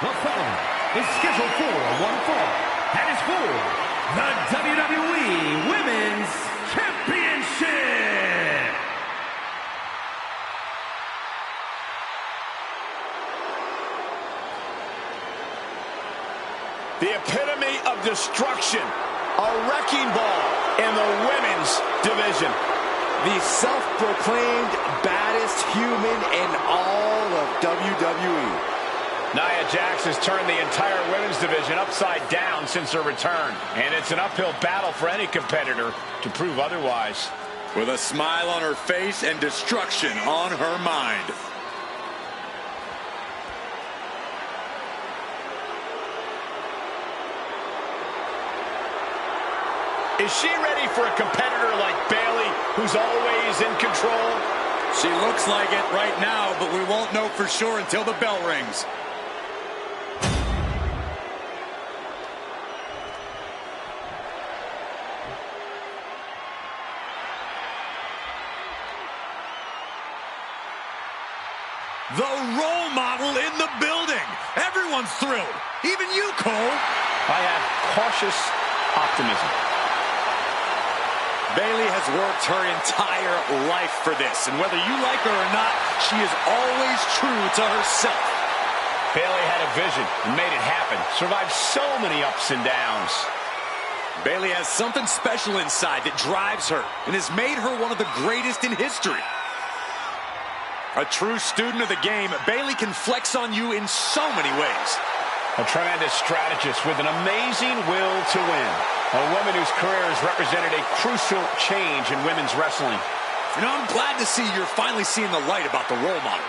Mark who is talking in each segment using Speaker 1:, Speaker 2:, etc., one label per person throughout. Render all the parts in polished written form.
Speaker 1: The following is scheduled for one fall, and is for the WWE Women's Championship.
Speaker 2: The epitome of destruction, a wrecking ball in the women's division.
Speaker 3: The self-proclaimed baddest human in all of WWE.
Speaker 2: Nia Jax has turned the entire women's division upside down since her return. And it's an uphill battle for any competitor to prove otherwise.
Speaker 4: With a smile on her face and destruction on her mind.
Speaker 2: Is she ready for a competitor like Bayley, who's always in control?
Speaker 4: She looks like it right now, but we won't know for sure until the bell rings. The role model in the building. Everyone's thrilled. Even you, Cole.
Speaker 2: I have cautious optimism.
Speaker 4: Bayley has worked her entire life for this, and whether you like her or not, she is always true to herself.
Speaker 2: Bayley had a vision and made it happen. Survived so many ups and downs.
Speaker 4: Bayley has something special inside that drives her and has made her one of the greatest in history. A true student of the game, Bayley can flex on you in so many ways.
Speaker 2: A tremendous strategist with an amazing will to win. A woman whose career has represented a crucial change in women's wrestling.
Speaker 4: You know, I'm glad to see you're finally seeing the light about the role model.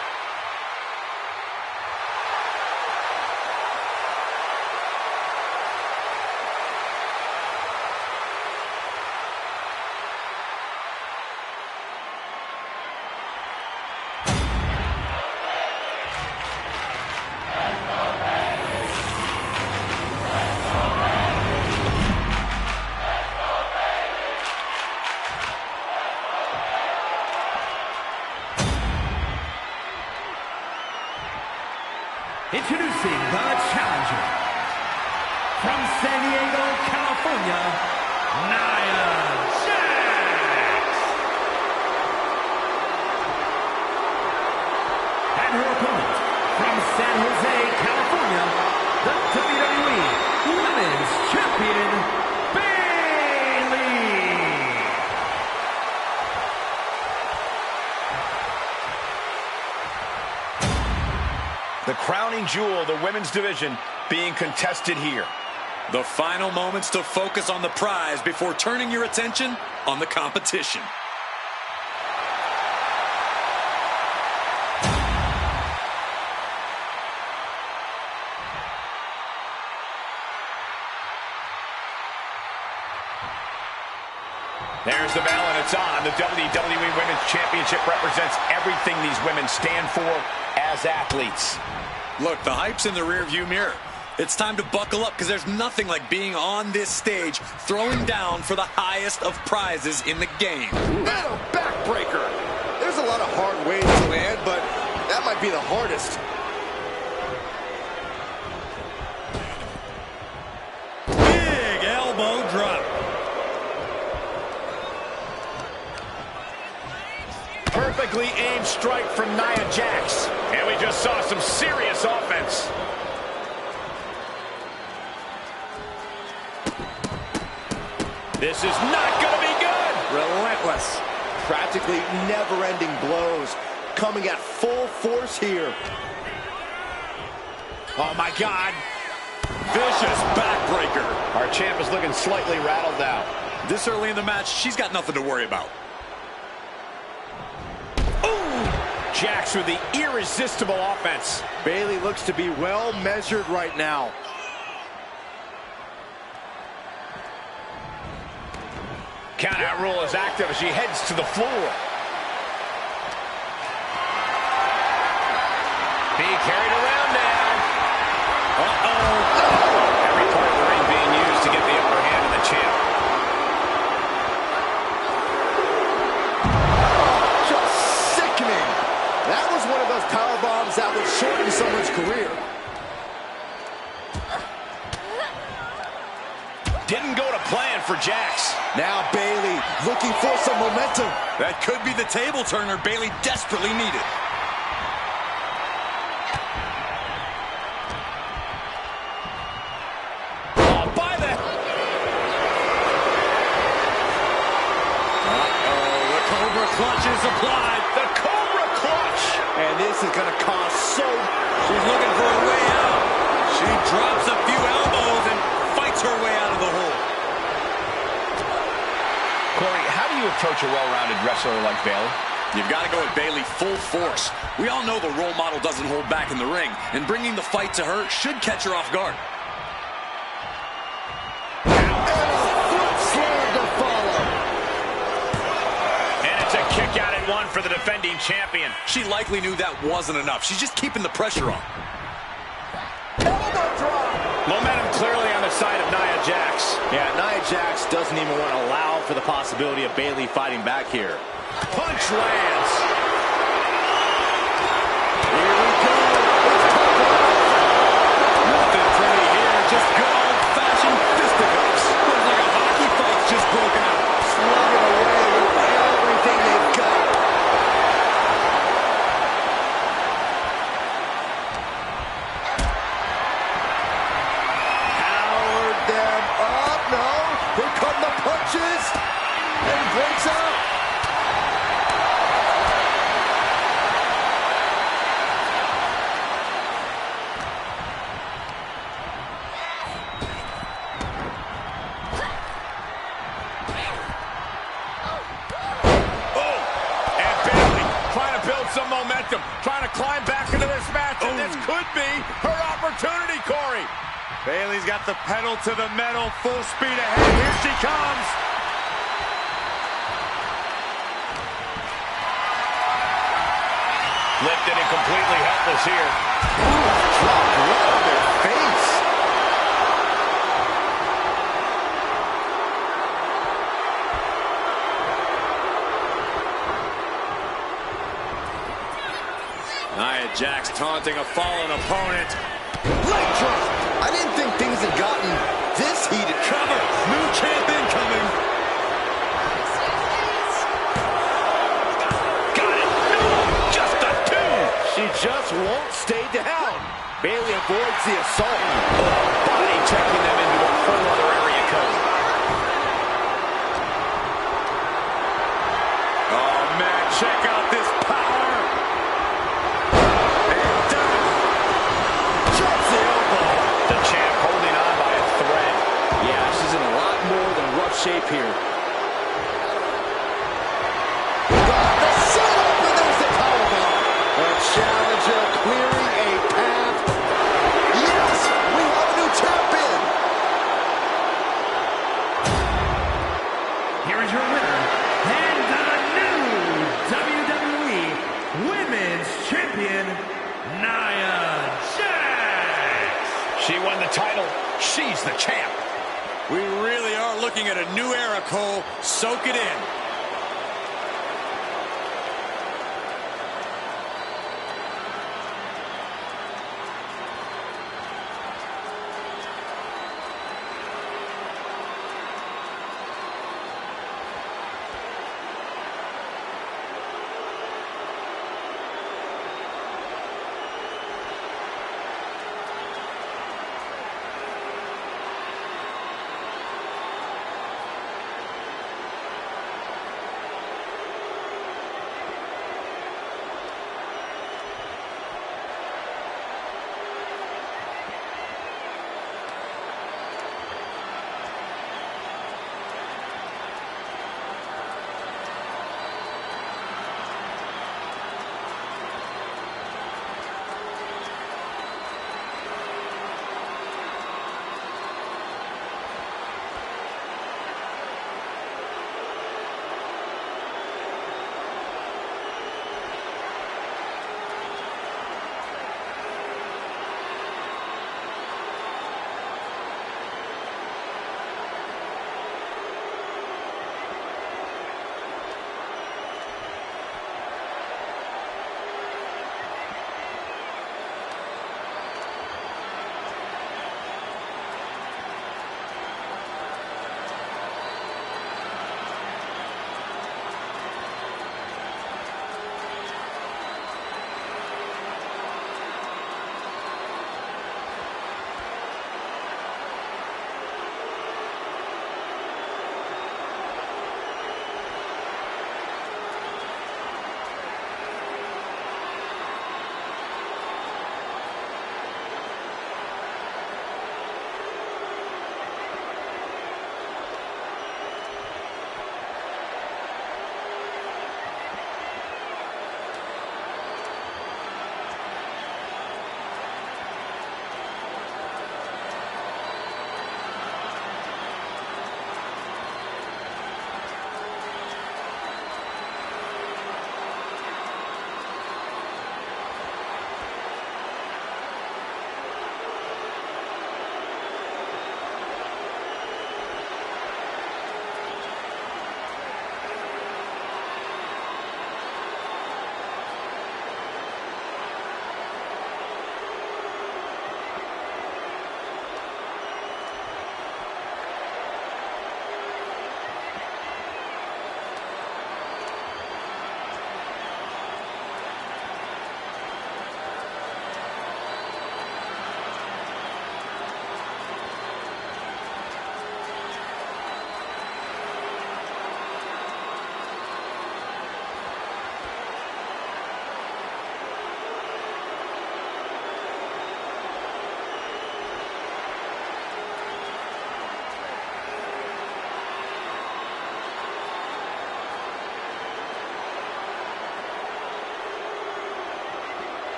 Speaker 1: Introducing the challenger, from San Diego, California, Nia Jax. And her opponent, from San Jose, California, the WWE Women's Champion, Bayley.
Speaker 2: The crowning jewel of the women's division being contested here.
Speaker 4: The final moments to focus on the prize before turning your attention on the competition.
Speaker 2: There's the bell and it's on. The WWE Women's Championship represents everything these women stand for as athletes.
Speaker 4: Look, the hype's in the rearview mirror. It's time to buckle up because there's nothing like being on this stage, throwing down for the highest of prizes in the game.
Speaker 3: And a backbreaker. There's a lot of hard ways to land, but that might be the hardest.
Speaker 4: Big elbow drop.
Speaker 2: Perfectly aimed strike from Nia Jax. And we just saw some serious offense. This is not going to be good.
Speaker 3: Relentless. Practically never-ending blows. Coming at full force here.
Speaker 2: Oh, my God.
Speaker 4: Vicious backbreaker.
Speaker 2: Our champ is looking slightly rattled out.
Speaker 4: This early in the match, she's got nothing to worry about.
Speaker 2: Jax with the irresistible offense.
Speaker 3: Bayley looks to be well measured right now.
Speaker 2: Countout rule is active as she heads to the floor. Being carried around now. Every part of the ring being used to get the upper hand of the champ.
Speaker 3: Just sickening. That was one of those power bombs that would shorten someone's career.
Speaker 2: for Jax.
Speaker 3: Now Bayley looking for some momentum.
Speaker 4: That could be the table turner Bayley desperately needed.
Speaker 2: Oh, by the...
Speaker 4: The Cobra Clutch is applied.
Speaker 2: The Cobra Clutch.
Speaker 3: And this is going to cost so...
Speaker 4: She's looking for a way out. She drops a few elbows and fights her way out of the hole.
Speaker 2: Corey, how do you approach a well-rounded wrestler like Bayley?
Speaker 4: You've got to go at Bayley full force. We all know the role model doesn't hold back in the ring, and bringing the fight to her should catch her off guard.
Speaker 3: Foot slam to follow.
Speaker 2: And it's a kick out at one for the defending champion.
Speaker 4: She likely knew that wasn't enough. She's just keeping the pressure on.
Speaker 3: Elbow drop.
Speaker 2: Momentum clearly on the side of Nia Jax.
Speaker 3: Yeah, Nia Jax doesn't even want to allow for the possibility of Bayley fighting back here.
Speaker 2: Punch lands.
Speaker 3: Here we go.
Speaker 4: Nothing pretty here, just good old-fashioned fisticuffs. Looks like a hockey fight's just broken out.
Speaker 3: Slugging away with everything they've got. Powered them up. No. Here come the punches. And breaks up.
Speaker 2: Some momentum, trying to climb back into this match, and this could be her opportunity, Corey.
Speaker 4: Bayley's got the pedal to the metal, full speed ahead. Here she comes.
Speaker 2: Lifted and completely helpless here.
Speaker 3: Drop right on their face.
Speaker 4: Nia Jax taunting a fallen opponent.
Speaker 3: Leg drop. I didn't think things had gotten this heated.
Speaker 4: Cover. New champ incoming.
Speaker 2: Got it. No, just a two.
Speaker 3: She just won't stay down. Bayley avoids the assault.
Speaker 2: Body checking them into a full other area code.
Speaker 4: Oh, man, check out this power.
Speaker 3: Shape here. The setup, and there's the powerbomb. The challenger clearing a path. Yes, we have a new champion.
Speaker 1: Here is your winner, and the new WWE Women's Champion, Nia Jax.
Speaker 2: She won the title. She's the champ.
Speaker 4: We really are looking at a new era, Cole. Soak it in.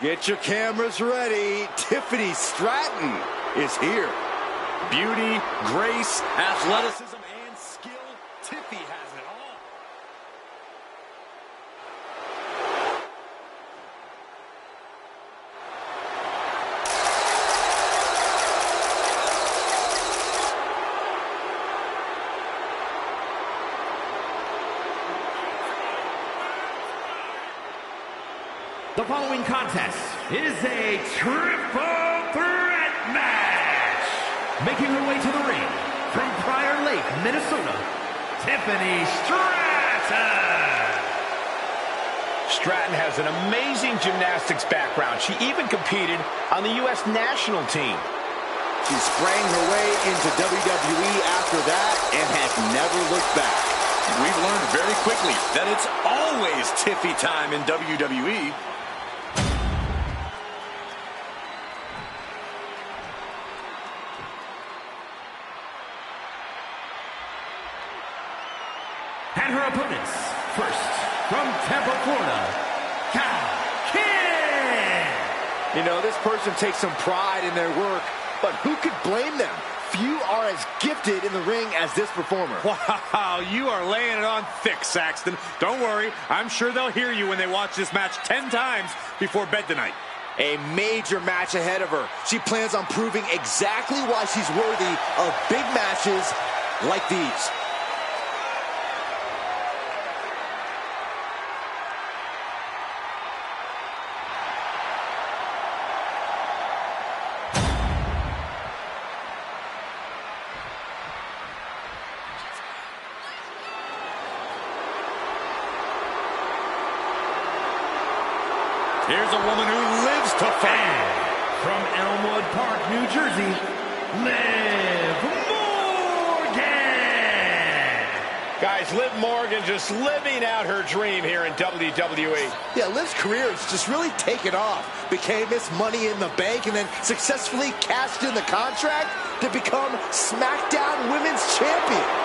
Speaker 3: Get your cameras ready. Tiffany Stratton is here.
Speaker 4: Beauty, grace, athleticism, and skill. Tiffy has it all.
Speaker 1: The following contest is a triple threat match. Making her way to the ring from Prior Lake, Minnesota, Tiffany Stratton.
Speaker 2: Stratton has an amazing gymnastics background. She even competed on the U.S. national team.
Speaker 3: She sprang her way into WWE after that and has never looked back.
Speaker 4: We've learned very quickly that it's always Tiffy time in WWE.
Speaker 1: And her opponents, first, from Tampa, Florida, Kid.
Speaker 3: You know, this person takes some pride in their work, but who could blame them? Few are as gifted in the ring as this performer.
Speaker 4: Wow, you are laying it on thick, Saxton. Don't worry, I'm sure they'll hear you when they watch this match 10 times before bed tonight.
Speaker 3: A major match ahead of her. She plans on proving exactly why she's worthy of big matches like these.
Speaker 4: Here's a woman who lives to fight.
Speaker 1: From Elmwood Park, New Jersey, Liv Morgan.
Speaker 2: Guys, Liv Morgan just living out her dream here in WWE.
Speaker 3: Yeah, Liv's career has just really taken off. Became Miss Money in the Bank and then successfully cashed in the contract to become SmackDown Women's Champion.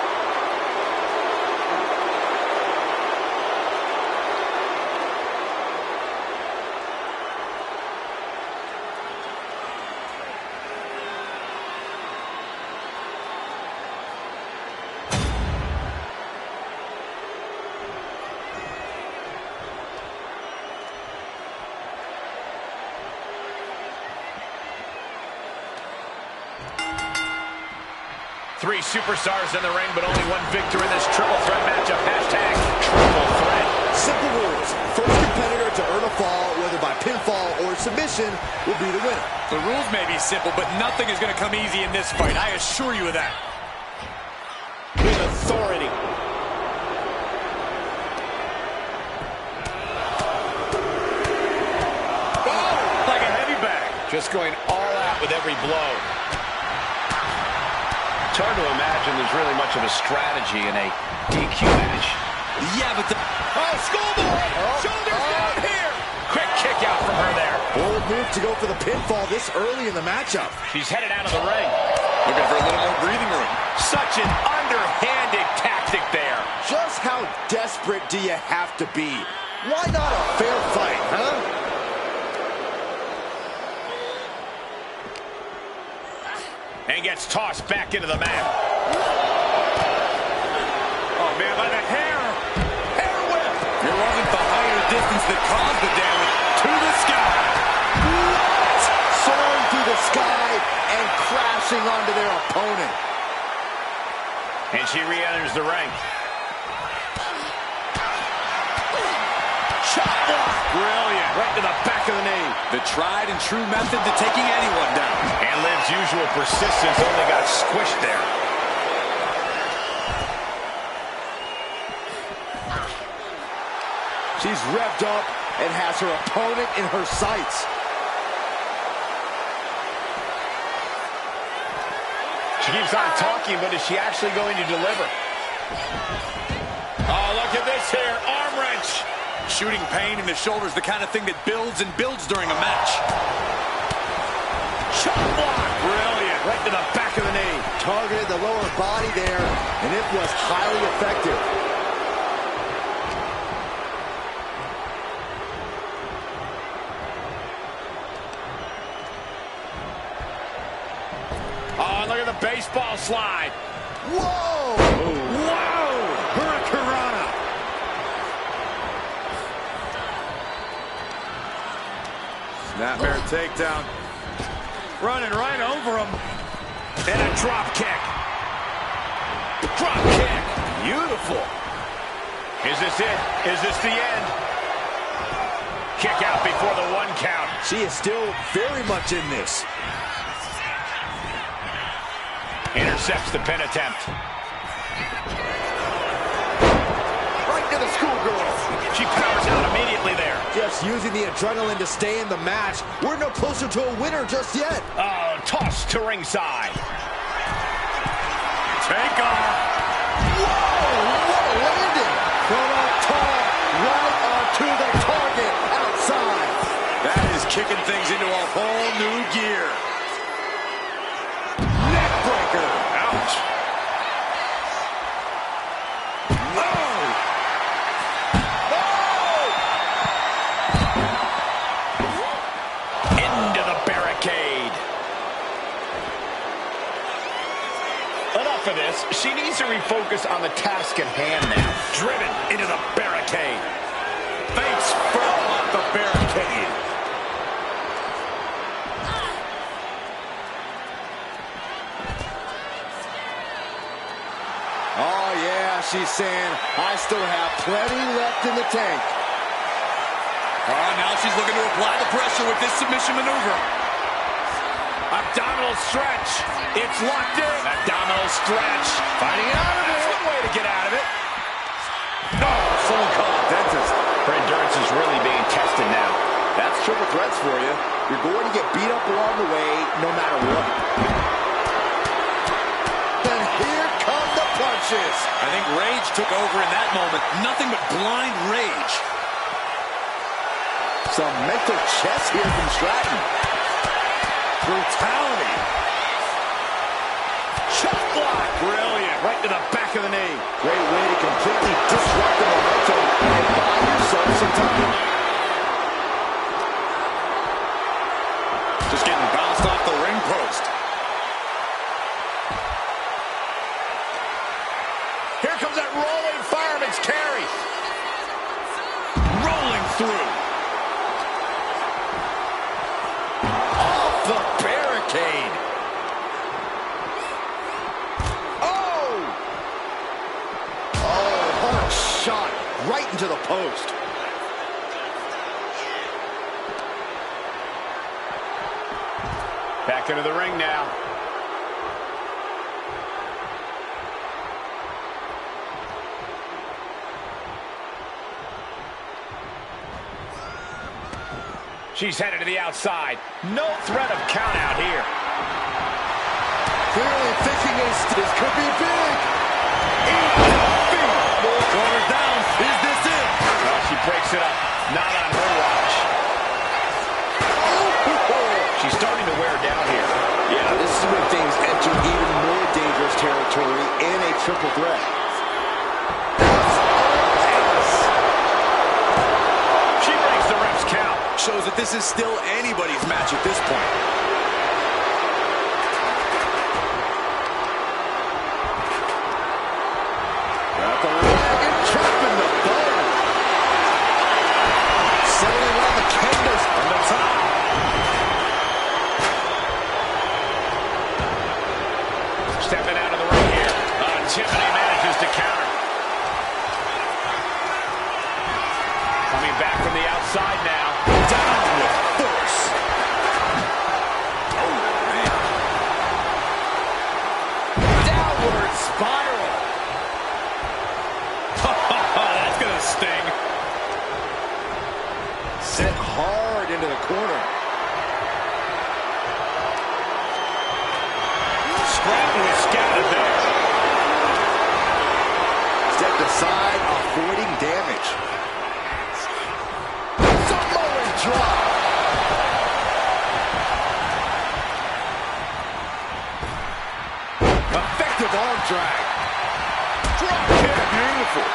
Speaker 2: Three superstars in the ring, but only one victor in this triple threat matchup. Hashtag triple threat.
Speaker 3: Simple rules. First competitor to earn a fall, whether by pinfall or submission, will be the winner.
Speaker 4: The rules may be simple, but nothing is going to come easy in this fight. I assure you of that.
Speaker 3: With authority.
Speaker 2: Oh, like a heavy bag. Just going all out with every blow. It's hard to imagine there's really much of a strategy in a DQ match.
Speaker 4: Yeah, but the...
Speaker 2: Oh, schoolboy! Shoulders down here! Quick kick out from her there.
Speaker 3: Bold move to go for the pinfall this early in the matchup.
Speaker 2: She's headed out of the ring.
Speaker 4: Looking for a little more breathing room.
Speaker 2: Such an underhanded tactic there.
Speaker 3: Just how desperate do you have to be? Why not a fair fight, huh?
Speaker 2: And gets tossed back into the mat.
Speaker 4: Oh, man, by the hair.
Speaker 2: Hair whip.
Speaker 4: It wasn't the height or distance that caused the damage. To the sky.
Speaker 3: What? Soaring through the sky and crashing onto their opponent.
Speaker 2: And she re-enters the ring.
Speaker 3: Chop block.
Speaker 2: Brilliant. Right to the back of the knee.
Speaker 4: The tried and true method to taking anyone down.
Speaker 2: And Liv's usual persistence only got squished there.
Speaker 3: She's revved up and has her opponent in her sights.
Speaker 2: She keeps on talking, but is she actually going to deliver? Oh, look at this here. Arm wrench.
Speaker 4: Shooting pain in the shoulder is the kind of thing that builds and builds during a match.
Speaker 2: Chop block. Brilliant. Right to the back of the knee.
Speaker 3: Targeted the lower body there, and it was highly effective.
Speaker 2: the baseball slide.
Speaker 3: Whoa!
Speaker 4: Wow! Hurricanrana. Snapmare takedown. Running right over him.
Speaker 2: And a drop kick. Drop kick. Beautiful. Is this it? Is this the end? Kick out before the 1 count.
Speaker 4: She is still very much in this.
Speaker 2: Intercepts the pin attempt.
Speaker 3: Right to the schoolgirl.
Speaker 2: She powers out immediately there.
Speaker 3: Just using the adrenaline to stay in the match. We're no closer to a winner just yet.
Speaker 2: Oh, tossed to ringside.
Speaker 4: Take off.
Speaker 3: Whoa! What a landing! From up top, right onto the target, outside.
Speaker 4: That is kicking things into a whole new gear.
Speaker 3: Neckbreaker.
Speaker 2: Ouch. Into the barricade. Enough of this. She needs to refocus on the task at hand now. Driven into the barricade.
Speaker 4: Face firm off the barricade.
Speaker 3: Oh, yeah, she's saying, I still have plenty left in the tank.
Speaker 4: Oh, now she's looking to apply the pressure with this submission maneuver.
Speaker 2: Abdominal stretch. It's locked in. Abdominal stretch. Finding out of it. That's one way to get out of it.
Speaker 3: No, someone call a dentist.
Speaker 2: Her endurance is really being tested now.
Speaker 3: That's triple threats for you. You're going to get beat up along the way, no matter what. And here come the punches.
Speaker 4: I think rage took over in that moment. Nothing but blind rage.
Speaker 3: Some mental chess here from Stratton.
Speaker 4: Brutality.
Speaker 2: Chop block. Brilliant. Right to the back of the knee.
Speaker 3: Great way to completely disrupt the momentum and buy yourself some time.
Speaker 4: Just getting bounced off the ring post.
Speaker 2: Here comes that rolling fireman's carry.
Speaker 4: Rolling through.
Speaker 3: Off the barricade. Oh! Oh, hard shot right into the post.
Speaker 2: Back into the ring now. She's headed to the outside. No threat of count out here.
Speaker 3: Clearly thinking this could be big.
Speaker 4: Corner down. Is this it?
Speaker 2: Well, she breaks it up. Not on her watch. She's starting to wear down here.
Speaker 3: Yeah, this is when things enter even more dangerous territory in a triple threat.
Speaker 2: She breaks the ref's count.
Speaker 4: Shows that this is still anybody's match at this point.
Speaker 3: Got the leg and chopping the bone. Settling around the canvas on the top.
Speaker 2: Stepping out of the ring here. Tiffany manages to counter. Coming back from the outside now.
Speaker 4: Down with force. Oh, man.
Speaker 3: Downward spiral.
Speaker 4: That's going to sting.
Speaker 3: Sent hard into the corner.
Speaker 2: Stratton was scouted there.
Speaker 3: Stepped aside, avoiding damage. Samoan drop. Effective arm drag. Drop kick. Beautiful.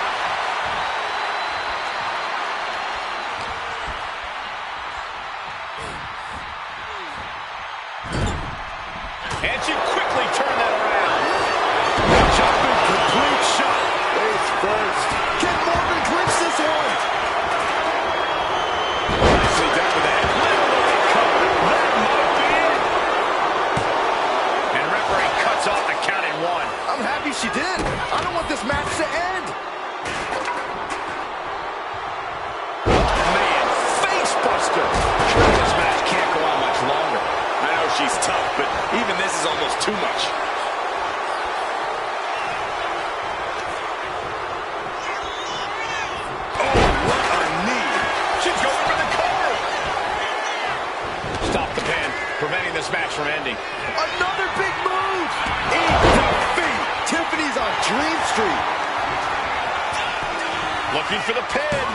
Speaker 2: And she quickly turned that around.
Speaker 4: Jumping complete shot.
Speaker 3: Face first. Can Morgan clinch this one?
Speaker 4: Nicely done with that.
Speaker 2: That might be it. And referee cuts off the count at 1.
Speaker 3: I'm happy she did. I don't want this match to end.
Speaker 2: Man, face buster. This match can't go on much longer.
Speaker 4: I know she's tough, but even this is almost too much. Oh, what a knee.
Speaker 2: She's going for the cover. Stop the pin, preventing this match from ending.
Speaker 3: Another big move. Eat defeat. Tiffany's on Dream Street.
Speaker 2: Looking for the pin.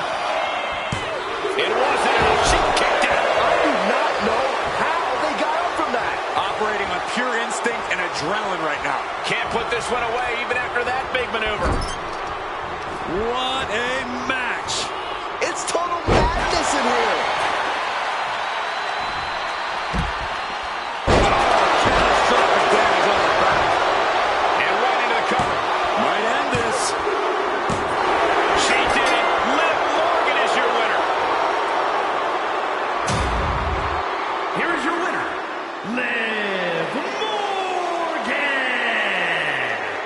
Speaker 2: It wasn't enough. She kicked out.
Speaker 3: I do not know how they got up from that.
Speaker 4: Operating on pure instinct and adrenaline right now.
Speaker 2: Can't put this one away even after that big maneuver.
Speaker 4: What a match.
Speaker 3: It's total madness in here.
Speaker 4: Catastrophic damage on her back.
Speaker 2: And right into the cover.
Speaker 4: Might end this.
Speaker 2: She did it. Liv Morgan is your winner.
Speaker 1: Here is your winner, Liv Morgan.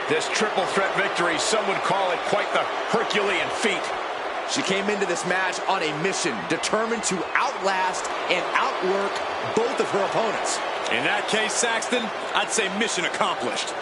Speaker 2: This triple threat victory, some would call it quite the Herculean feat.
Speaker 3: She came into this match on a mission, determined to outlast and outwork both of her opponents.
Speaker 4: In that case, Saxton, I'd say mission accomplished.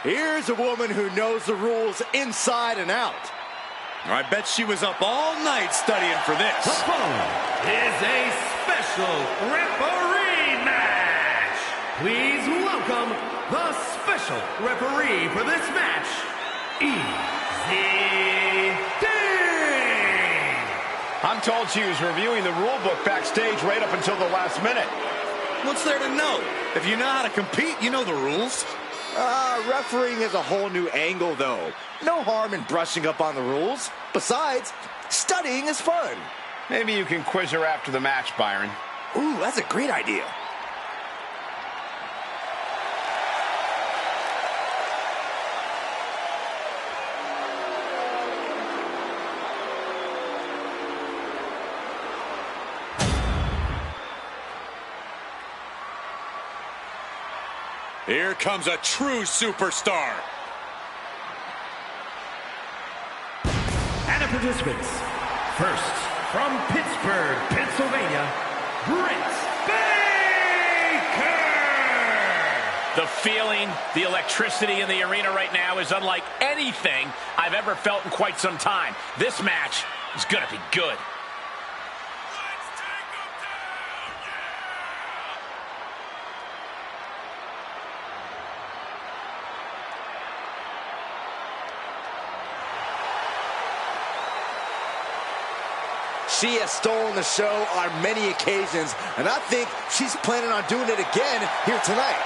Speaker 3: Here's a woman who knows the rules inside and out.
Speaker 4: I bet she was up all night studying for
Speaker 1: The
Speaker 4: this.
Speaker 1: following is a special referee match. Please welcome the special referee for this match, Easy Ding.
Speaker 2: I'm told she was reviewing the rule book backstage right up until the last minute.
Speaker 4: What's there to know? If you know how to compete, you know the rules.
Speaker 3: Refereeing is a whole new angle, though. No harm in brushing up on the rules. Besides, studying is fun.
Speaker 2: Maybe you can quiz her after the match, Byron.
Speaker 3: Ooh, that's a great idea.
Speaker 4: Here comes a true superstar.
Speaker 1: And the participants, first from Pittsburgh, Pennsylvania, Britt Baker.
Speaker 2: The feeling, the electricity in the arena right now is unlike anything I've ever felt in quite some time. This match is going to be good.
Speaker 3: She has stolen the show on many occasions, and I think she's planning on doing it again here tonight.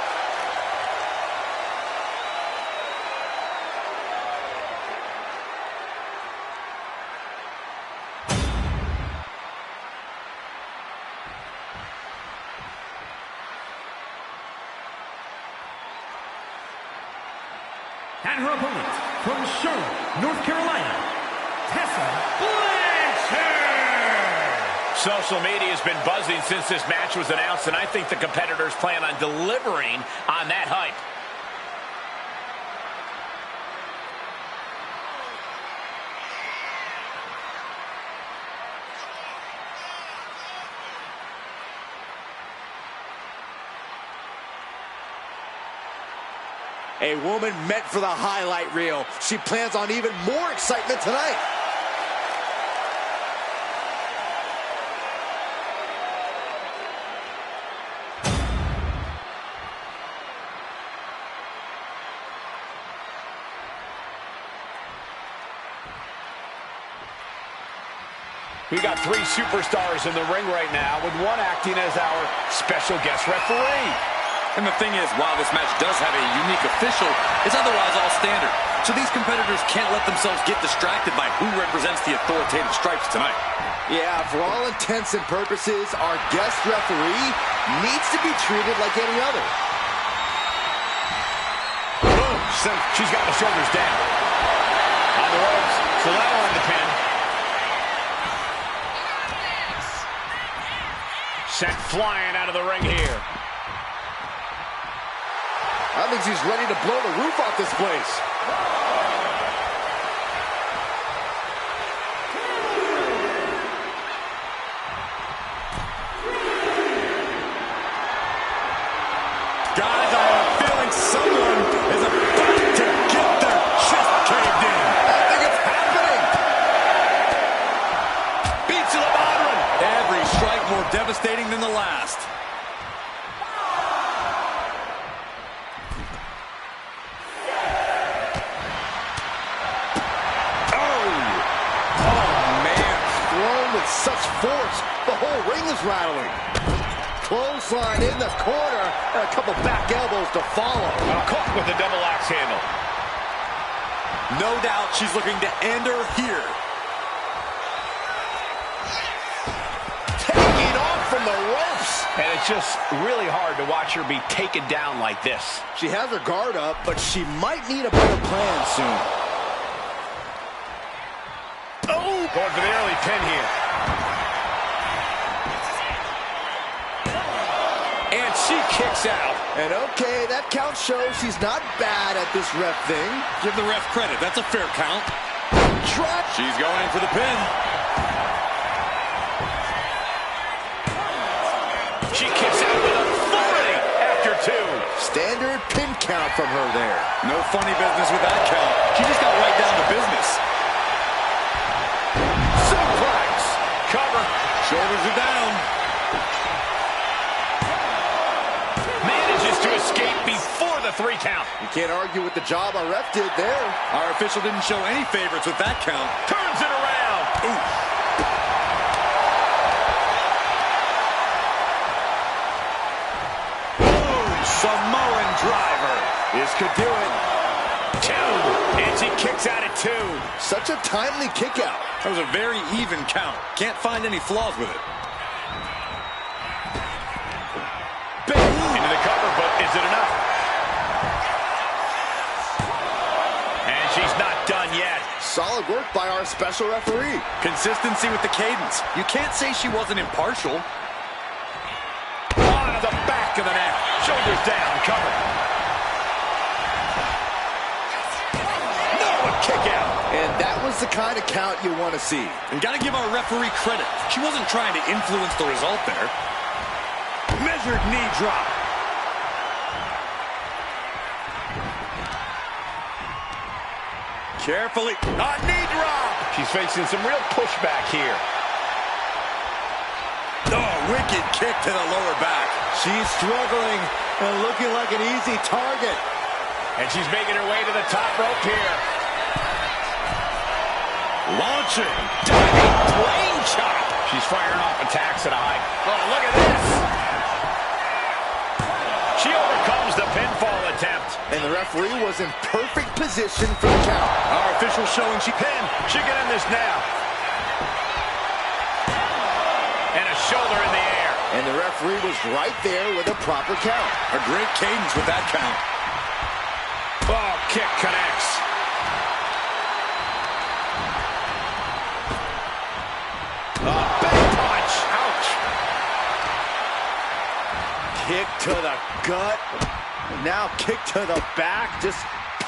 Speaker 1: And her opponent, from Charlotte, North Carolina, Tessa Blanchard!
Speaker 2: Social media has been buzzing since this match was announced, and I think the competitors plan on delivering on that hype.
Speaker 3: A woman meant for the highlight reel. She plans on even more excitement tonight.
Speaker 2: We got three superstars in the ring right now, with one acting as our special guest referee.
Speaker 4: And the thing is, while this match does have a unique official, it's otherwise all standard. So these competitors can't let themselves get distracted by who represents the authoritative stripes tonight.
Speaker 3: Yeah, for all intents and purposes, our guest referee needs to be treated like any other.
Speaker 2: Boom! She's got the shoulders down. On the ropes, Solano on the pin. Sent flying out of the ring here.
Speaker 3: I think she's ready to blow the roof off this place.
Speaker 4: Guys, I have a feeling someone is about to get their chest caved in.
Speaker 3: I think it's happening.
Speaker 4: Beats to the bottom. Every strike more devastating than the last.
Speaker 3: Such force, the whole ring is rattling. Clothesline in the corner, and a couple back elbows to follow.
Speaker 2: Caught with the double axe handle.
Speaker 4: No doubt she's looking to end her here.
Speaker 3: Taking off from the ropes.
Speaker 2: And it's just really hard to watch her be taken down like this.
Speaker 3: She has her guard up, but she might need a better plan soon.
Speaker 2: Oh! Going for the early pin here. And she kicks out.
Speaker 3: And okay, that count shows she's not bad at this ref thing.
Speaker 4: Give the ref credit. That's a fair count.
Speaker 3: Drop.
Speaker 4: She's going in for the pin.
Speaker 2: She kicks out with authority after two.
Speaker 3: Standard pin count from her there.
Speaker 4: No funny business with that count. She just got right down to business.
Speaker 2: Suplex. Cover.
Speaker 4: Shoulders are down.
Speaker 2: Manages to escape before the 3 count.
Speaker 3: You can't argue with the job our ref did there.
Speaker 4: Our official didn't show any favorites with that count.
Speaker 2: Turns it around.
Speaker 4: Ooh.
Speaker 2: Samoan driver.
Speaker 3: This could do it.
Speaker 2: 2. And she kicks out at 2.
Speaker 3: Such a timely kick out.
Speaker 4: That was a very even count. Can't find any flaws with it.
Speaker 2: Into the cover, but is it enough? And she's not done yet.
Speaker 3: Solid work by our special referee.
Speaker 4: Consistency with the cadence. You can't say she wasn't impartial.
Speaker 2: On the back of the neck. Shoulders down, cover. No, a kick out.
Speaker 3: And that was the kind of count you want to see.
Speaker 4: And gotta give our referee credit. She wasn't trying to influence the result there.
Speaker 2: Measured knee drop.
Speaker 4: Carefully.
Speaker 2: A knee drop. She's facing some real pushback here.
Speaker 4: Oh, wicked kick to the lower back.
Speaker 3: She's struggling and looking like an easy target.
Speaker 2: And she's making her way to the top rope here.
Speaker 4: Launching, diving, plane chop.
Speaker 2: She's firing off attacks at a high. Oh, look at this. She overcomes the pinfall attempt.
Speaker 3: And the referee was in perfect position for the count.
Speaker 2: Our official showing she pinned. She can end this now. And a shoulder in the air.
Speaker 3: And the referee was right there with a proper count.
Speaker 4: A great cadence with that count.
Speaker 2: Oh, kick connects. Oh, back punch. Ouch.
Speaker 3: Kick to the gut. Now kick to the back. Just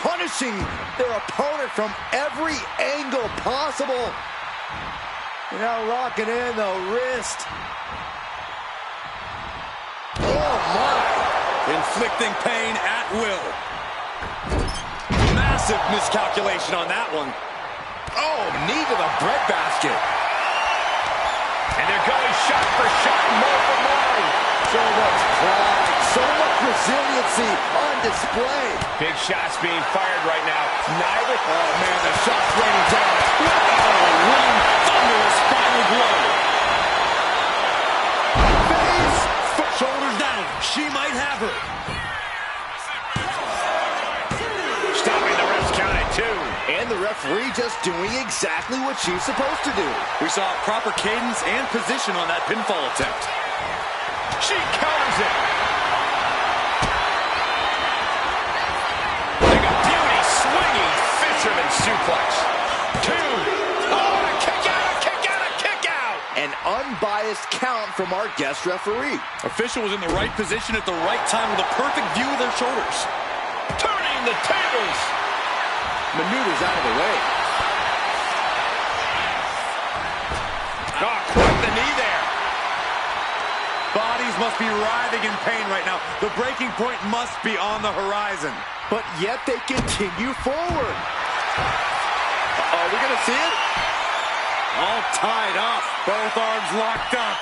Speaker 3: punishing their opponent from every angle possible. Now locking in the wrist. Oh, my.
Speaker 4: Inflicting pain at will. Massive miscalculation on that one. Oh, knee to the breadbasket.
Speaker 2: And they're going shot for shot, more for more.
Speaker 3: So much pride, so much resiliency on display.
Speaker 2: Big shots being fired right now. Neither.
Speaker 3: Oh, man, the shot's raining down.
Speaker 4: Oh, one thunderous final blow.
Speaker 3: Face.
Speaker 4: Shoulders down. She might have her.
Speaker 2: Stopping the ref's count at 2.
Speaker 3: And the referee just doing exactly what she's supposed to do.
Speaker 4: We saw proper cadence and position on that pinfall attempt.
Speaker 2: She counters it. Like a beauty swinging fisherman suplex. 2. Oh, a kick out, a kick out, a kick out.
Speaker 3: An unbiased count from our guest referee.
Speaker 4: Official was in the right position at the right time with a perfect view of their shoulders.
Speaker 2: Turning the tables.
Speaker 3: Maneuvers out of the way.
Speaker 2: Oh, caught the knee there.
Speaker 4: Bodies must be writhing in pain right now. The breaking point must be on the horizon.
Speaker 3: But yet they continue forward. Are we going to see it?
Speaker 4: All tied up. Both arms locked up.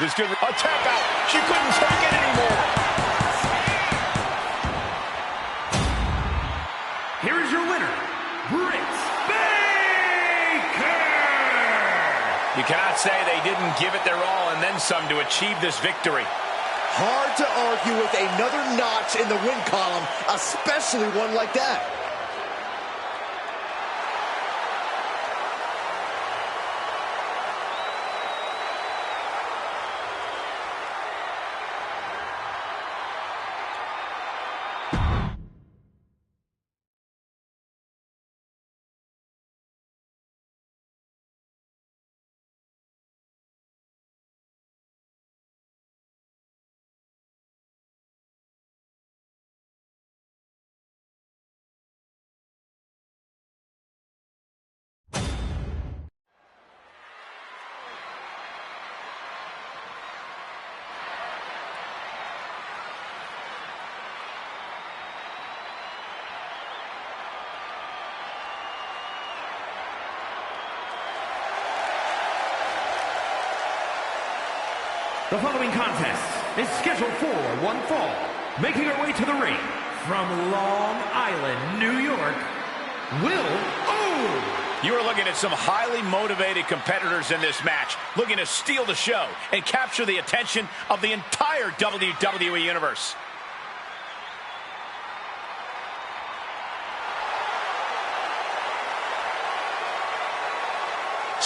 Speaker 2: This could a tap out. She couldn't take it anymore.
Speaker 1: Here is your winner, Britt Baker!
Speaker 2: You cannot say they didn't give it their all and then some to achieve this victory.
Speaker 3: Hard to argue with another notch in the win column, especially one like that.
Speaker 1: The following contest is scheduled for one fall. Making her way to the ring from Long Island, New York, Will O.
Speaker 2: You are looking at some highly motivated competitors in this match, looking to steal the show and capture the attention of the entire WWE Universe.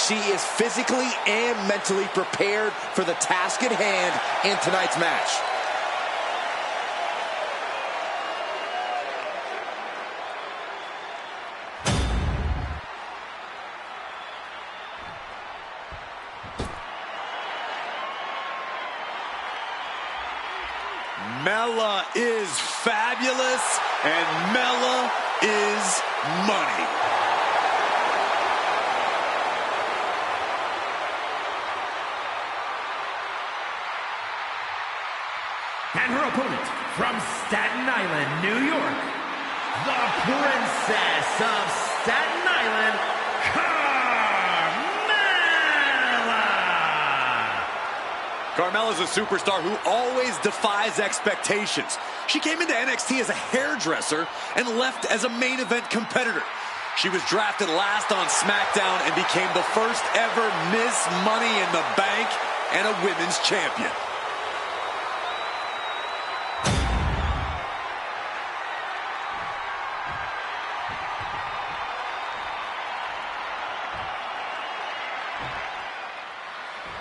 Speaker 3: She is physically and mentally prepared for the task at hand in tonight's match.
Speaker 4: Mella is fabulous, and Mella is money.
Speaker 1: And her opponent from Staten Island, New York, the Princess of Staten Island, Carmella!
Speaker 4: Carmella's a superstar who always defies expectations. She came into NXT as a hairdresser and left as a main event competitor. She was drafted last on SmackDown and became the first ever Miss Money in the Bank and a women's champion.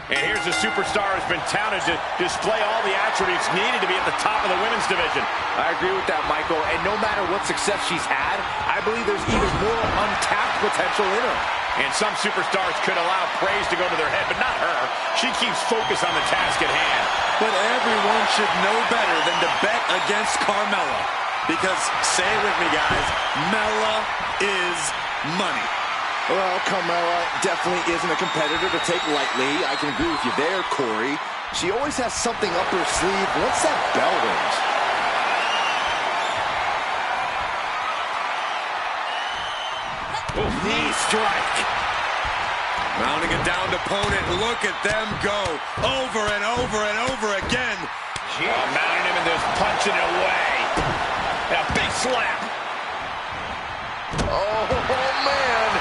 Speaker 2: And here's a superstar who's been touted to display all the attributes needed to be at the top of the women's division.
Speaker 3: I agree with that, Michael. And no matter what success she's had, I believe there's even more untapped potential in her.
Speaker 2: And some superstars could allow praise to go to their head, but not her. She keeps focus on the task at hand.
Speaker 4: But everyone should know better than to bet against Carmella. Because, say it with me, guys, Mella is money.
Speaker 3: Well, Carmella definitely isn't a competitor to take lightly. I can agree with you there, Corey. She always has something up her sleeve once that bell rings.
Speaker 4: Oh, knee strike. Mounting a downed opponent. Look at them go. Over and over and over again.
Speaker 2: Mounting him and just punching it away. A big slap.
Speaker 3: Oh, man.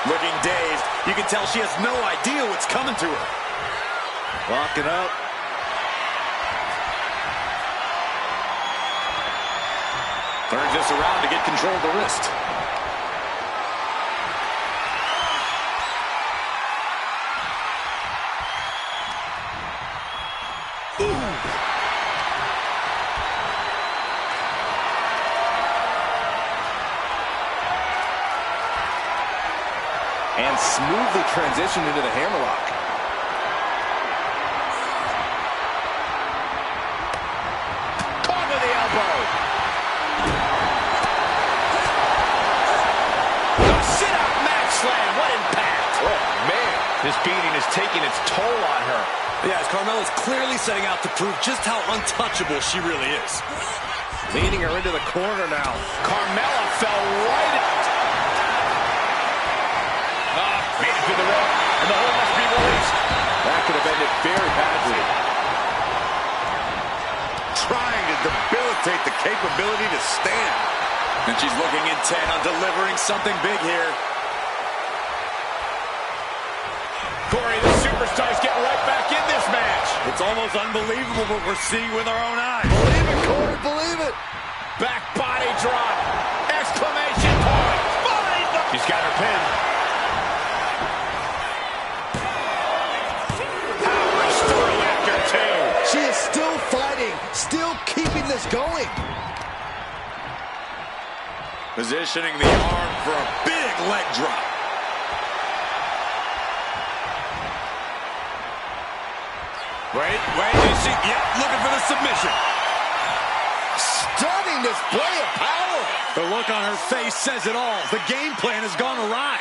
Speaker 4: Looking dazed. You can tell she has no idea what's coming to her.
Speaker 3: Locking up.
Speaker 4: Turns this around to get control of the wrist.
Speaker 3: And smoothly transitioned into the hammerlock. Caught with the elbow.
Speaker 2: A sit-out match slam. What impact.
Speaker 3: Oh, man.
Speaker 2: This beating is taking its toll on her.
Speaker 4: Yeah, as Carmella's clearly setting out to prove just how untouchable she really is.
Speaker 3: Leaning her into the corner now.
Speaker 2: Carmella fell right out. Made it to the rope, and the hold must be released.
Speaker 3: That could have ended very badly.
Speaker 4: Trying to debilitate the capability to stand. And she's looking intent on delivering something big here.
Speaker 2: Corey, the superstar's getting right back in this match.
Speaker 4: It's almost unbelievable what we're seeing with our own eyes.
Speaker 3: Believe it, Corey, believe it.
Speaker 2: Back body drop. Exclamation point. She's got her pin.
Speaker 3: She is still fighting, still keeping this going.
Speaker 4: Positioning the arm for a big leg drop. Wait, is she? Yep, looking for the submission.
Speaker 3: Stunning display of power.
Speaker 4: The look on her face says it all. The game plan has gone awry.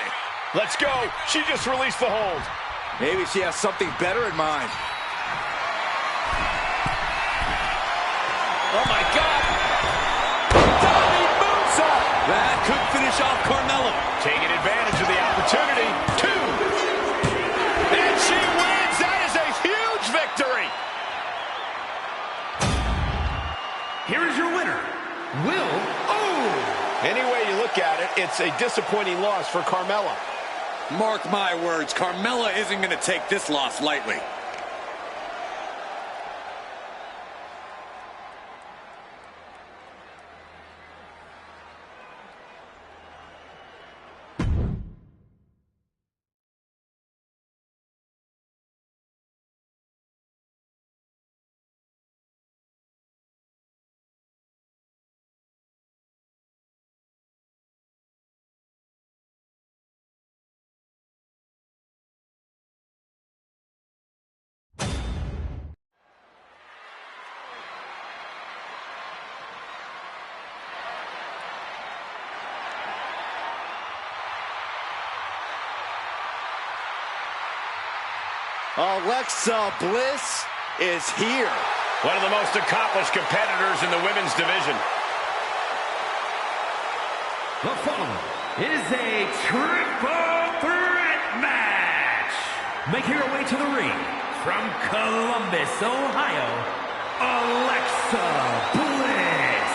Speaker 2: Let's go. She just released the hold.
Speaker 3: Maybe she has something better in mind.
Speaker 2: Oh, my God. Diving moonsault.
Speaker 4: That could finish off Carmella.
Speaker 2: Taking advantage of the opportunity. 2. And she wins. That is a huge victory.
Speaker 1: Here is your winner, Will O.
Speaker 2: Any way you look at it, it's a disappointing loss for Carmella.
Speaker 4: Mark my words, Carmella isn't going to take this loss lightly.
Speaker 3: Alexa Bliss is here.
Speaker 2: One of the most accomplished competitors in the women's division.
Speaker 1: The following is a triple threat match. Making her way to the ring from Columbus, Ohio, Alexa Bliss.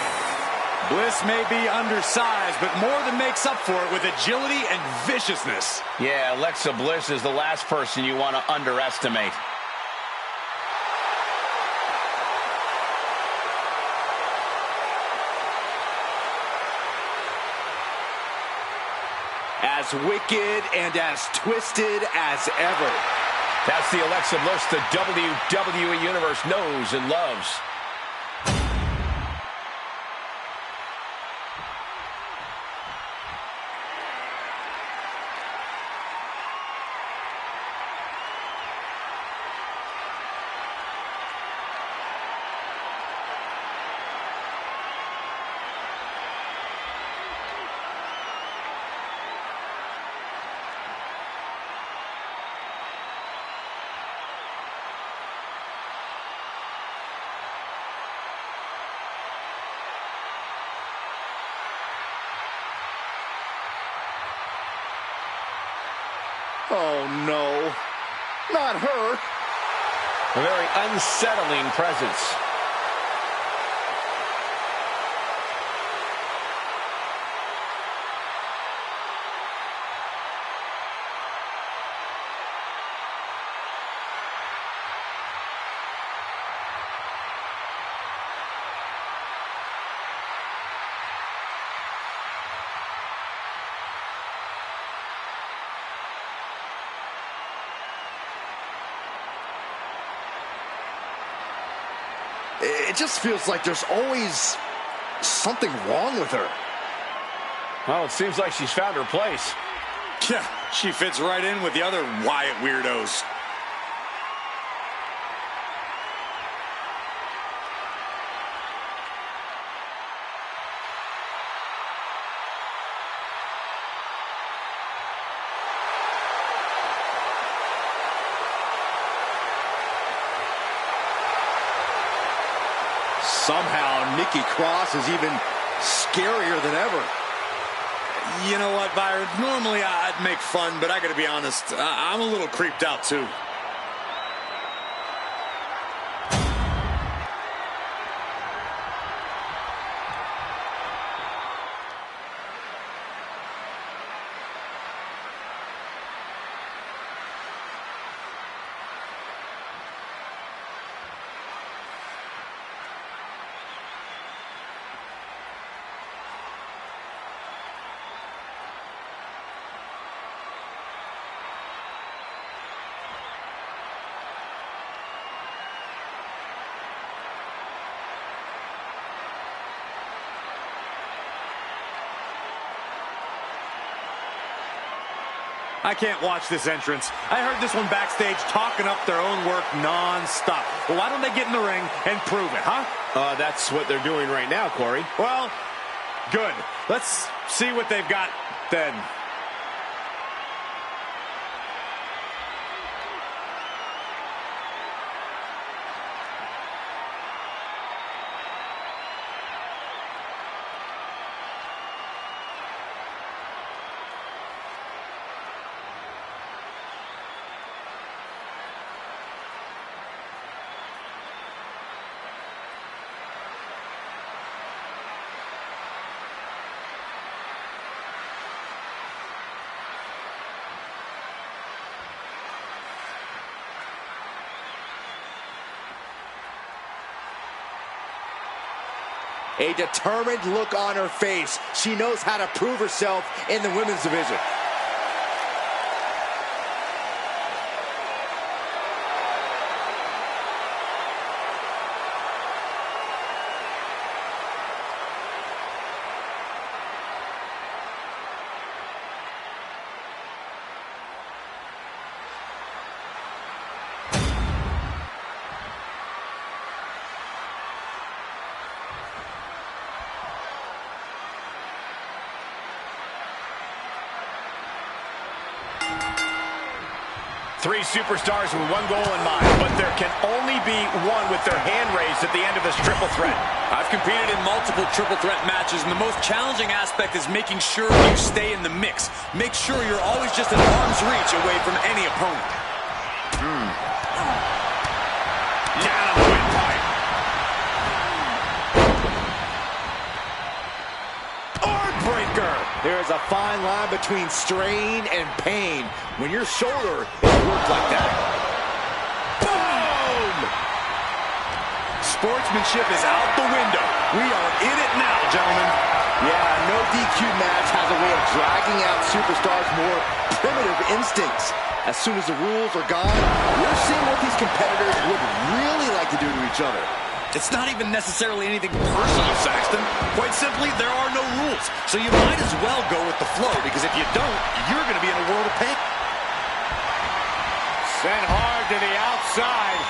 Speaker 3: Bliss
Speaker 4: Bliss may be undersized, but more than makes up for it with agility and viciousness.
Speaker 2: Yeah, Alexa Bliss is the last person you want to underestimate.
Speaker 3: As wicked and as twisted as ever.
Speaker 2: That's the Alexa Bliss the WWE Universe knows and loves.
Speaker 3: Oh, no. Not her.
Speaker 2: A very unsettling presence.
Speaker 3: It just feels like there's always something wrong with her.
Speaker 2: Well, it seems like she's found her place.
Speaker 4: Yeah, she fits right in with the other Wyatt weirdos.
Speaker 3: Somehow, Nikki Cross is even scarier than ever.
Speaker 4: You know what, Byron? Normally I'd make fun, but I gotta be honest, I'm a little creeped out too. I can't watch this entrance. I heard this one backstage talking up their own work non-stop. Well, why don't they get in the ring and prove it, huh?
Speaker 2: That's what they're doing right now, Corey.
Speaker 4: Well, good. Let's see what they've got then.
Speaker 3: A determined look on her face. She knows how to prove herself in the women's division.
Speaker 2: Three superstars with one goal in mind, but there can only be one with their hand raised at the end of this triple threat.
Speaker 4: I've competed in multiple triple threat matches, and the most challenging aspect is making sure you stay in the mix. Make sure you're always just an arm's reach away from any opponent.
Speaker 2: Down the windpipe.
Speaker 3: There is a fine line between strain and pain when your shoulder is worked like that.
Speaker 4: Boom! Sportsmanship is out the window. We are in it now, gentlemen.
Speaker 3: Yeah, no DQ match has a way of dragging out superstars' more primitive instincts. As soon as the rules are gone, we're seeing what these competitors would really like to do to each other.
Speaker 4: It's not even necessarily anything personal, Saxton. Quite simply, there are no rules. So you might as well go with the flow, because if you don't, you're going to be in a world of pain.
Speaker 2: Sent hard to the outside.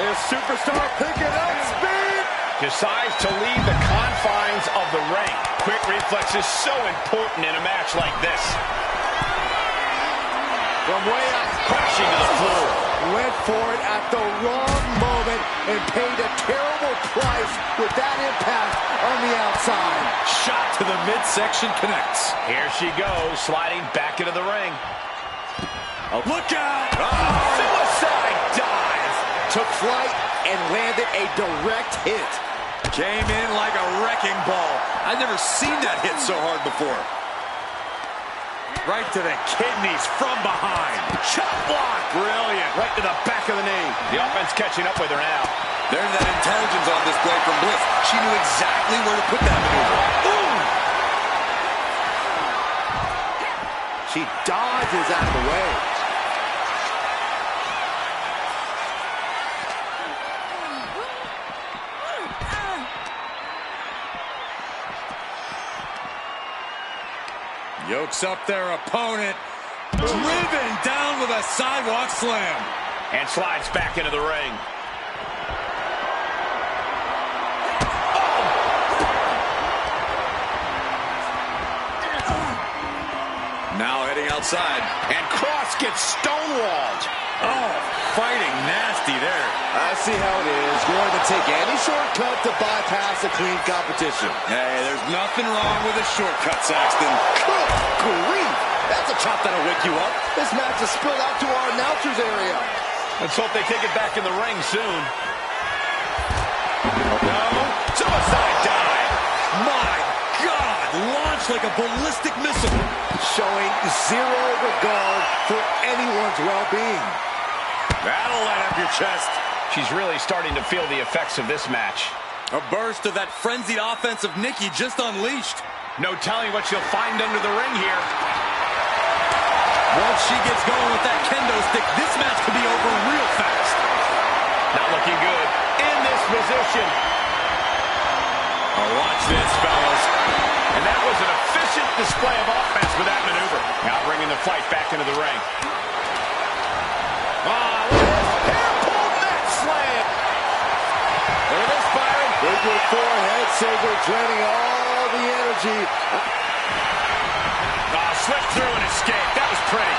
Speaker 3: This superstar picking up speed.
Speaker 2: Decides to leave the confines of the ring. Quick reflex is so important in a match like this. From way up, crashing to the floor.
Speaker 3: Went for it at the wrong moment and paid a terrible price with that impact on the outside.
Speaker 4: Shot to the midsection connects.
Speaker 2: Here she goes, sliding back into the ring.
Speaker 4: Look out!
Speaker 2: Suicide dive!
Speaker 3: Took flight and landed a direct hit.
Speaker 4: Came in like a wrecking ball. I've never seen that hit so hard before.
Speaker 2: Right to the kidneys from behind. Chop block. Brilliant. Right to the back of the knee. The offense catching up with her now.
Speaker 4: There's that intelligence on display from Bliss. She knew exactly where to put that maneuver.
Speaker 2: Boom!
Speaker 3: She dodges out of the way.
Speaker 4: Yokes up their opponent. Driven down with a sidewalk slam.
Speaker 2: And slides back into the ring.
Speaker 4: Now heading outside.
Speaker 2: And Cross gets stonewalled.
Speaker 4: Oh, fighting nasty there.
Speaker 3: I see how it is. Going to take any shortcut to bypass a clean competition.
Speaker 4: Hey, there's nothing wrong with a shortcut, Saxton.
Speaker 3: Good grief! That's a chop that'll wake you up. This match is spilled out to our announcer's area.
Speaker 2: Let's hope they take it back in the ring soon. No. Suicide dive.
Speaker 4: My God, launched like a ballistic missile.
Speaker 3: Showing zero regard for anyone's well-being.
Speaker 4: That'll light up your chest.
Speaker 2: She's really starting to feel the effects of this match.
Speaker 4: A burst of that frenzied offense of Nikki just unleashed.
Speaker 2: No telling what she'll find under the ring here.
Speaker 4: Once she gets going with that kendo stick, this match could be over real fast.
Speaker 2: Not looking good. In this position.
Speaker 4: Oh, watch this, fellas.
Speaker 2: And that was an efficient display of offense with that maneuver. Now bringing the fight back into the ring. Ah, look at this. Hair-pulled neck slam. Look at this, Byron.
Speaker 3: Big with forehead saver, draining all the energy.
Speaker 2: Slipped through and escaped. That was pretty.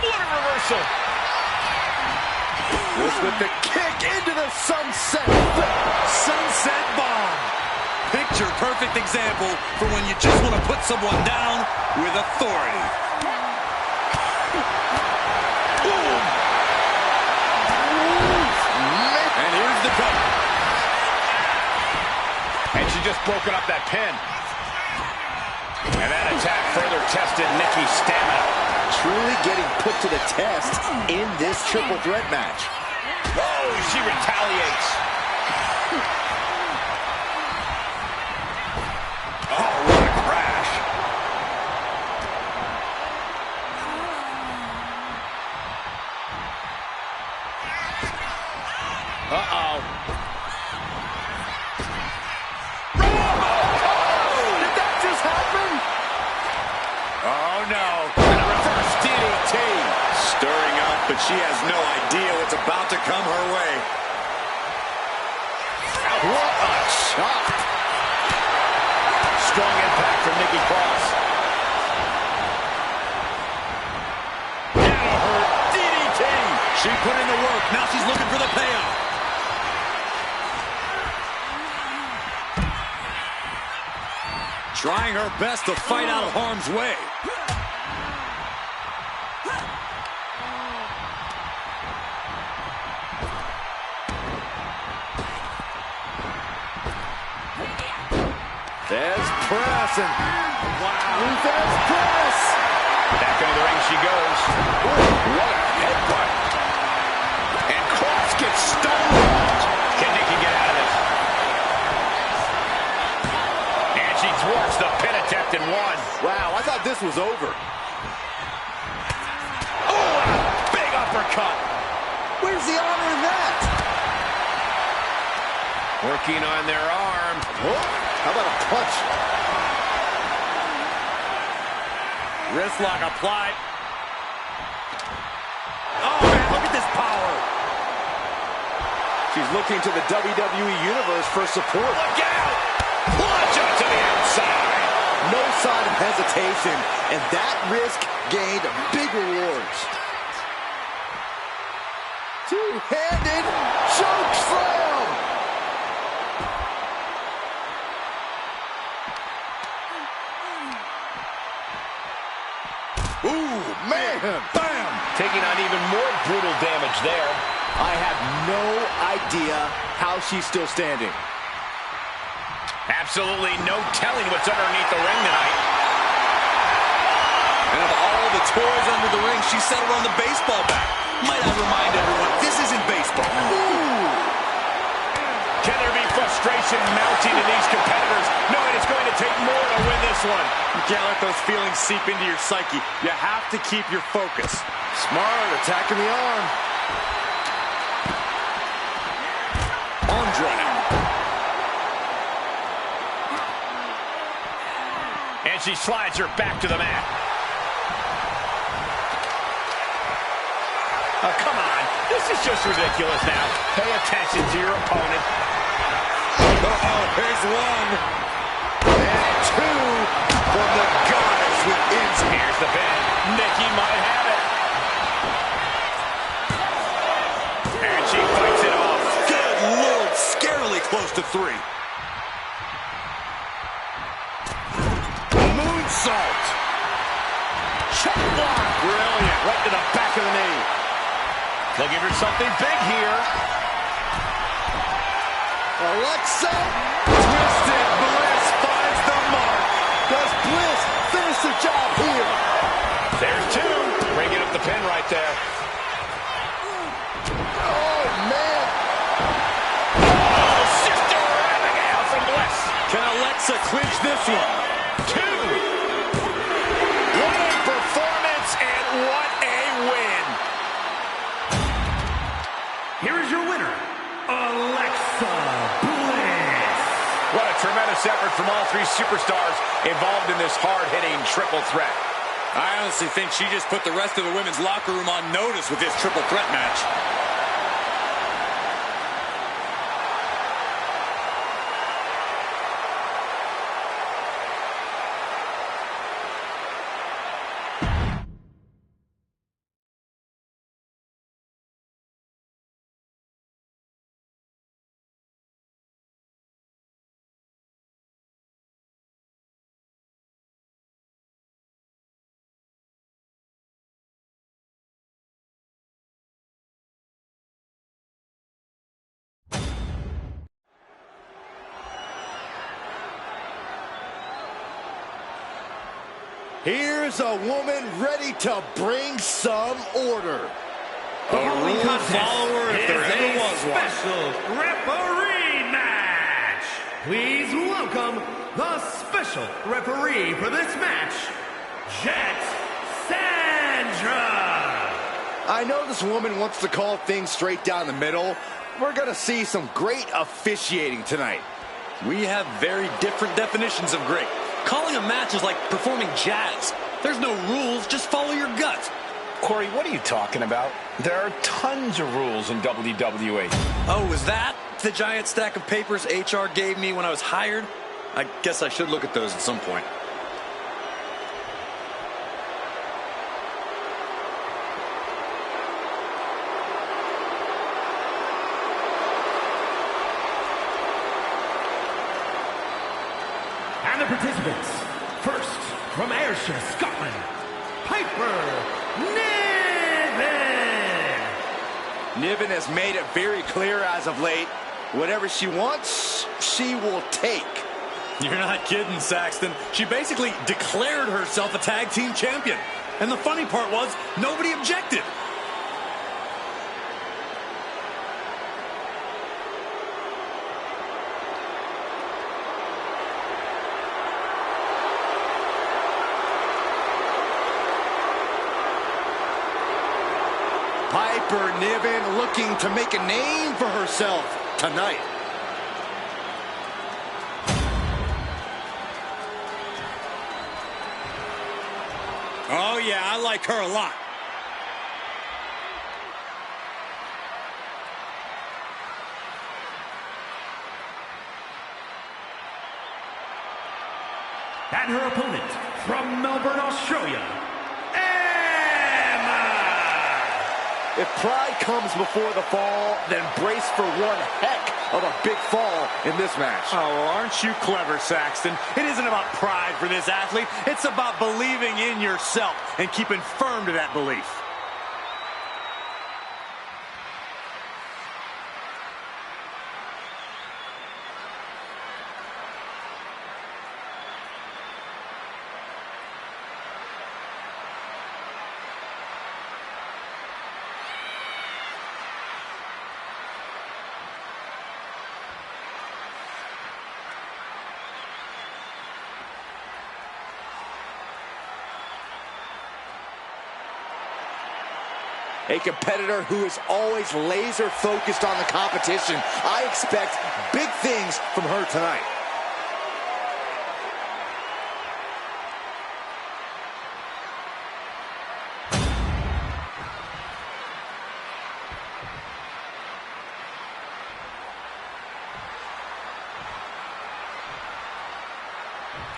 Speaker 2: What a reversal.
Speaker 3: This with the kick into the sunset.
Speaker 4: Sunset bomb. Picture perfect example for when you just want to put someone down with authority. Boom. And here's the cover.
Speaker 2: And she just broken up that pin. And that attack further tested Nikki's stamina.
Speaker 3: Truly getting put to the test in this triple threat match.
Speaker 2: Whoa, she retaliates. Oh, what a crash. Uh-oh.
Speaker 3: Did that just happen?
Speaker 2: Oh, no. And a reverse DDT.
Speaker 4: Stirring up, but she has no idea what's about to come her way.
Speaker 3: What a shot.
Speaker 2: Strong impact from Nikki Cross. That'll hurt. DDT.
Speaker 4: She put in the work. Now she's looking for the payoff. Trying her best to fight out of harm's way.
Speaker 3: There's press and
Speaker 2: Wow.
Speaker 3: there's press.
Speaker 2: Back into the ring she goes. Ooh, what a headbutt. And Cross gets stonewalled. Can Nikki get out of this? And she thwarts the pin attempt in one.
Speaker 3: Wow, I thought this was over.
Speaker 2: Oh, and a big uppercut.
Speaker 3: Where's the honor in that?
Speaker 2: Working on their arm.
Speaker 3: Oh, how about a punch?
Speaker 4: Wrist lock applied.
Speaker 2: Oh, man, look at this power.
Speaker 3: She's looking to the WWE Universe for support.
Speaker 2: Look out. Plunge up to the outside.
Speaker 3: No sign of hesitation, and that risk gained big rewards. Two-handed choke slam. Ooh, man, bam.
Speaker 2: Taking on even more brutal damage there.
Speaker 3: I have no idea how she's still standing.
Speaker 2: Absolutely no telling what's underneath the ring tonight.
Speaker 4: And of all the toys under the ring, she settled on the baseball bat. Might I remind everyone, this isn't baseball.
Speaker 3: Ooh.
Speaker 2: Can there be frustration mounting in these competitors, knowing it's going to take more to win this one?
Speaker 5: You can't let those feelings seep into your psyche. You have to keep your focus.
Speaker 3: Smart, attacking the arm.
Speaker 4: Arm drag.
Speaker 2: And she slides her back to the mat. Oh, come on. This is just ridiculous now. Pay attention to your opponent.
Speaker 4: Uh-oh, here's one.
Speaker 3: And two from the goddess within.
Speaker 2: Here's the pin. Nikki might have it. And she fights it off.
Speaker 4: Good Lord, scarily close to 3.
Speaker 3: Moonsault.
Speaker 2: Chop block. Brilliant. Right to the back of the knee. Looking for something big here.
Speaker 3: Alexa. Twisted Bliss finds the mark. Does Bliss finish the job here?
Speaker 2: There's 2. Bringing up the pin right there.
Speaker 3: Oh, man.
Speaker 2: Oh, Sister Abigail from Bliss.
Speaker 5: Can Alexa clinch this one?
Speaker 2: 2. What a performance and what a win.
Speaker 1: Here is your winner, Alexa Bliss.
Speaker 2: What a tremendous effort from all 3 superstars involved in this hard-hitting triple threat.
Speaker 4: I honestly think she just put the rest of the women's locker room on notice with this triple threat match.
Speaker 3: Here's a woman ready to bring some order.
Speaker 1: The following
Speaker 4: rule
Speaker 1: contest
Speaker 4: follower if there
Speaker 1: is
Speaker 4: ever
Speaker 1: a
Speaker 4: was one.
Speaker 1: special referee match. Please welcome the special referee for this match, Jet Sandra.
Speaker 3: I know this woman wants to call things straight down the middle. We're going to see some great officiating tonight.
Speaker 4: We have very different definitions of great. Calling a match is like performing jazz. There's no rules, just follow your gut.
Speaker 2: Corey, what are you talking about? There are tons of rules in WWE.
Speaker 4: Oh, was that the giant stack of papers HR gave me when I was hired? I guess I should look at those at some point.
Speaker 1: And the participants, first from Ayrshire, Scotland, Piper Niven.
Speaker 3: Niven has made it very clear as of late, whatever she wants, she will take.
Speaker 4: You're not kidding, Saxton. She basically declared herself a tag team champion. And the funny part was, nobody objected.
Speaker 3: Piper Niven looking to make a name for herself tonight.
Speaker 4: Oh, yeah, I like her a lot.
Speaker 1: And her opponent, from Melbourne, Australia,
Speaker 3: If pride comes before the fall, then brace for one heck of a big fall in this match.
Speaker 5: Oh, well, aren't you clever, Saxton? It isn't about pride for this athlete. It's about believing in yourself and keeping firm to that belief.
Speaker 3: A competitor who is always laser focused on the competition. I expect big things from her tonight.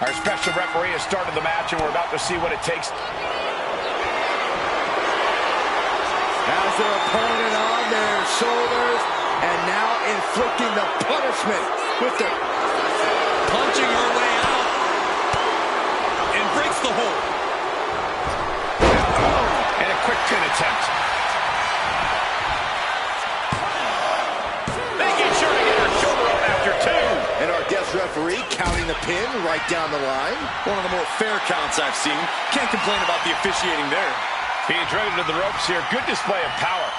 Speaker 2: Our special referee has started the match, and we're about to see what it takes.
Speaker 3: Has their opponent on their shoulders, and now inflicting the punishment with the
Speaker 4: Punching her way out. And breaks the hold.
Speaker 2: And a quick pin attempt. Making sure to get her shoulder up after two.
Speaker 3: And our guest referee counting the pin right down the line.
Speaker 4: One of the more fair counts I've seen. Can't complain about the officiating there.
Speaker 2: Being driven to the ropes here. Good display of power.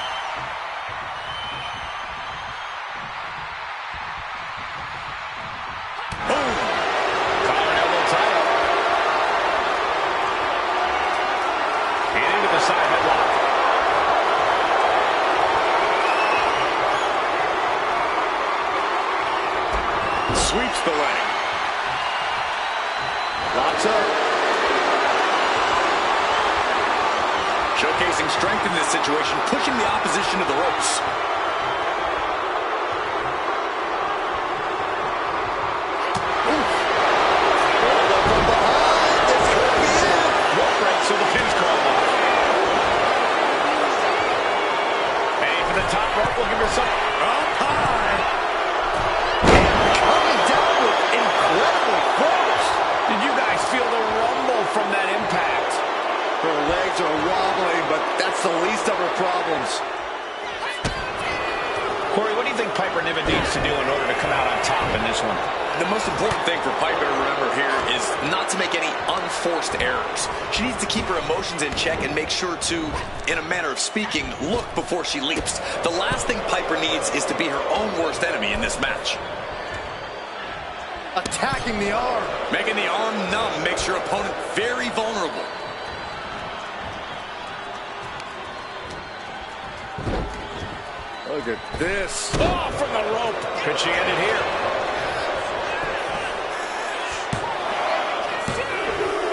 Speaker 4: Boom!
Speaker 2: Collar and elbow tie up. And into the side headlock.
Speaker 5: Sweeps the leg.
Speaker 3: Locks up.
Speaker 4: Showcasing strength in this situation, pushing the opposition to the ropes.
Speaker 2: Rope break, so the pin's called off. Hey, for the top rope, we'll give her some. Up high.
Speaker 3: Coming down with incredible force.
Speaker 2: Did you guys feel the rumble from that impact?
Speaker 3: Her legs are wobbling, but that's the least of her problems.
Speaker 2: Corey, what do you think Piper Niven needs to do in order to come out on top in this one?
Speaker 4: The most important thing for Piper to remember here is not to make any unforced errors. She needs to keep her emotions in check and make sure to, in a manner of speaking, look before she leaps. The last thing Piper needs is to be her own worst enemy in this match.
Speaker 3: Attacking the arm.
Speaker 4: Making the arm numb makes your opponent very vulnerable.
Speaker 3: Look at this.
Speaker 2: Oh, from the rope. Could she end it here?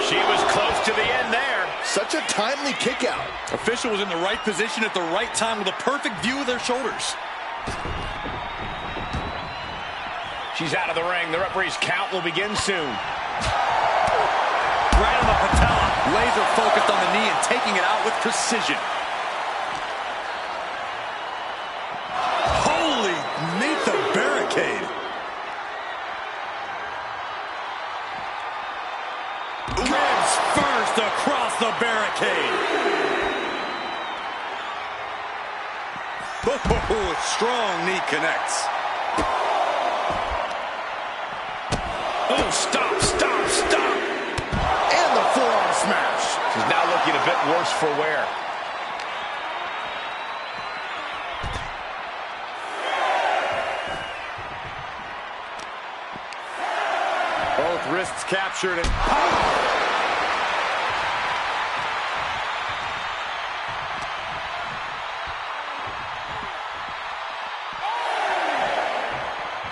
Speaker 2: She was close to the end there.
Speaker 3: Such a timely kick out.
Speaker 4: Official was in the right position at the right time with a perfect view of their shoulders.
Speaker 2: She's out of the ring. The referee's count will begin soon.
Speaker 4: Right on the patella. Laser focused on the knee and taking it out with precision. Holy, meet the barricade. Ribs first across the barricade. Oh, strong knee connects.
Speaker 2: Oh, stop, stop, stop.
Speaker 3: And the forearm smash.
Speaker 2: She's now looking a bit worse for wear.
Speaker 5: Both wrists captured and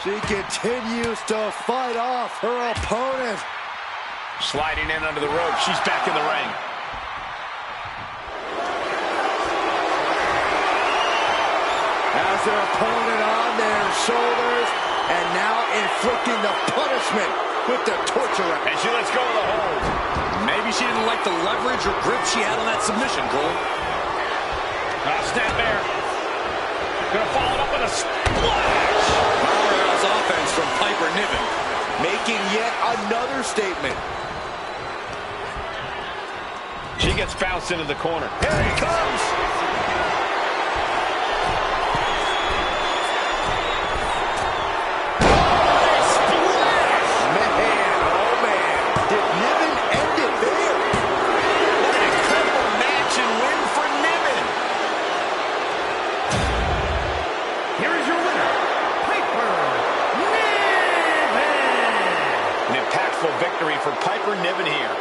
Speaker 3: she continues to fight off her opponent.
Speaker 2: Sliding in under the rope. She's back in the ring.
Speaker 3: Has her opponent on their shoulders and now inflicting the punishment with the torture rack.
Speaker 2: And she lets go of the hold.
Speaker 4: Maybe she didn't like the leverage or grip she had on that submission, Cole.
Speaker 2: Snap there. Gonna follow it up with a splash.
Speaker 4: Powerhouse offense from Piper Niven.
Speaker 3: Making yet another statement.
Speaker 2: She gets bounced into the corner. Here he comes. Victory for Piper Niven here.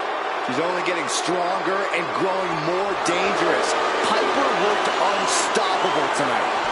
Speaker 3: She's only getting stronger and growing more dangerous. Piper looked unstoppable tonight.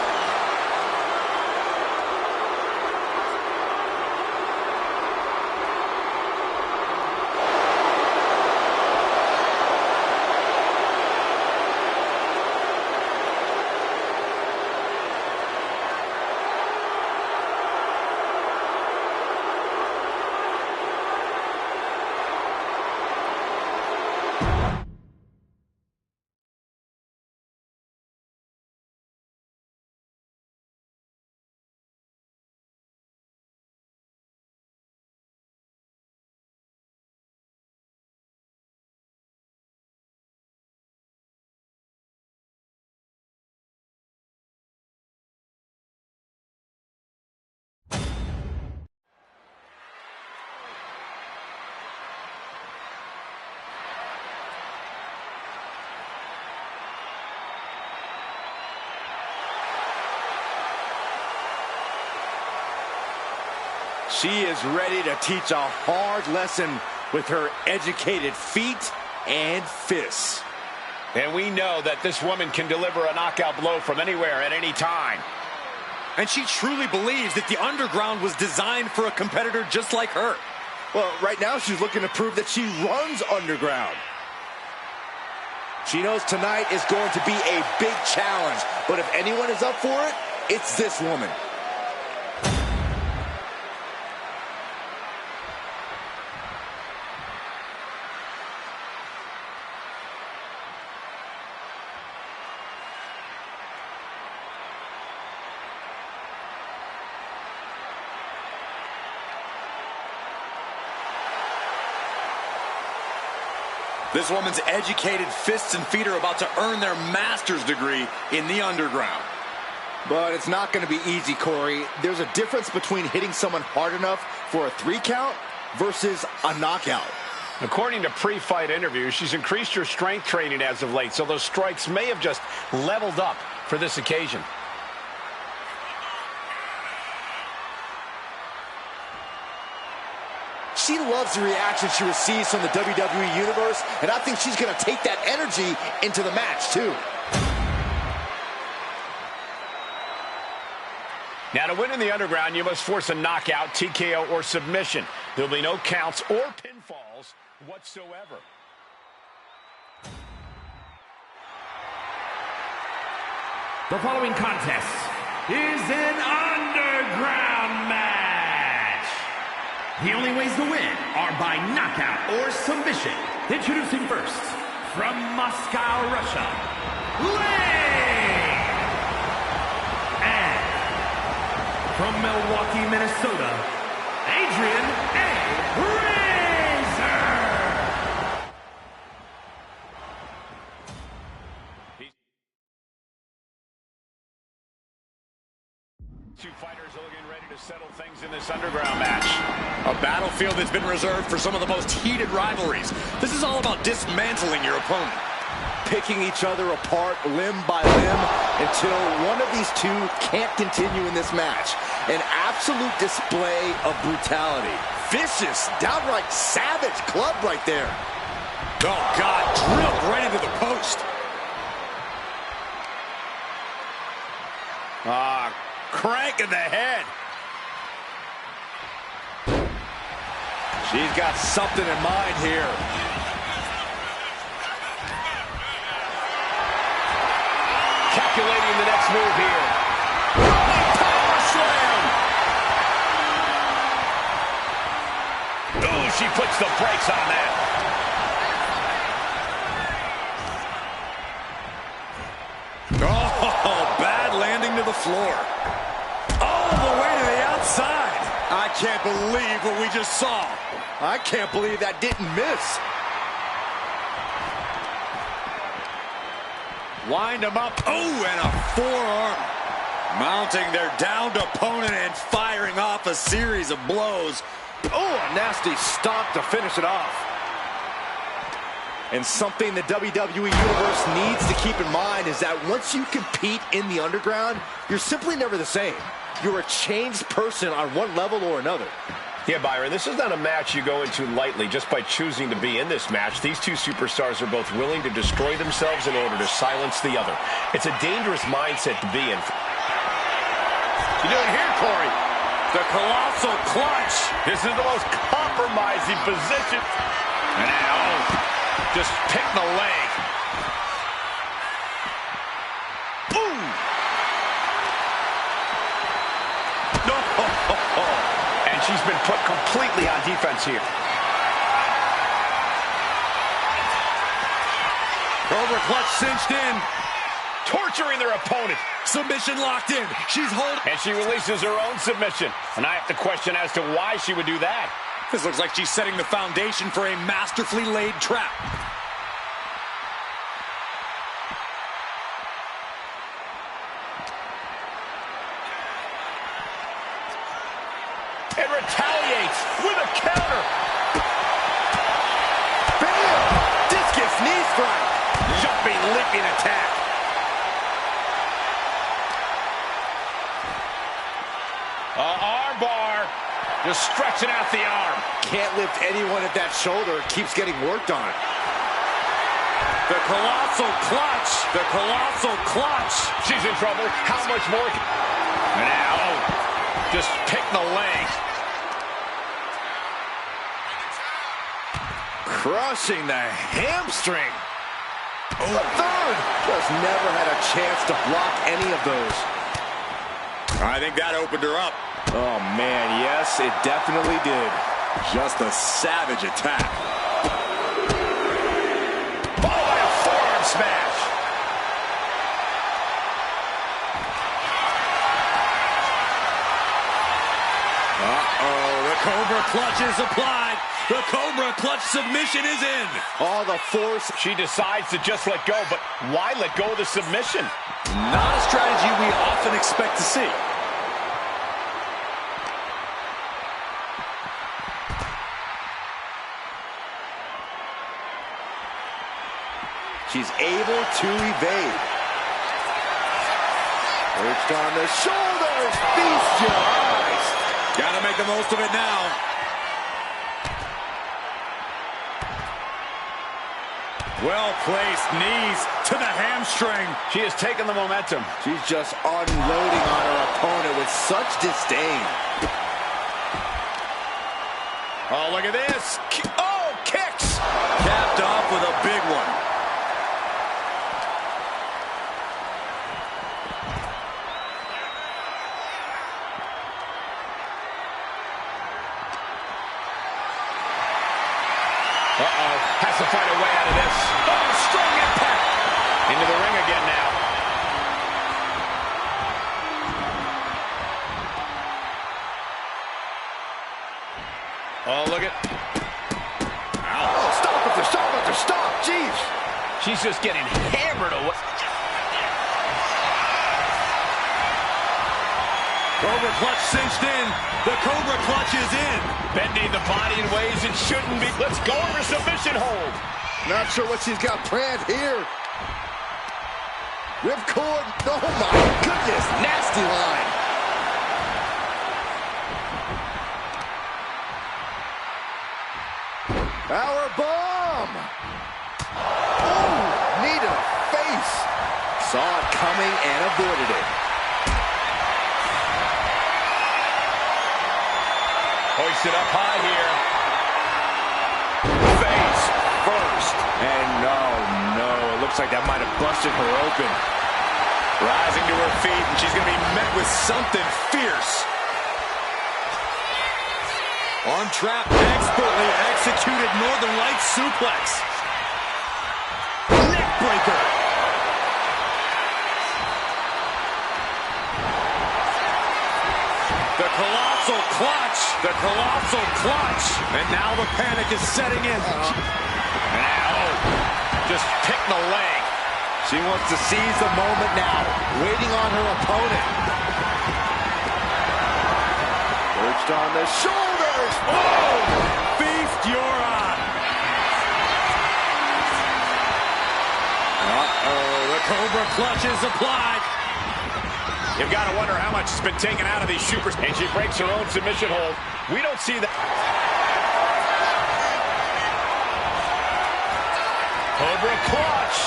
Speaker 3: She is ready to teach a hard lesson with her educated feet and fists.
Speaker 2: And we know that this woman can deliver a knockout blow from anywhere at any time.
Speaker 4: And she truly believes that the underground was designed for a competitor just like her.
Speaker 3: Well, right now she's looking to prove that she runs underground. She knows tonight is going to be a big challenge, but if anyone is up for it, it's this woman.
Speaker 4: This woman's educated fists and feet are about to earn their master's degree in the underground.
Speaker 3: But it's not going to be easy, Corey. There's a difference between hitting someone hard enough for a 3 count versus a knockout.
Speaker 2: According to pre-fight interviews, she's increased her strength training as of late, so those strikes may have just leveled up for this occasion.
Speaker 3: She loves the reaction she receives from the WWE Universe, and I think she's going to take that energy into the match, too.
Speaker 2: Now, to win in the underground, you must force a knockout, TKO, or submission. There'll be no counts or pinfalls whatsoever.
Speaker 1: The following contest is an underground match. The only ways to win are by knockout or submission. Introducing first, from Moscow, Russia, Lane! And from Milwaukee, Minnesota, Adrian A. Razor!
Speaker 2: Two fighters are getting ready to settle things in this underground match.
Speaker 4: A battlefield that's been reserved for some of the most heated rivalries. This is all about dismantling your opponent.
Speaker 3: Picking each other apart limb by limb until one of these two can't continue in this match. An absolute display of brutality. Vicious, downright savage club right there.
Speaker 4: Oh, God, drilled right into the post.
Speaker 2: Crank in the head.
Speaker 3: She's got something in mind here.
Speaker 2: Calculating the next move here. Power slam. Ooh, she puts the brakes on that.
Speaker 4: Oh, bad landing to the floor. All the way to the outside.
Speaker 3: I can't believe what we just saw. I can't believe that didn't miss.
Speaker 4: Wind him up. Oh, and a forearm. Mounting their downed opponent and firing off a series of blows.
Speaker 3: Oh, a nasty stomp to finish it off. And something the WWE Universe needs to keep in mind is that once you compete in the underground, you're simply never the same. You're a changed person on one level or another.
Speaker 2: Yeah, Byron, this is not a match you go into lightly just by choosing to be in this match. These two superstars are both willing to destroy themselves in order to silence the other. It's a dangerous mindset to be in.
Speaker 3: You doing here, Corey?
Speaker 4: The colossal clutch.
Speaker 2: This is the most compromising position. And now, just pick the leg. Ooh! No! And she's been put completely on defense here.
Speaker 4: Cobra clutch cinched in.
Speaker 2: Torturing their opponent.
Speaker 4: Submission locked in. She's holding.
Speaker 2: And she releases her own submission. And I have to question as to why she would do that.
Speaker 4: This looks like she's setting the foundation for a masterfully laid trap.
Speaker 2: And retaliates with a counter.
Speaker 3: Bam! Discus knee strike.
Speaker 2: Jumping, leaping attack. Arm bar. Just stretching out the arm.
Speaker 3: Can't lift anyone at that shoulder. Keeps getting worked on.
Speaker 4: The colossal clutch. The colossal clutch.
Speaker 2: She's in trouble. How much more? Now, just pick the leg.
Speaker 3: Crushing the hamstring. Oh, the third. Just never had a chance to block any of those.
Speaker 4: I think that opened her up.
Speaker 3: Oh, man, yes, it definitely did.
Speaker 4: Just a savage attack.
Speaker 2: Followed by a forearm smash.
Speaker 4: Uh-oh, the Cobra clutch is applied. The Cobra clutch submission is in.
Speaker 3: All the force.
Speaker 2: She decides to just let go, but why let go of the submission?
Speaker 4: Not a strategy we often expect to see.
Speaker 3: She's able to evade. Perched on the shoulders. Feast your eyes.
Speaker 4: Gotta make the most of it now. Well-placed knees to the hamstring.
Speaker 2: She has taken the momentum.
Speaker 3: She's just unloading on her opponent with such disdain.
Speaker 2: Oh, look at this. Oh, kicks.
Speaker 4: Capped off with a big one.
Speaker 2: Uh-oh. Has to find a way out of this. Oh, strong impact. Into the ring again now. Oh, look at.
Speaker 3: Oh, stop after stop after stop. Jeez.
Speaker 2: She's just getting hammered away.
Speaker 5: Cobra clutch cinched in. The Cobra clutch is in.
Speaker 2: Bending the body in ways it shouldn't be. Let's go over submission hold.
Speaker 3: Not sure what she's got planned here. Ripcord. Oh my goodness. Nasty line. Power bomb. Oh, knee to the face. Saw it coming and avoided it.
Speaker 2: Hoisted up high here. Face first. And no, it looks like that might have busted her open. Rising to her feet, and she's going to be met with something fierce.
Speaker 5: Arm trap, expertly executed Northern Lights suplex. Neck breaker. The colossal clutch. The colossal clutch. And now the panic is setting in.
Speaker 2: Now, just hitting the leg.
Speaker 3: She wants to seize the moment now, waiting on her opponent. Perched on the shoulders.
Speaker 5: Oh! Feast your eye. Uh-oh, the Cobra clutch is applied.
Speaker 2: You've got to wonder how much has been taken out of these supers. And she breaks her own submission hold. We don't see that. Cobra clutch.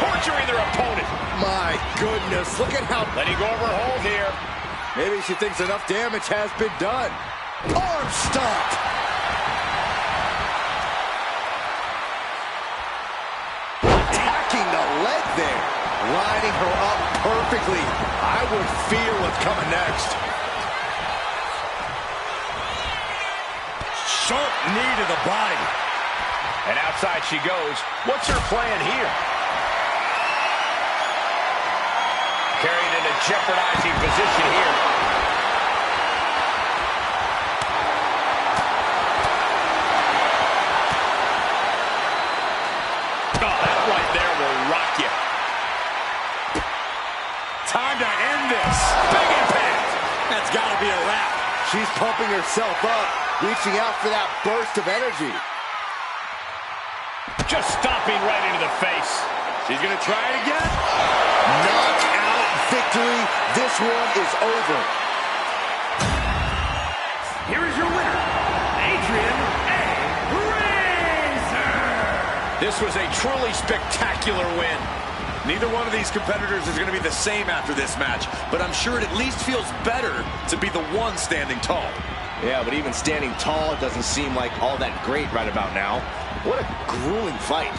Speaker 2: Torturing their opponent.
Speaker 3: My goodness, look at how...
Speaker 2: Letting go of her hold here.
Speaker 3: Maybe she thinks enough damage has been done. Arm stomp. Attacking the leg there. Lining her up perfectly. I would fear what's coming next.
Speaker 5: Sharp knee to the body.
Speaker 2: And outside she goes. What's her plan here? Carried in a jeopardizing position here. Oh, that right there will rock you.
Speaker 5: Time to end this. Big impact. That's got to be a wrap.
Speaker 3: She's pumping herself up, reaching out for that burst of energy.
Speaker 2: Just stomping right into the face.
Speaker 5: She's going to try it again.
Speaker 3: Knockout victory. This one is over.
Speaker 1: Here is your winner, Adrian A. Razor.
Speaker 2: This was a truly spectacular win.
Speaker 4: Neither one of these competitors is going to be the same after this match, but I'm sure it at least feels better to be the one standing tall.
Speaker 3: Yeah, but even standing tall, it doesn't seem like all that great right about now. What a grueling fight.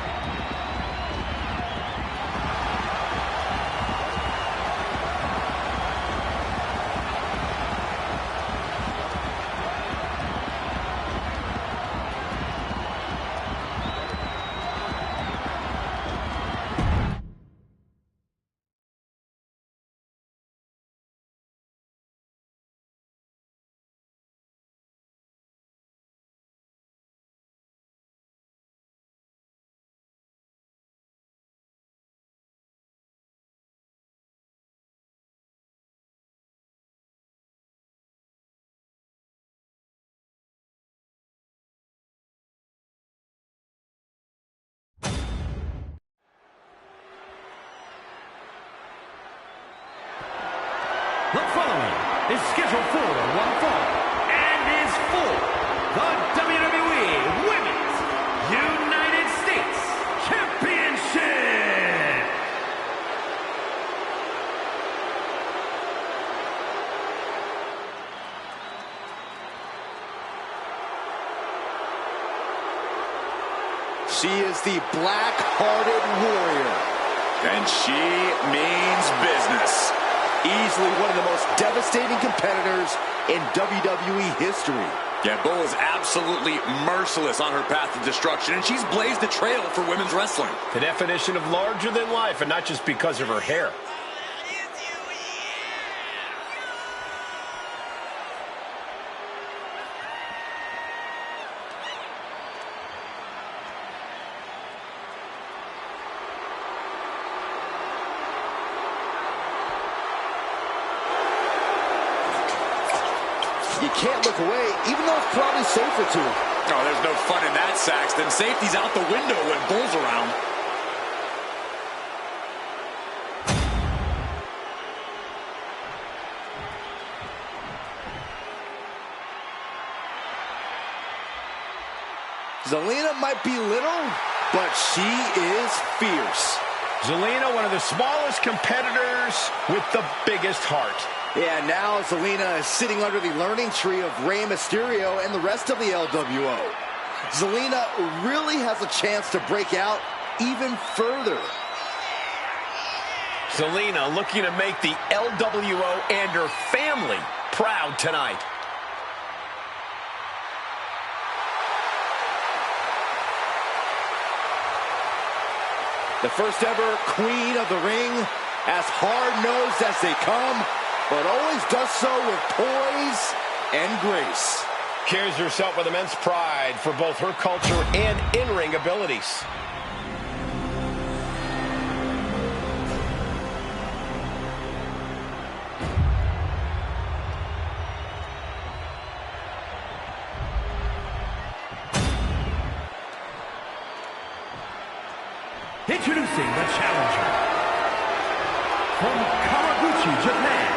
Speaker 1: The following is scheduled for one fall and is for the WWE Women's United States Championship.
Speaker 3: She is the black-hearted warrior.
Speaker 4: And she means business.
Speaker 3: Easily one of the most devastating competitors in WWE history.
Speaker 4: Yeah, Bull is absolutely merciless on her path to destruction, and she's blazed a trail for women's wrestling.
Speaker 2: The definition of larger than life, and not just because of her hair.
Speaker 3: You can't look away, even though it's probably safer to.
Speaker 4: Oh, there's no fun in that, Saxton. Safety's out the window when Bull's around.
Speaker 3: Zelina might be little, but she is fierce.
Speaker 2: Zelina, one of the smallest competitors with the biggest heart.
Speaker 3: Yeah, now Zelina is sitting under the learning tree of Rey Mysterio and the rest of the LWO. Zelina really has a chance to break out even further.
Speaker 2: Zelina looking to make the LWO and her family proud tonight.
Speaker 3: The first ever queen of the ring, as hard-nosed as they come, but always does so with poise and grace.
Speaker 2: Carries herself with immense pride for both her culture and in-ring abilities.
Speaker 1: Introducing the challenger from Kawaguchi, Japan,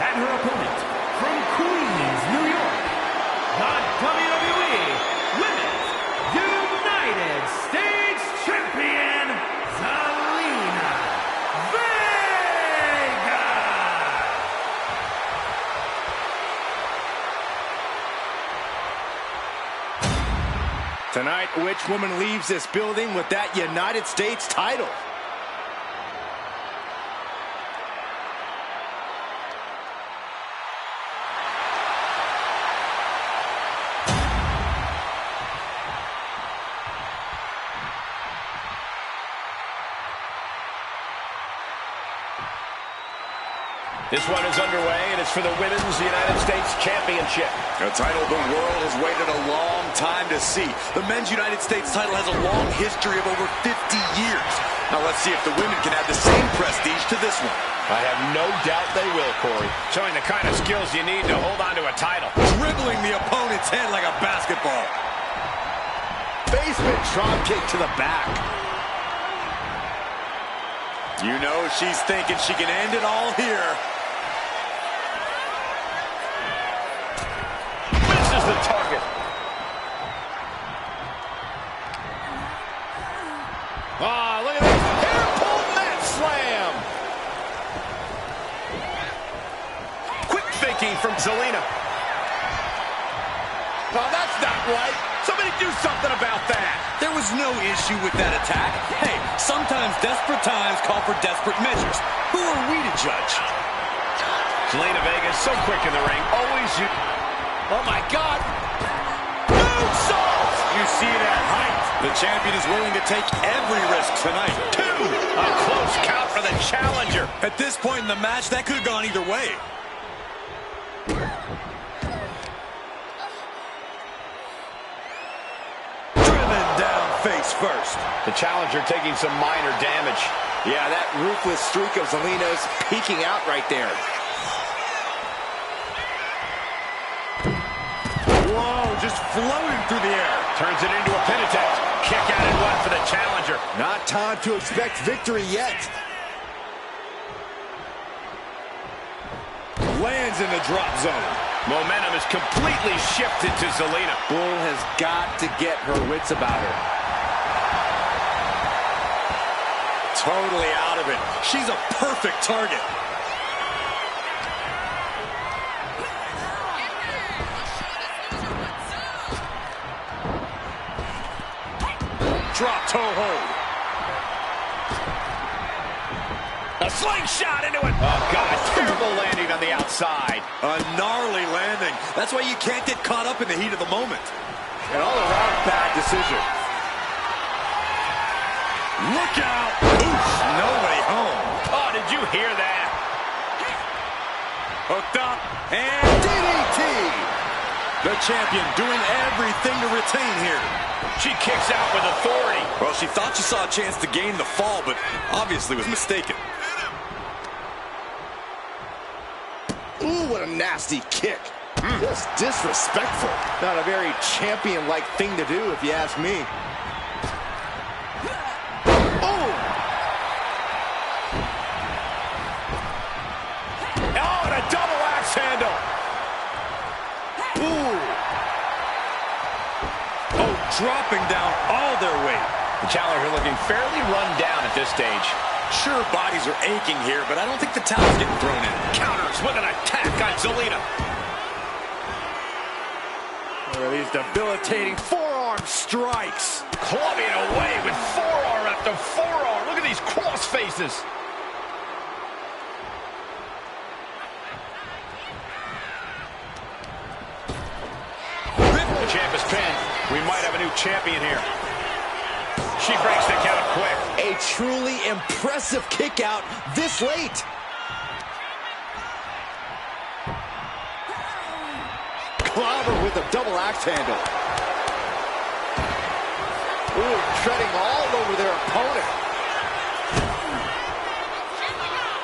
Speaker 1: and her opponent from Queens, New York, the WWE Women's United States Champion, Zelina Vega.
Speaker 3: Tonight, which woman leaves this building with that United States title?
Speaker 2: This one is underway, and it's for the Women's United States Championship.
Speaker 4: A title the world has waited a long time to see. The Men's United States title has a long history of over 50 years. Now let's see if the women can add the same prestige to this one.
Speaker 2: I have no doubt they will, Corey. Showing the kind of skills you need to hold on to a title.
Speaker 4: Dribbling the opponent's head like a basketball.
Speaker 3: Basement drop kick to the back.
Speaker 4: You know she's thinking she can end it all here.
Speaker 2: Misses the target. Ah, look at this. Hair pull mat slam. Quick thinking from Zelina. Oh, that's not right. Somebody do something about that.
Speaker 4: There was no issue with that attack. Hey, sometimes desperate times call for desperate measures. Who are we to judge?
Speaker 2: Zelina Vega so quick in the ring. Always you. Oh, my God. Moonsault.
Speaker 4: You see that height. The champion is willing to take every risk tonight.
Speaker 2: 2. A close count for the challenger.
Speaker 4: At this point in the match, that could have gone either way. Driven down face first.
Speaker 2: The challenger taking some minor damage.
Speaker 3: Yeah, that ruthless streak of Zelina's peeking out right there.
Speaker 4: Whoa, just floating through the air.
Speaker 2: Turns it into a pin attempt. Kick out and one for the challenger.
Speaker 3: Not time to expect victory yet.
Speaker 4: Lands in the drop zone.
Speaker 2: Momentum is completely shifted to Zelina.
Speaker 3: Bull has got to get her wits about her.
Speaker 4: Totally out of it. She's a perfect target. Drop toe hold.
Speaker 2: A slingshot into it. Oh, God. Terrible landing on the outside.
Speaker 4: A gnarly landing. That's why you can't get caught up in the heat of the moment.
Speaker 3: An all-around bad decision.
Speaker 4: Look out. Oof, no way home.
Speaker 2: Oh, did you hear that?
Speaker 4: Hooked up. And DDT. The champion doing everything to retain here.
Speaker 2: She kicks out with authority.
Speaker 4: Well, she thought she saw a chance to gain the fall, but obviously was mistaken.
Speaker 3: Ooh, what a nasty kick. Just disrespectful. Not a very champion-like thing to do, if you ask me. Oh!
Speaker 2: Oh, and a double axe handle.
Speaker 3: Ooh!
Speaker 4: Oh, dropping down all their weight.
Speaker 2: The challenger looking fairly run down at this stage.
Speaker 4: Sure, bodies are aching here, but I don't think the towel's getting thrown in.
Speaker 2: Counters with an attack on Zelina.
Speaker 3: What are these debilitating forearm strikes?
Speaker 2: Clubbing away with forearm after forearm. Look at these cross faces. The champ is pinned. We might have a new champion here. She breaks the count quick.
Speaker 3: A truly impressive kick out this late. Clobber with a double axe handle. Ooh, treading all over their opponent.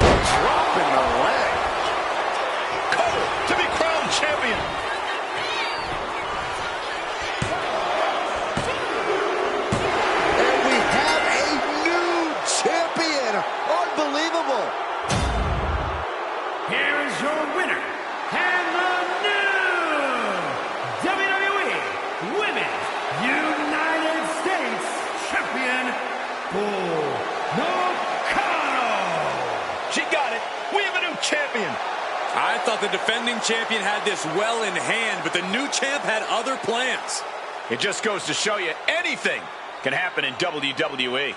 Speaker 3: Dropping the leg.
Speaker 2: Cole to be crowned champion.
Speaker 3: And we have a new champion. Unbelievable.
Speaker 1: Here is your winner, and the new WWE Women's United States Champion, Bull Nakano.
Speaker 2: She got it. We have a new champion.
Speaker 4: I thought the defending champion had this well in hand, but the new champ had other plans.
Speaker 2: It just goes to show you anything can happen in WWE.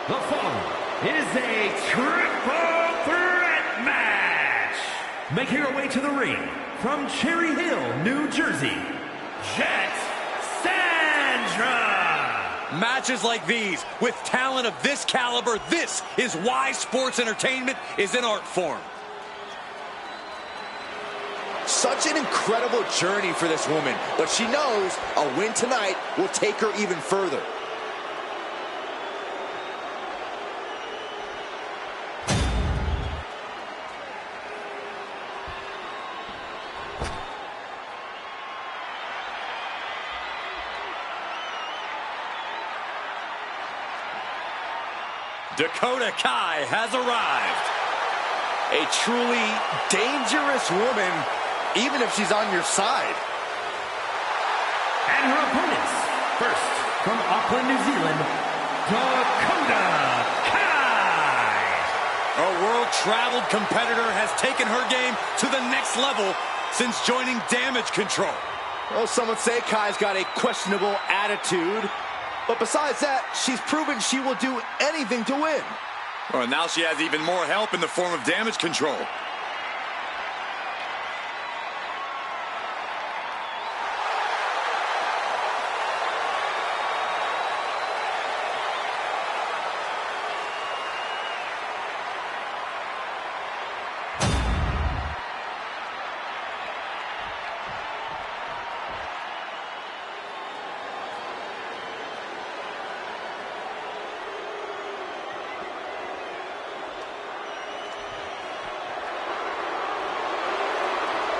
Speaker 1: The following is a triple threat match. Making her way to the ring from Cherry Hill, New Jersey, Jet Sandra.
Speaker 4: Matches like these, with talent of this caliber, this is why sports entertainment is an art form.
Speaker 3: Such an incredible journey for this woman, but she knows a win tonight will take her even further.
Speaker 4: Dakota Kai has arrived.
Speaker 3: A truly dangerous woman, even if she's on your side.
Speaker 1: And her opponents, first from Auckland, New Zealand, Dakota Kai.
Speaker 4: A world-traveled competitor has taken her game to the next level since joining Damage Control.
Speaker 3: Well, some would say Kai's got a questionable attitude. But besides that, she's proven she will do anything to win.
Speaker 4: Well, now she has even more help in the form of Damage Control.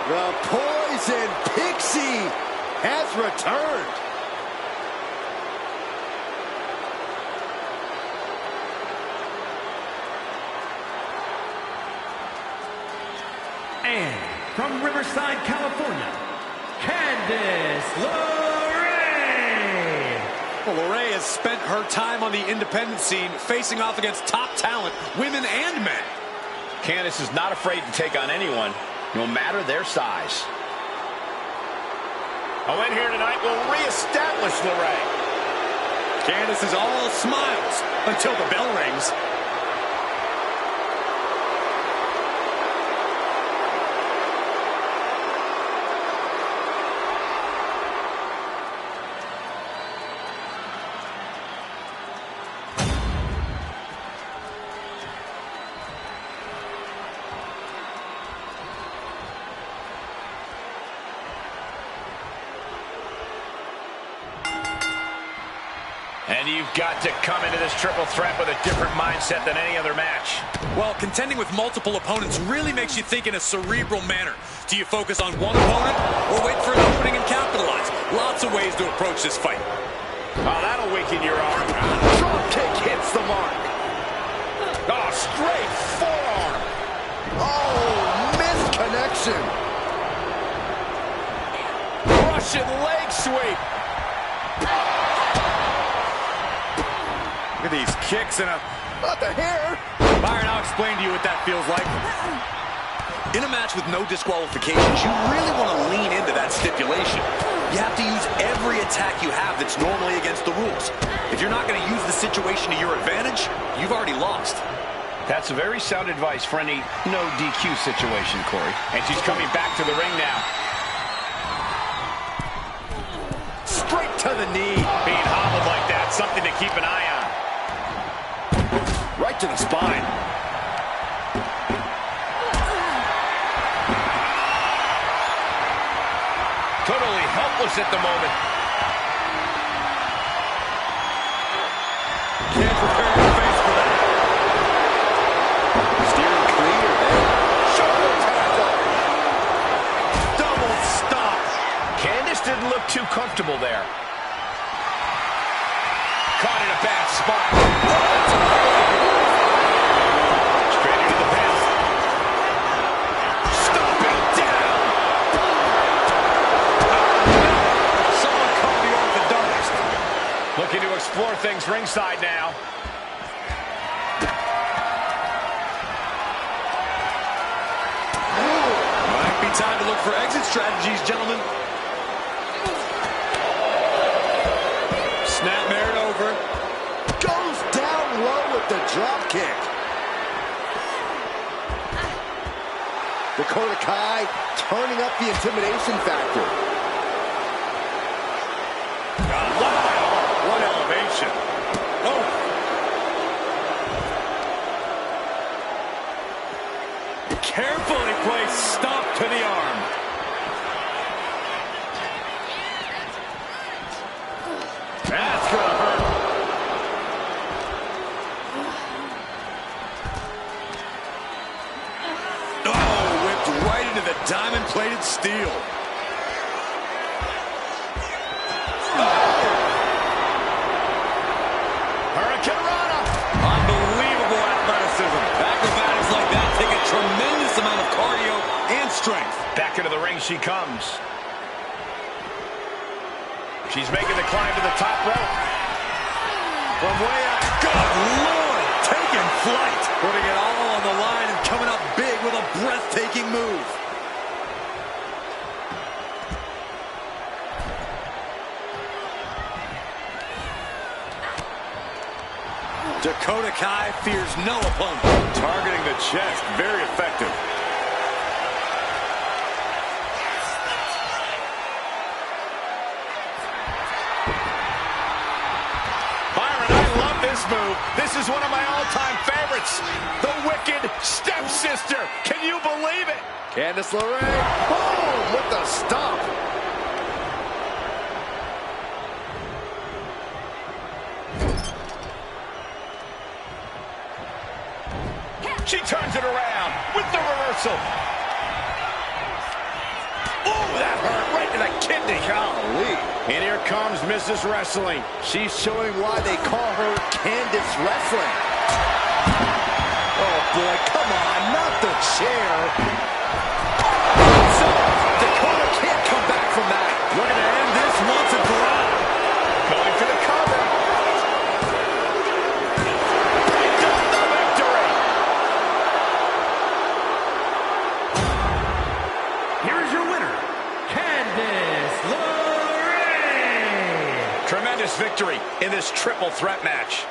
Speaker 3: The Poison Pixie has returned.
Speaker 1: And from Riverside, California, Candice LeRae.
Speaker 4: Well, LeRae has spent her time on the independent scene, facing off against top talent, women and men.
Speaker 2: Candice is not afraid to take on anyone, no matter their size. A win here tonight will reestablish LeRae.
Speaker 4: Candice is all smiles until the bell rings.
Speaker 2: And you've got to come into this triple threat with a different mindset than any other match.
Speaker 4: Well, contending with multiple opponents really makes you think in a cerebral manner. Do you focus on one opponent or wait for an opening and capitalize? Lots of ways to approach this fight.
Speaker 2: Oh, that'll weaken your arm.
Speaker 3: Drop kick hits the mark.
Speaker 2: Oh, straight forearm.
Speaker 3: Oh, missed connection.
Speaker 2: Russian leg sweep.
Speaker 5: Look at these kicks and a...
Speaker 3: Not the hair.
Speaker 5: Byron, I'll explain to you what that feels like.
Speaker 4: In a match with no disqualifications, you really want to lean into that stipulation. You have to use every attack you have that's normally against the rules. If you're not going to use the situation to your advantage, you've already lost.
Speaker 2: That's very sound advice for any no DQ situation, Corey. And she's coming back to the ring now.
Speaker 3: Straight to the knee.
Speaker 2: Being hobbled like that, something to keep an eye on.
Speaker 3: Right to the spine.
Speaker 2: Totally helpless at the moment.
Speaker 5: Can't prepare your face for that.
Speaker 3: Steering clear there. Shoulder tackle.
Speaker 2: Double stop. Candice didn't look too comfortable there. Caught in a bad spot. Straight into the pin. Stomping down.
Speaker 5: Someone caught the orthodontist.
Speaker 2: Looking to explore things ringside now.
Speaker 4: Might be time to look for exit strategies, gentlemen. Snapmare over.
Speaker 3: Goes down low with the drop kick. Dakota Kai turning up the intimidation factor.
Speaker 5: Wow, what elevation. Oh. Carefully placed stomp to the arm. That's gonna hurt.
Speaker 4: Oh, whipped right into the diamond-plated steel.
Speaker 2: Hurricanrana.
Speaker 4: Unbelievable athleticism. Acrobatics like that take a tremendous amount of cardio and strength.
Speaker 2: Back into the ring she comes. She's making the climb to the top rope.
Speaker 5: From way up.
Speaker 4: Good Lord, taking flight.
Speaker 5: Putting it all on the line and
Speaker 4: Coming up big with a breathtaking move. Dakota Kai fears no opponent.
Speaker 5: targeting the chest. Very effective.
Speaker 2: Byron, I love this move. This is one of my all-time favorites. The Wicked Stepsister. Can you believe it?
Speaker 3: Candice LeRae, boom, with the stomp.
Speaker 2: She turns it around with the reversal. Oh, that hurt right in the kidney.
Speaker 3: Golly.
Speaker 2: And here comes Mrs. Wrestling.
Speaker 3: She's showing why they call her Candice Wrestling. Oh, boy, come on, not the chair. So, Dakota can't come back from that.
Speaker 5: Looking to end this once and for all.
Speaker 2: Going for the cover. this victory in this triple threat match.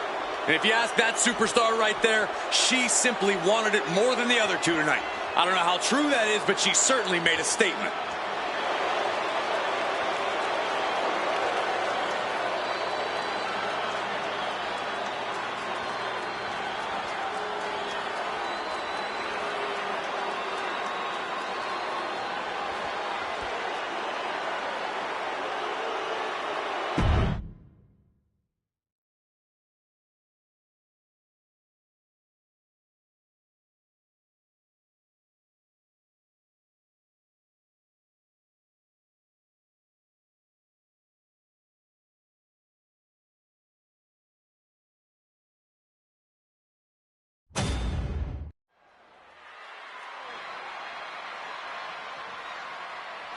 Speaker 4: And if you ask that superstar right there, she simply wanted it more than the other two tonight. I don't know how true that is, but she certainly made a statement.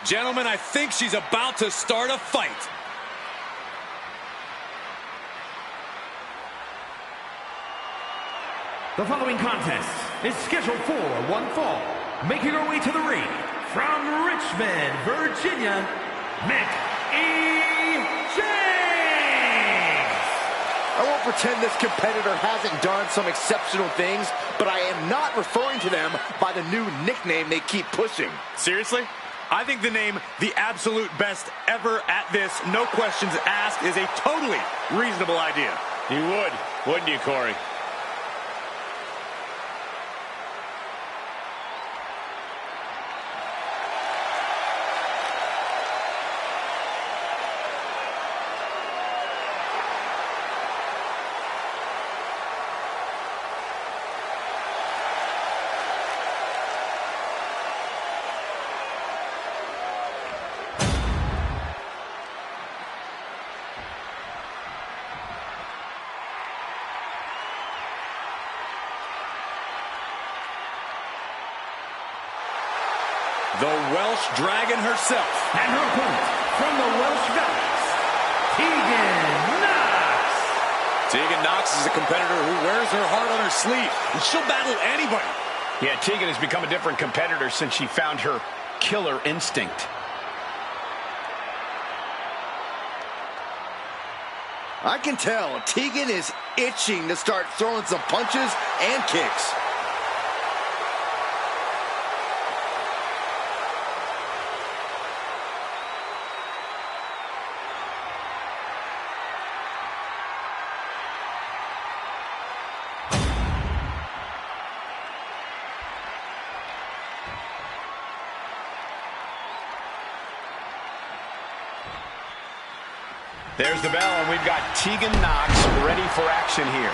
Speaker 4: Gentlemen, I think she's about to start a fight.
Speaker 1: The following contest is scheduled for one fall. Making her way to the ring from Richmond, Virginia, James.
Speaker 3: I won't pretend this competitor hasn't done some exceptional things, but I am not referring to them by the new nickname they keep pushing.
Speaker 5: Seriously? I think the name the absolute best ever at this, no questions asked, is a totally reasonable idea.
Speaker 2: You would, wouldn't you, Corey?
Speaker 4: The Welsh Dragon herself.
Speaker 1: And her opponent from the Welsh Valleys, Tegan Knox.
Speaker 4: Tegan Knox is a competitor who wears her heart on her sleeve, and she'll battle anybody.
Speaker 2: Yeah, Tegan has become a different competitor since she found her killer instinct.
Speaker 3: I can tell Tegan is itching to start throwing some punches and kicks.
Speaker 2: There's the bell, and we've got Tegan Knox ready for action here.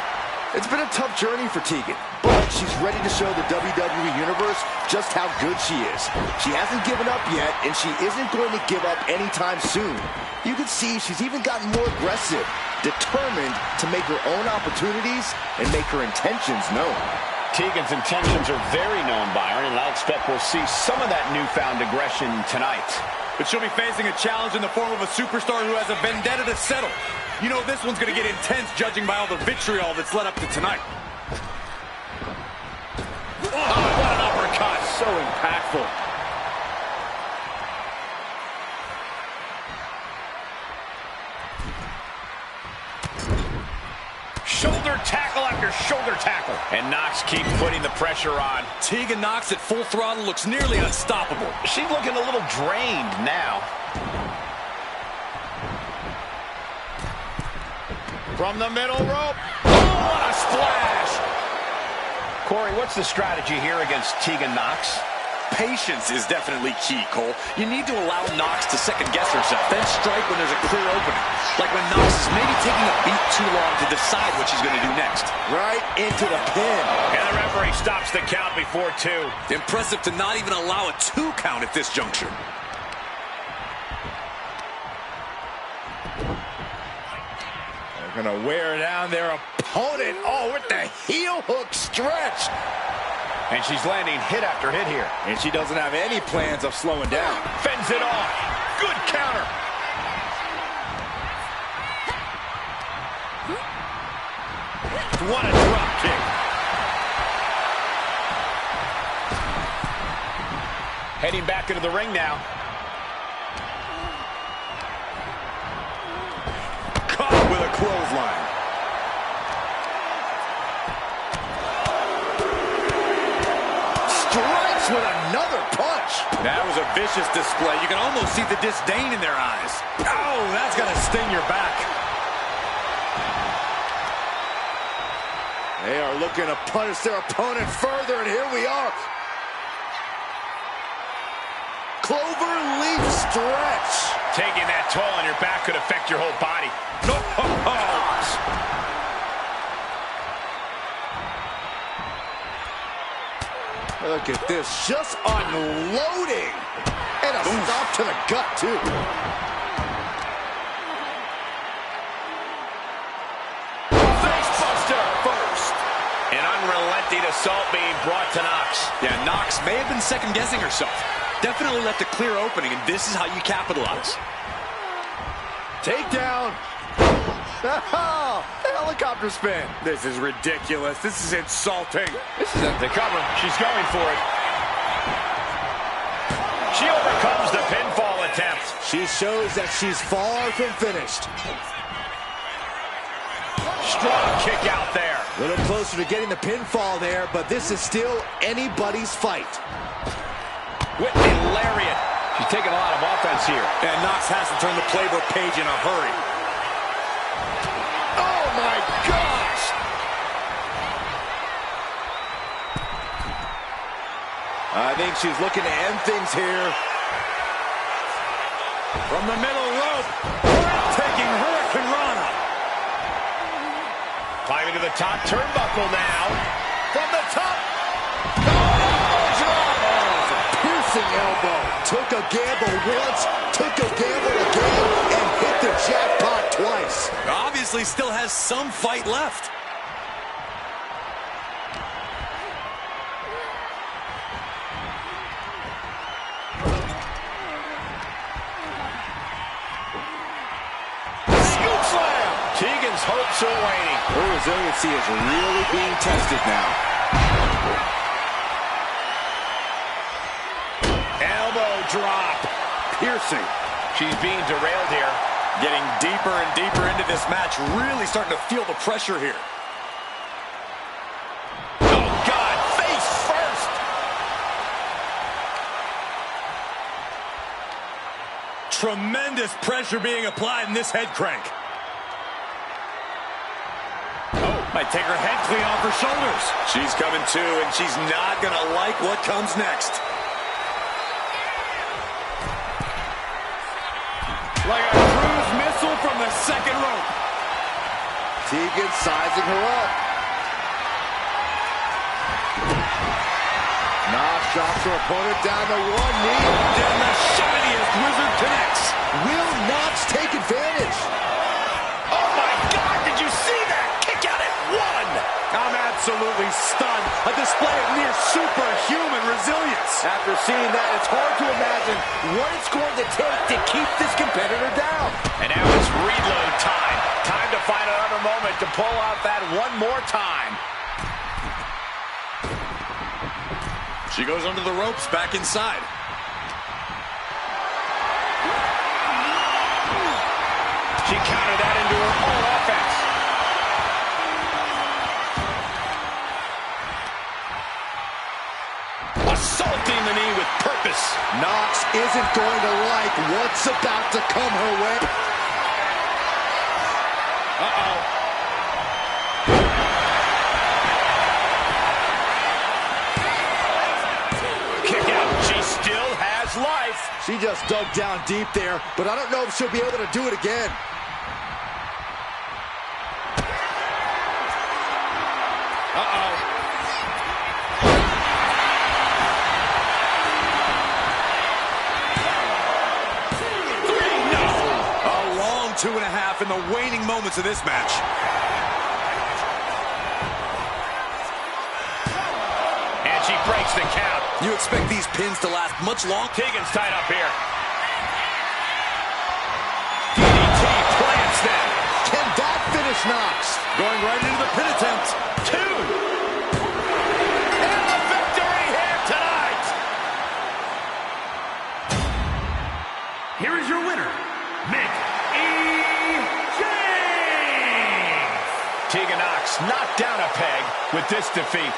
Speaker 3: It's been a tough journey for Tegan, but she's ready to show the WWE Universe just how good she is. She hasn't given up yet, and she isn't going to give up anytime soon. You can see she's even gotten more aggressive, determined to make her own opportunities and make her intentions known.
Speaker 2: Tegan's intentions are very known, Byron, and I expect we'll see some of that newfound aggression tonight.
Speaker 4: But she'll be facing a challenge in the form of a superstar who has a vendetta to settle. You know this one's going to get intense, judging by all the vitriol that's led up to tonight.
Speaker 2: Oh, what an uppercut.
Speaker 3: So impactful.
Speaker 2: Shoulder tackle after shoulder tackle. And Knox keeps putting the pressure on.
Speaker 4: Tegan Knox at full throttle looks nearly unstoppable.
Speaker 2: She's looking a little drained now. From the middle rope. Oh, what a splash. Corey, what's the strategy here against Tegan Knox?
Speaker 4: Patience is definitely key, Cole. You need to allow Knox to second-guess herself, then strike when there's a clear opening. Like when Knox is maybe taking a beat too long to decide what she's going to do next.
Speaker 3: Right into the pin.
Speaker 2: And the referee stops the count before 2.
Speaker 4: Impressive to not even allow a 2 count at this juncture.
Speaker 3: They're going to wear down their opponent. Oh, with the heel hook stretch.
Speaker 2: And she's landing hit after hit here.
Speaker 3: And she doesn't have any plans of slowing down.
Speaker 2: Fends it off. Good counter. What a drop kick. Heading back into the ring now. Caught
Speaker 3: clothesline. Strikes with another punch.
Speaker 4: That was a vicious display. You can almost see the disdain in their eyes. Oh, that's gonna sting your back.
Speaker 3: They are looking to punish their opponent further, and here we are. Clover leaf stretch.
Speaker 2: Taking that toll on your back could affect your whole body. No!
Speaker 3: Look at this, just unloading. And a stop to the gut, too.
Speaker 2: Facebuster first. An unrelenting assault being brought to Knox.
Speaker 4: Yeah, Knox may have been second-guessing herself. Definitely left a clear opening, and this is how you capitalize.
Speaker 3: Takedown. Oh, the helicopter spin.
Speaker 5: This is ridiculous. This is insulting.
Speaker 2: This isn't the cover. She's going for it. She overcomes the pinfall attempt.
Speaker 3: She shows that she's far from finished.
Speaker 2: Strong kick out there.
Speaker 3: A little closer to getting the pinfall there, but this is still anybody's fight.
Speaker 2: Whitney lariat. She's taking a lot of offense here.
Speaker 4: And Knox has to turn the playbook page in a hurry.
Speaker 3: Oh, my gosh! I think she's looking to end things here.
Speaker 4: From the middle rope, breathtaking Hurricane Rana.
Speaker 2: Climbing to the top turnbuckle now. From the top.
Speaker 3: Piercing elbow. Took a gamble once, took a gamble again, and hit the jackpot twice.
Speaker 4: Obviously still has some fight left.
Speaker 2: Scoop slam. Tegan's hopes are waning.
Speaker 3: Her resiliency is really being tested now.
Speaker 2: Elbow drop.
Speaker 3: Piercing.
Speaker 2: She's being derailed here.
Speaker 4: Getting deeper and deeper into this match, really starting to feel the pressure here.
Speaker 2: Oh, God, face first.
Speaker 4: Tremendous pressure being applied in this head crank. Oh, might take her head clean off her shoulders. She's coming too, and she's not going to like what comes next. Like a cruise missile from the second rope.
Speaker 3: Tegan sizing her up. Knox drops her opponent down to one knee.
Speaker 4: Then the shiniest wizard connects.
Speaker 3: Will Knox take advantage?
Speaker 2: Oh, my God, did you see that? Kick out at one.
Speaker 4: I'm absolutely stunned. A display of near superhuman resilience.
Speaker 3: After seeing that, it's hard to imagine what it's going to take to keep this competitor down.
Speaker 2: And now it's reload time. Time to find another moment to pull out that one more time.
Speaker 4: She goes under the ropes, back inside.
Speaker 2: She countered that into her own offense. Assaulting the knee with purpose.
Speaker 3: Knox isn't going to like what's about to come her way.
Speaker 2: Uh-oh. Kick out. She still has life.
Speaker 3: She just dug down deep there, but I don't know if she'll be able to do it again.
Speaker 2: Uh-oh.
Speaker 4: A long 2.5 in the waning moments of this match.
Speaker 2: And she breaks the count.
Speaker 4: You expect these pins to last much longer?
Speaker 2: Tegan's tied up here. DDT plants them.
Speaker 3: Can that finish Knox?
Speaker 4: Going right into the pin attempt.
Speaker 2: 2. And the victory here tonight.
Speaker 1: Here is your winner, Mick E. James.
Speaker 2: Tegan Knox knocked down a peg with this defeat.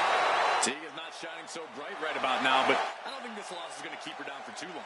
Speaker 4: Tegan's not shining so bright right about now, but I don't think this loss is going to keep her down for too long.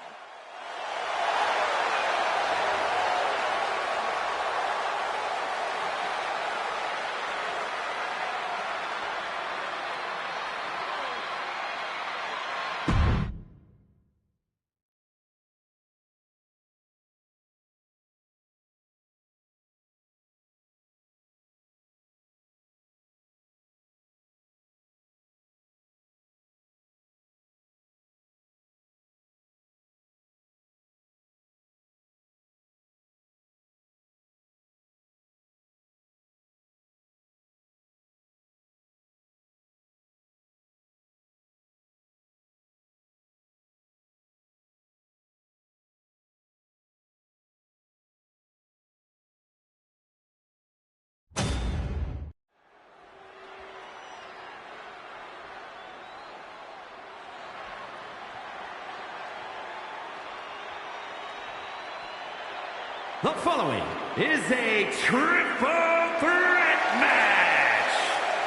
Speaker 1: The following is a triple threat match.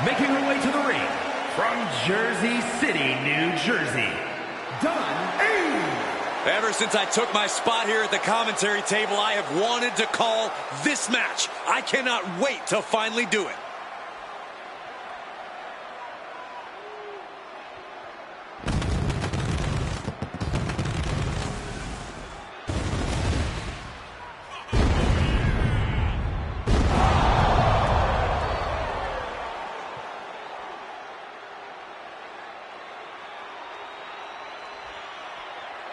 Speaker 1: Making her way to the ring from Jersey City, New Jersey,
Speaker 4: Ever since I took my spot here at the commentary table, I have wanted to call this match. I cannot wait to finally do it.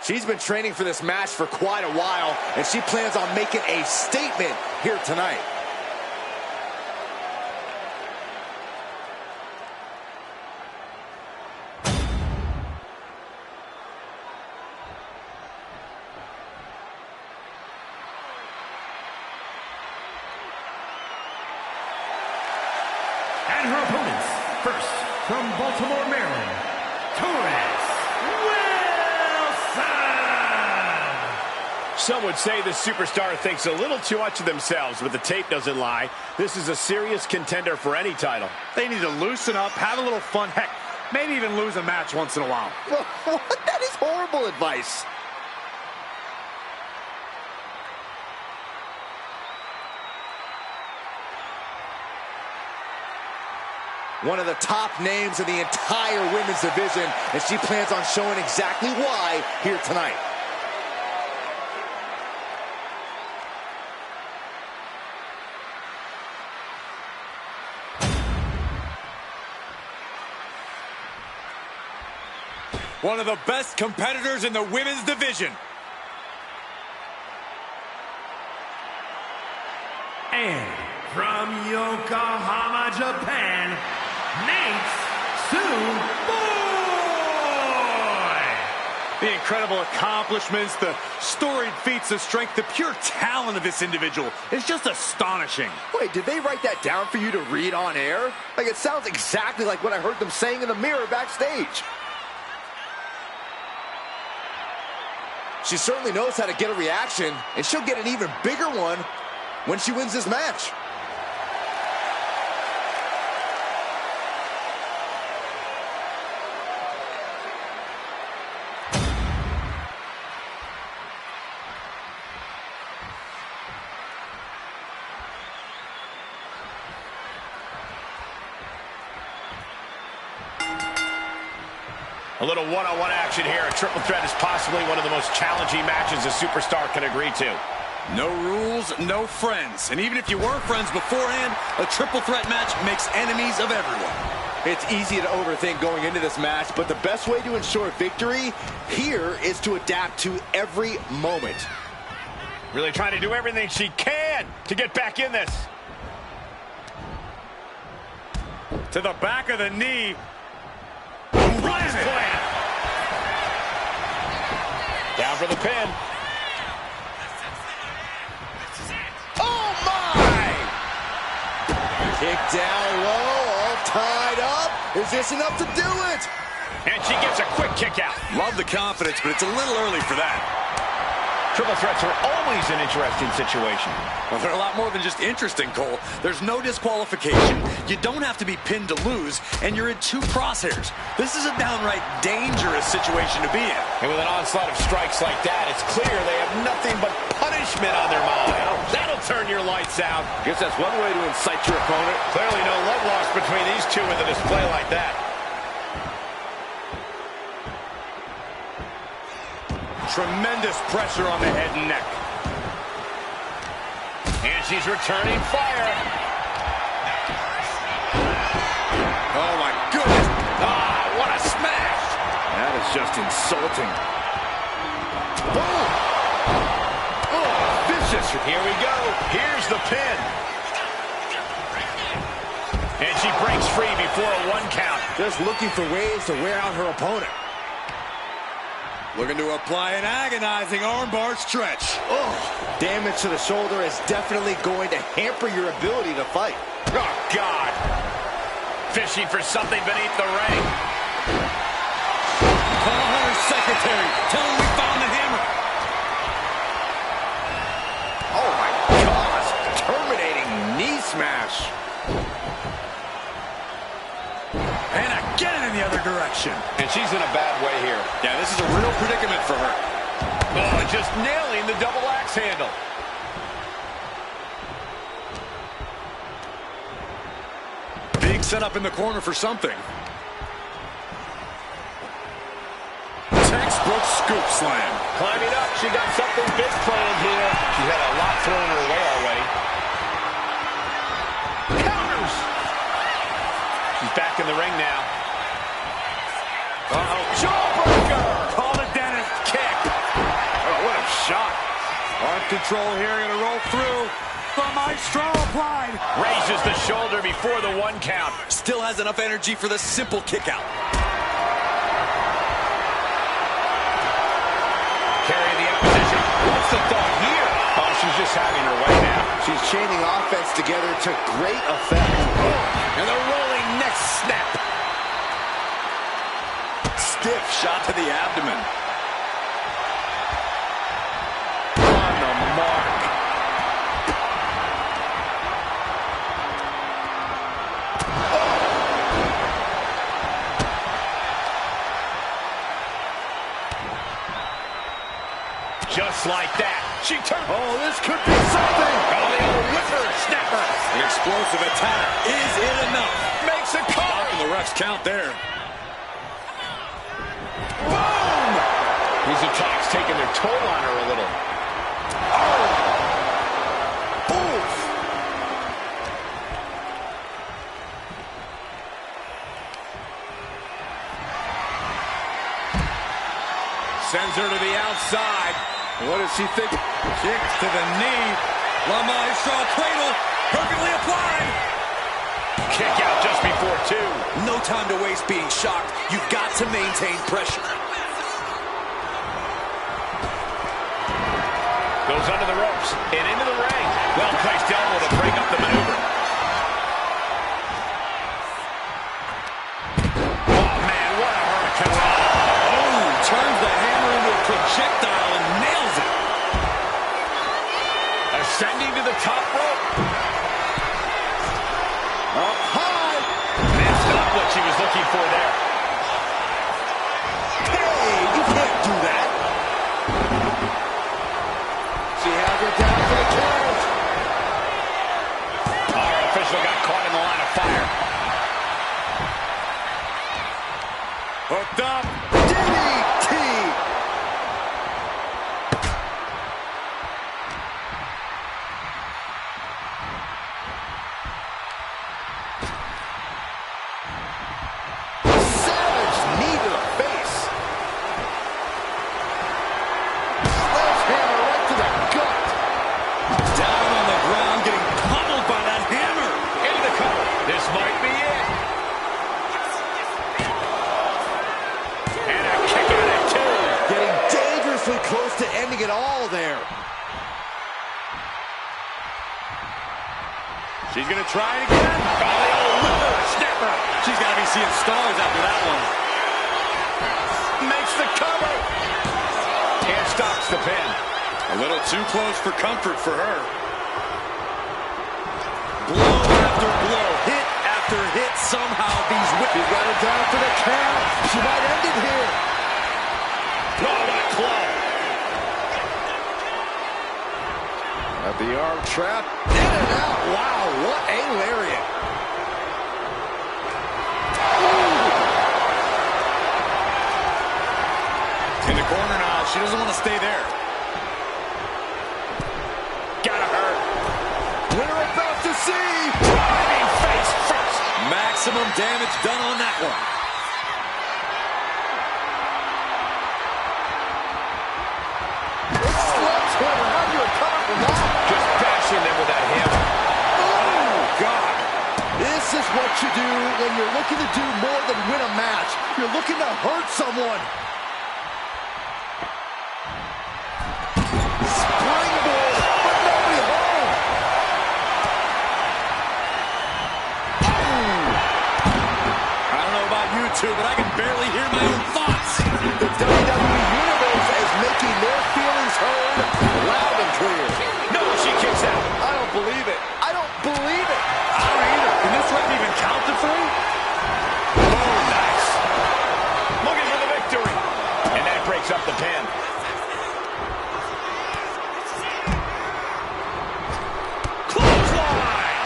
Speaker 3: She's been training for this match for quite a while, and she plans on making a statement here tonight.
Speaker 1: And her opponents, first from Baltimore, Maryland,
Speaker 2: Some would say the superstar thinks a little too much of themselves, but the tape doesn't lie. This is a serious contender for any title.
Speaker 5: They need to loosen up, have a little fun. Heck, maybe even lose a match once in a while.
Speaker 3: What? That is horrible advice. One of the top names in the entire women's division, and she plans on showing exactly why here tonight.
Speaker 4: One of the best competitors in the women's division.
Speaker 1: And from Yokohama, Japan,
Speaker 5: The incredible accomplishments, the storied feats of strength, the pure talent of this individual is just astonishing.
Speaker 3: Wait, did they write that down for you to read on air? Like, it sounds exactly like what I heard them saying in the mirror backstage. She certainly knows how to get a reaction, and she'll get an even bigger one when she wins this match.
Speaker 2: A little one-on-one action here. A triple threat is possibly one of the most challenging matches a superstar can agree to.
Speaker 4: No rules, no friends. And even if you were friends beforehand, a triple threat match makes enemies of everyone.
Speaker 3: It's easy to overthink going into this match, but the best way to ensure victory here is to adapt to every moment.
Speaker 2: Really trying to do everything she can to get back in this.
Speaker 5: To the back of the knee.
Speaker 2: Plan. Down for the pin.
Speaker 3: Oh, my! Kick down low, all tied up. Is this enough to do it?
Speaker 2: And she gets a quick kick out.
Speaker 4: Love the confidence, but it's a little early for that.
Speaker 2: Triple threats are always an interesting situation.
Speaker 4: Well, they're a lot more than just interesting, Cole. There's no disqualification. You don't have to be pinned to lose, and you're in two crosshairs. This is a downright dangerous situation to be in.
Speaker 2: And with an onslaught of strikes like that, it's clear they have nothing but punishment on their mind. That'll turn your lights out.
Speaker 5: Guess that's one way to incite your opponent.
Speaker 2: Clearly no love lost between these two with a display like that.
Speaker 5: Tremendous pressure on the head and neck.
Speaker 2: And she's returning fire.
Speaker 4: Oh, my goodness.
Speaker 2: Ah, what a smash.
Speaker 5: That is just insulting.
Speaker 2: Boom. Oh, vicious. Here we go. Here's the pin. And she breaks free before a 1 count.
Speaker 3: Just looking for ways to wear out her opponent.
Speaker 4: Looking to apply an agonizing armbar stretch.
Speaker 3: Oh, damage to the shoulder is definitely going to hamper your ability to fight.
Speaker 2: Oh, God. Fishing for something beneath the ring.
Speaker 4: Call Hunter's secretary. Tell him we found the hammer.
Speaker 3: Oh, my gosh. Terminating knee smash.
Speaker 4: And again in the other direction.
Speaker 2: And she's in a bad way here.
Speaker 4: Yeah, this is a real predicament for her.
Speaker 2: Oh, just nailing the double axe handle.
Speaker 4: Being set up in the corner for something. Textbook scoop slam.
Speaker 2: Climbing up, she got something big planned here. She had a lot thrown her way already. Counters! She's back in the ring now. Uh-oh, jawbreaker! Call the dentist kick.
Speaker 5: Oh, what a shot. Arm control here, gonna roll through. The maestro applied.
Speaker 2: Raises the shoulder before the 1 count.
Speaker 4: Still has enough energy for the simple kick out.
Speaker 2: Carry the opposition. What's the thought here? Oh, she's just having her way now.
Speaker 3: She's chaining offense together to great effect.
Speaker 2: And the rolling neck snap.
Speaker 4: Stiff shot to the abdomen.
Speaker 2: On the mark. Just like that. She turned.
Speaker 3: Oh, this could be something.
Speaker 2: Oh, the old whipper snapper.
Speaker 4: An explosive attack. Is it enough?
Speaker 2: Makes a call.
Speaker 4: And the refs count there.
Speaker 2: Boom! These attacks taking their toll on her a little. Oh! Oof!
Speaker 4: Sends her to the outside. What does she think? Kick to the knee. La Maestro cradle. Perfectly applied.
Speaker 2: Kick out just before 2.
Speaker 4: No time to waste being shocked. You've got to maintain pressure.
Speaker 2: Goes under the ropes and into the ring. Well-placed elbow to break up the maneuver. Oh, man, what a hurricane.
Speaker 4: Oh, turns the hammer into a projectile and nails it.
Speaker 2: Ascending to the top rope.
Speaker 3: Up high.
Speaker 2: That's not what she was looking for there.
Speaker 3: Hey, you can't do that. She has her down for the count.
Speaker 2: Our official got caught in the line of fire.
Speaker 5: Hooked up.
Speaker 3: DDT. Savage knee to the face. Sledgehammer right to the gut.
Speaker 4: Down on the ground, getting pummeled by that hammer.
Speaker 2: Into the cover. This might be it. And a kick out at 2.
Speaker 3: Getting dangerously close to ending it all there.
Speaker 5: She's gonna try it again.
Speaker 2: Oh, the old whipper snapper.
Speaker 4: She's got to be seeing stars after that one.
Speaker 2: Makes the cover. And stops the pin.
Speaker 3: A
Speaker 4: little too close for comfort for her. Blow after blow, hit after hit. Somehow these
Speaker 3: She's got her down for the count. She might end it here.
Speaker 2: Oh, what a claw.
Speaker 3: At the arm trap. In and out. Wow, what a lariat.
Speaker 4: in the corner now. She doesn't want to stay there.
Speaker 2: Gotta hurt.
Speaker 3: We're about to see.
Speaker 2: Driving face first.
Speaker 4: Maximum damage done on that one.
Speaker 3: Slumps her. How do you recover from that?
Speaker 2: Just bashing them with that hammer.
Speaker 3: Oh, God. This is what you do when you're looking to do more than win a match. You're looking to hurt someone. Springboard, but nobody home.
Speaker 4: I don't know about you two, but I can barely hear my own thoughts.
Speaker 3: The WWE Universe is making their feelings heard loud and clear.
Speaker 2: No, she kicks out.
Speaker 3: I don't believe it. I don't believe it.
Speaker 4: I don't either. Can this ref even count to three?
Speaker 2: Oh, nice. Looking for the victory. And that breaks up the pin. Clothesline.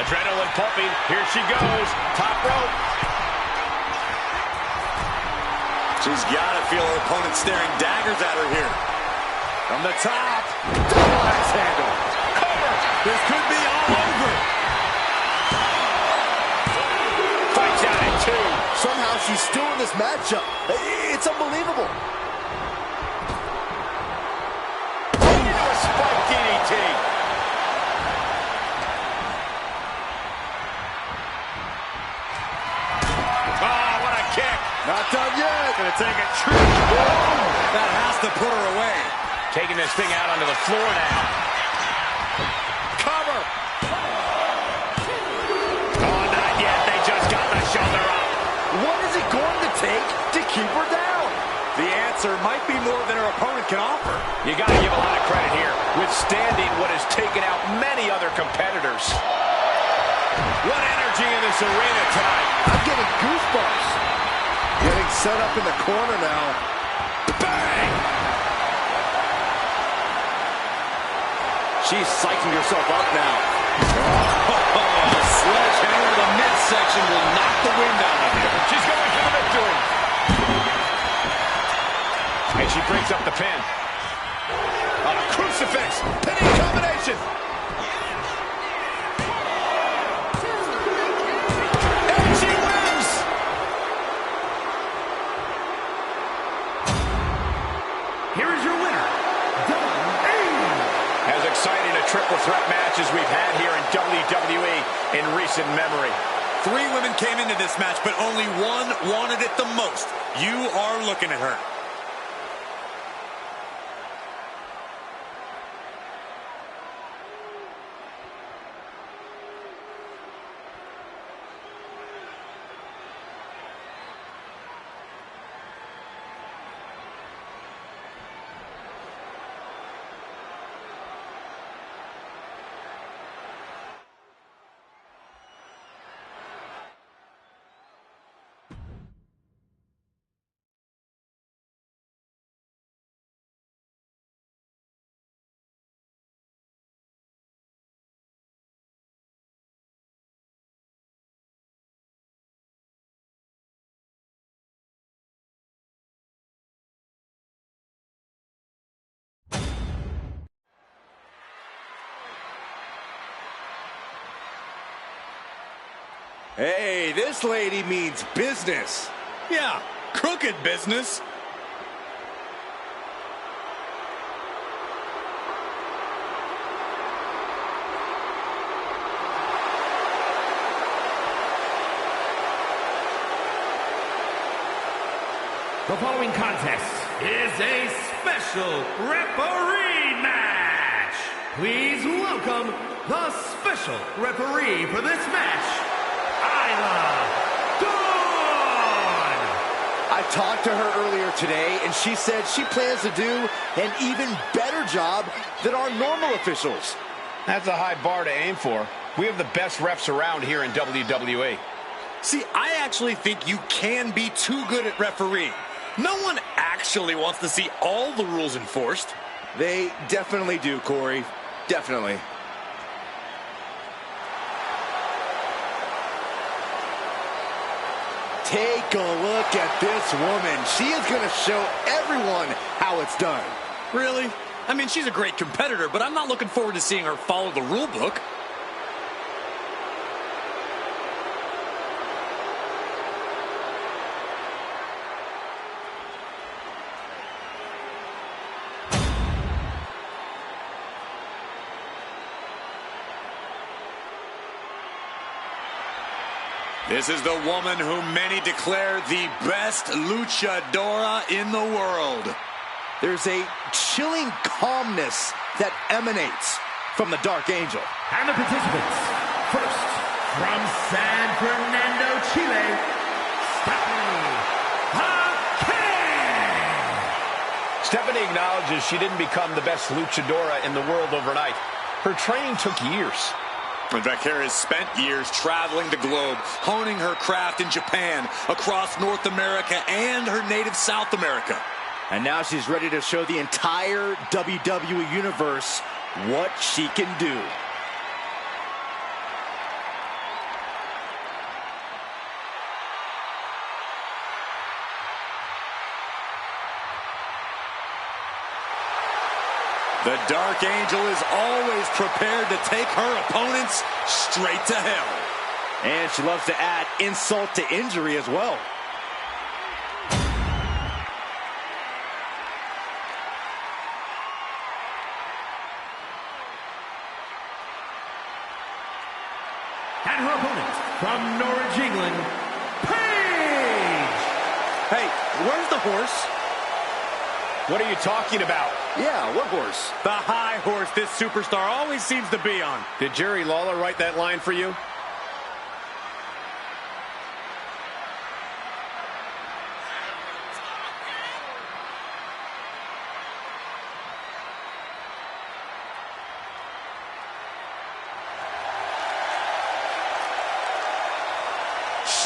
Speaker 2: Adrenaline pumping. Here she goes. Top rope.
Speaker 4: She's got to feel her opponent staring daggers at her here. From the top.
Speaker 3: Double axe handle.
Speaker 4: Cover. This could be all over.
Speaker 2: Fights out at two.
Speaker 3: Somehow she's still in this matchup. It's unbelievable.
Speaker 2: Into a spike DDT. Oh, what a kick.
Speaker 3: Not done yet.
Speaker 4: Gonna take a trip. That has to put her away.
Speaker 2: Taking this thing out onto the floor now. Cover. Oh, not yet. They just got the shoulder up.
Speaker 3: What is it going to take to keep her down?
Speaker 4: The answer might be more than her opponent can offer.
Speaker 2: You got to give a lot of credit here. Withstanding what has taken out many other competitors. What energy in this arena tonight.
Speaker 3: I'm getting goosebumps. Getting set up in the corner now.
Speaker 2: Bang!
Speaker 3: She's psyching herself up now.
Speaker 4: A sledgehammer to the midsection will knock the wind out of her.
Speaker 2: She's going for the victory. And she breaks up the pin. On a crucifix. Pinning combination. And she wins.
Speaker 1: Here is your winner,
Speaker 2: As exciting a triple threat match as we've had here in WWE in recent memory.
Speaker 4: 3 women came into this match, but only one wanted it the most. You are looking at her.
Speaker 3: Hey, this lady means business.
Speaker 4: Yeah, crooked business.
Speaker 1: The following contest is a special referee match. Please welcome the special referee for this match,
Speaker 3: I talked to her earlier today, and she said she plans to do an even better job than our normal officials.
Speaker 2: That's a high bar to aim for. We have the best refs around here in WWE.
Speaker 4: See, I actually think you can be too good at refereeing. No one actually wants to see all the rules enforced.
Speaker 3: They definitely do, Corey. Definitely. Take a look at this woman. She is going to show everyone how it's done.
Speaker 4: Really? I mean, she's a great competitor, but I'm not looking forward to seeing her follow the rule book. This is the woman who many declare the best luchadora in the world.
Speaker 3: There's a chilling calmness that emanates from the Dark Angel.
Speaker 1: And the participants, first, from San Fernando, Chile,
Speaker 2: Stephanie acknowledges she didn't become the best luchadora in the world overnight. Her training took years.
Speaker 4: And Vaquera has spent years traveling the globe, honing her craft in Japan, across North America, and her native South America.
Speaker 3: And now she's ready to show the entire WWE Universe what she can do.
Speaker 4: The Dark Angel is always prepared to take her opponents straight to hell.
Speaker 3: And she loves to add insult to injury as well.
Speaker 1: and her opponent from Norwich, England, Paige!
Speaker 5: Hey, where's the horse?
Speaker 2: What are you talking about?
Speaker 3: Yeah, what horse?
Speaker 5: The high horse this superstar always seems to be on.
Speaker 2: Did Jerry Lawler write that line for you?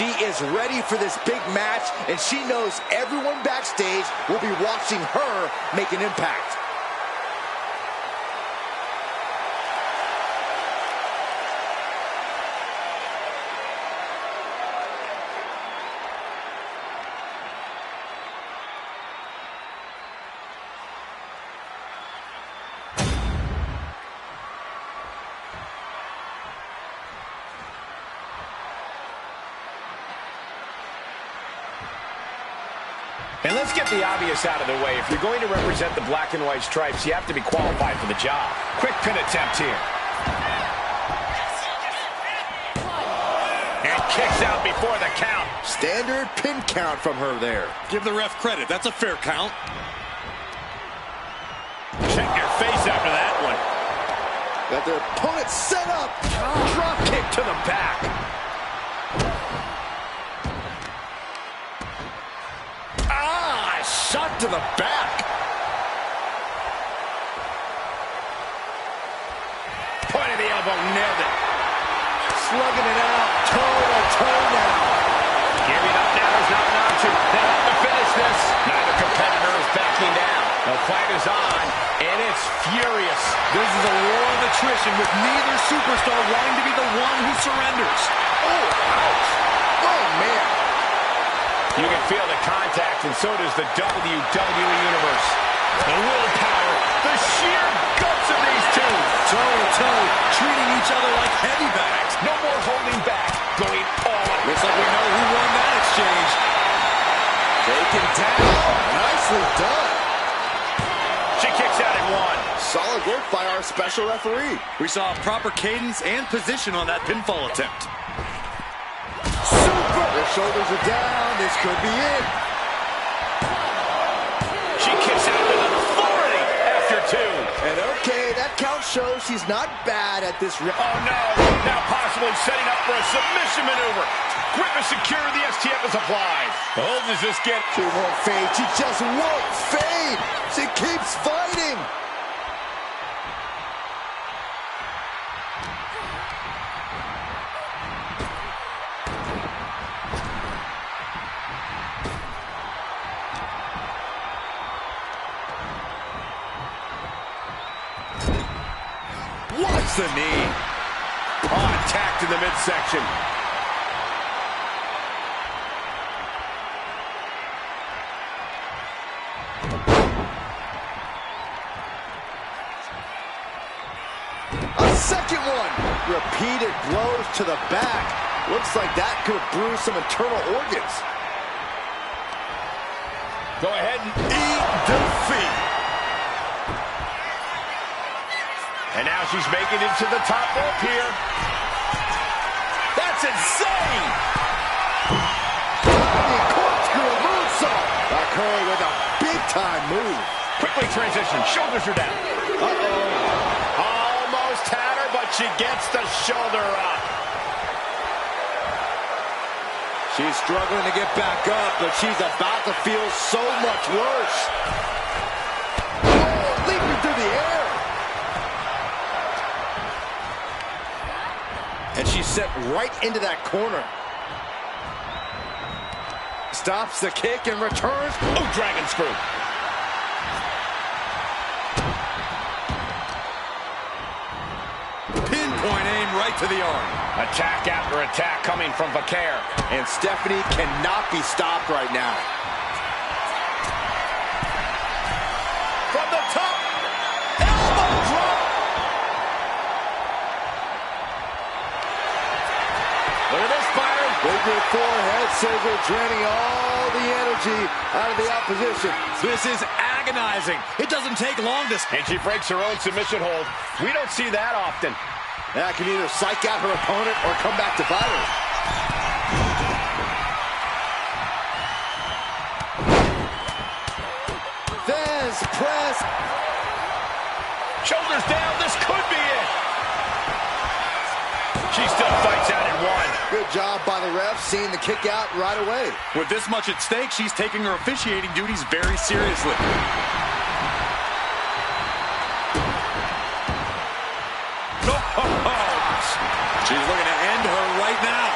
Speaker 3: She is ready for this big match, and she knows everyone backstage will be watching her make an impact.
Speaker 2: And let's get the obvious out of the way. If you're going to represent the black and white stripes, you have to be qualified for the job. Quick pin attempt here. And kicks out before the count.
Speaker 3: Standard pin count from her there.
Speaker 4: Give the ref credit. That's a fair count.
Speaker 2: Check your face after that one.
Speaker 3: Got their opponent set up.
Speaker 2: Drop kick to the back.
Speaker 3: Shot to the back.
Speaker 2: Point of the elbow, nailed it.
Speaker 3: Slugging it out, toe to toe now.
Speaker 2: Giving up now is not an option. They have to finish this. Neither competitor is backing down. The fight is on, and it's furious.
Speaker 4: This is a war of attrition with neither superstar wanting to be the one who surrenders.
Speaker 3: Oh, ouch. Oh, man.
Speaker 2: You can feel the contact, and so does the WWE Universe. The willpower, the sheer guts of these two.
Speaker 4: Toe-to-toe, treating each other like heavy bags.
Speaker 2: No more holding back, going all out.
Speaker 4: Looks like we know who won that exchange.
Speaker 3: Taken down. Nicely done.
Speaker 2: She kicks out at one.
Speaker 3: Solid work by our special referee.
Speaker 4: We saw proper cadence and position on that pinfall attempt.
Speaker 3: Super. Their shoulders are down. This could be it.
Speaker 2: She kicks out with authority after two.
Speaker 3: And okay, that count shows she's not bad at this.
Speaker 2: Oh, no. Now possibly setting up for a submission maneuver. Grip is secure. The STF is applied. Oh, does this get...
Speaker 3: She won't fade. She just won't fade. She keeps fighting.
Speaker 2: Watch the knee. Oh, attacked in the midsection.
Speaker 3: A second one. Repeated blows to the back. Looks like that could have bruised some internal organs.
Speaker 2: Go ahead and eat defeat. And now she's making it to the top rope here. That's insane!
Speaker 3: Corkscrew moonsault. Occurring with a big-time move.
Speaker 2: Quickly transition. Shoulders are down. Uh-oh. Almost had her, but she gets the shoulder up.
Speaker 3: She's struggling to get back up, but she's about to feel so much worse. Oh, leaping through the air. And she's set right into that corner. Stops the kick and returns.
Speaker 2: Oh, dragon screw.
Speaker 4: Pinpoint aim right to the arm.
Speaker 2: Attack after attack coming from Vaquer.
Speaker 3: And Stephanie cannot be stopped right now.
Speaker 2: From the top. Elbow drop. Look at this, Byron.
Speaker 3: Bigger forehead scissor draining all the energy out of the opposition.
Speaker 4: This is agonizing. It doesn't take long to...
Speaker 2: And she breaks her own submission hold. We don't see that often.
Speaker 3: That can either psych out her opponent or come back to bite her. Fez press.
Speaker 2: Shoulders down. This could be it. She still fights out in one.
Speaker 3: Good job by the ref seeing the kick out right away.
Speaker 4: With this much at stake, she's taking her officiating duties very seriously. She's looking to end her right now.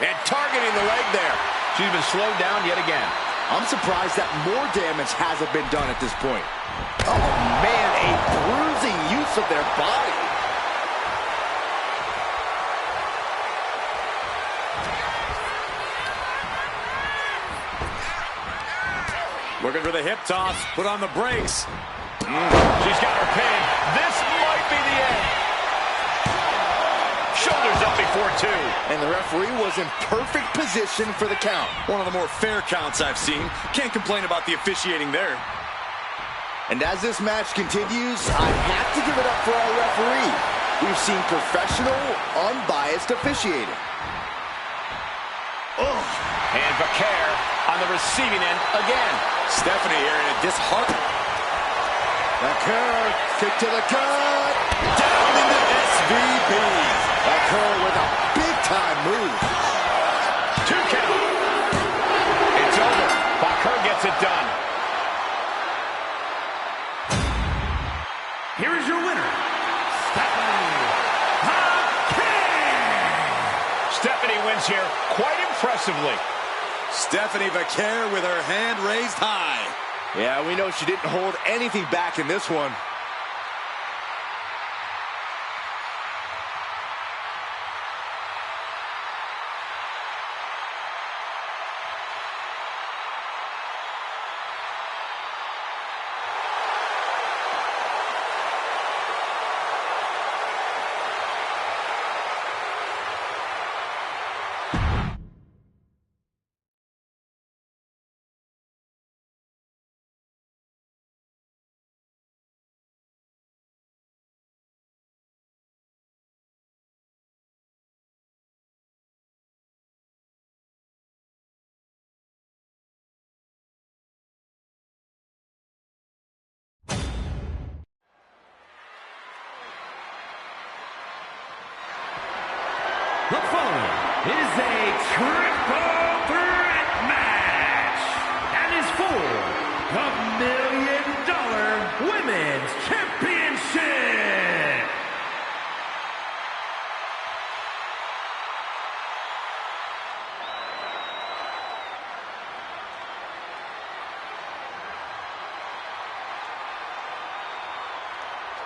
Speaker 2: And targeting the leg there. She's been slowed down yet again.
Speaker 3: I'm surprised that more damage hasn't been done at this point. Oh, man, a bruising use of their body.
Speaker 4: Looking for the hip toss. Put on the brakes.
Speaker 2: She's got her pin. This might be the end. Shoulders up before two.
Speaker 3: And the referee was in perfect position for the count.
Speaker 4: One of the more fair counts I've seen. Can't complain about the officiating there.
Speaker 3: And as this match continues, I have to give it up for our referee. We've seen professional, unbiased officiating.
Speaker 2: Oh. And Vaquer on the receiving end again.
Speaker 4: Stephanie here in a disheartening.
Speaker 3: Vaquer, kick to the gut.
Speaker 4: Down into SVB.
Speaker 3: Vaquer with a big-time move.
Speaker 2: 2 count. It's over. Vaquer gets it done.
Speaker 1: Here is your winner, Stephanie Vaquer.
Speaker 2: Stephanie wins here quite impressively.
Speaker 4: Stephanie Vaquer with her hand raised high.
Speaker 3: Yeah, we know she didn't hold anything back in this one.
Speaker 1: is a triple threat match and is for the $1 Million Women's Championship.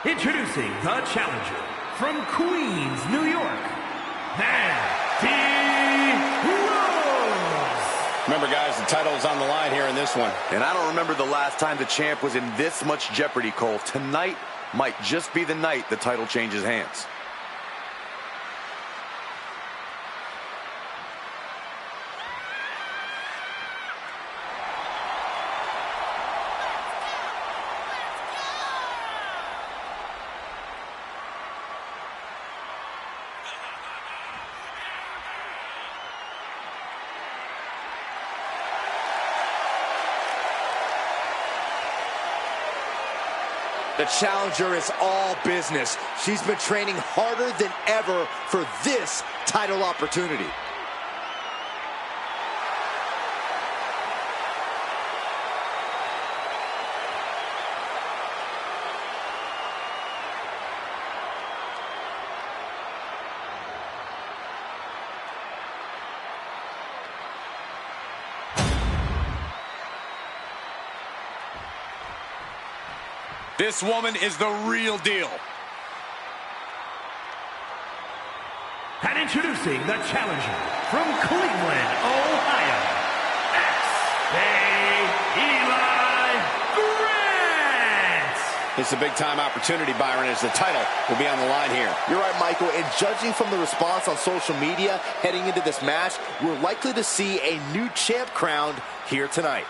Speaker 1: Introducing the challenger from Queens, New York, Mandy Rose.
Speaker 2: Remember, guys, the title is on the line here in this one.
Speaker 3: And I don't remember the last time the champ was in this much jeopardy, Cole. Tonight might just be the night the title changes hands. The challenger is all business. She's been training harder than ever for this title opportunity.
Speaker 4: This woman is the real deal.
Speaker 1: And introducing the challenger from Cleveland, Ohio, Eli Grant.
Speaker 2: It's a big-time opportunity, Byron, as the title will be on the line here.
Speaker 3: You're right, Michael, and judging from the response on social media heading into this match, we're likely to see a new champ crowned here tonight.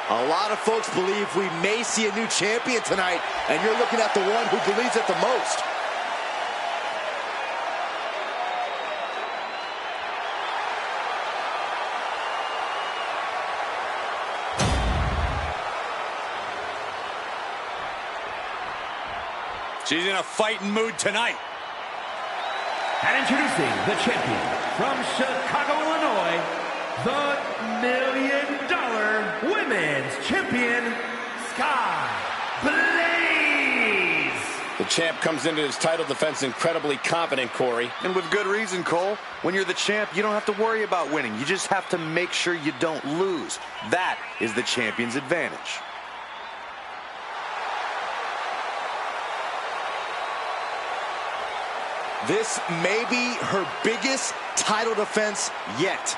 Speaker 3: A lot of folks believe we may see a new champion tonight, and you're looking at the one who believes it the most.
Speaker 4: She's in a fighting mood tonight.
Speaker 1: And introducing the champion from Chicago, Illinois, the $1 Million Women's Champion, Sky Blaze.
Speaker 2: The champ comes into his title defense incredibly confident, Corey.
Speaker 3: And with good reason, Cole. When you're the champ, you don't have to worry about winning. You just have to make sure you don't lose. That is the champion's advantage. This may be her biggest title defense yet.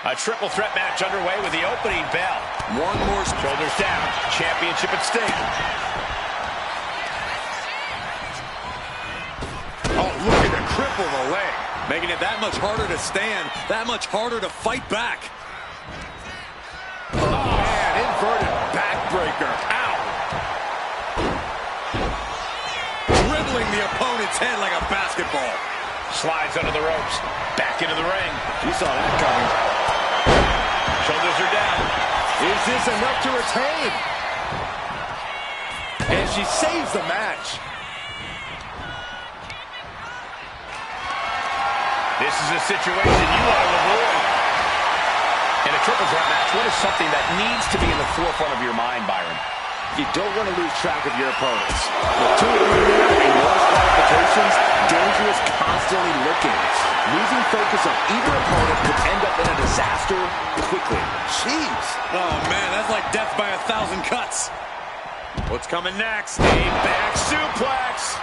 Speaker 2: A triple threat match underway with the opening bell.
Speaker 3: One more.
Speaker 2: Shoulders down. Championship at stake.
Speaker 3: Oh, look at the cripple the leg.
Speaker 4: Making it that much harder to stand, that much harder to fight back.
Speaker 3: Oh, man, inverted backbreaker. Ow.
Speaker 4: Dribbling the opponent's head like a basketball.
Speaker 2: Slides under the ropes. Back into the ring.
Speaker 3: You saw that coming.
Speaker 2: Shoulders are down.
Speaker 3: Is this enough to retain? And she saves the match.
Speaker 2: This is a situation you want to avoid. In a triple threat match, what is something that needs to be in the forefront of your mind, Byron?
Speaker 3: You don't want to lose track of your opponents. With two eliminated and no qualifications, dangerous constantly looking. Losing focus of either opponent could end up in a disaster quickly. Jeez.
Speaker 4: Oh, man, that's like death by 1,000 cuts. What's coming next?
Speaker 2: A back suplex.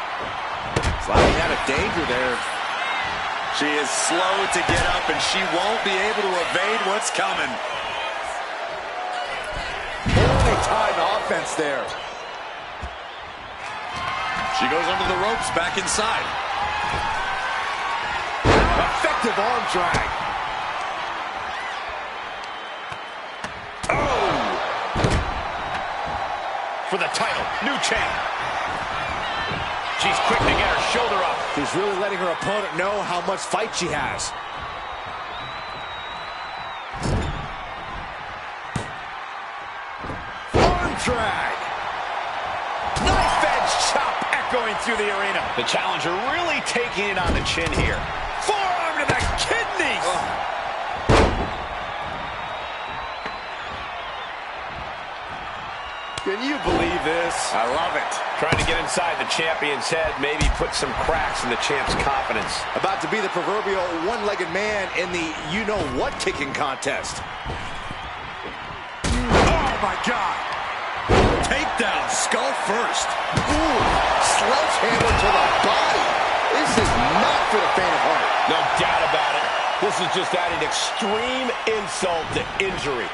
Speaker 3: Sliding out of danger there.
Speaker 4: She is slow to get up, and she won't be able to evade what's coming.
Speaker 3: Poorly timed offense there.
Speaker 4: She goes under the ropes, back inside.
Speaker 3: Effective arm drag.
Speaker 2: Oh! For the title, new champ. She's quick to get her shoulder up.
Speaker 3: She's really letting her opponent know how much fight she has. Arm drag.
Speaker 2: Knife edge chop echoing through the arena. The challenger really taking it on the chin here. Forearm to the kidneys.
Speaker 3: Can you believe this?
Speaker 2: I love it. Trying to get inside the champion's head, maybe put some cracks in the champ's confidence.
Speaker 3: About to be the proverbial one-legged man in the you-know-what kicking contest.
Speaker 4: Oh, my God. Takedown, skull first.
Speaker 3: Ooh, sledgehammer to the body. This is not for the faint of heart.
Speaker 2: No doubt about it. This is just adding extreme insult to injury.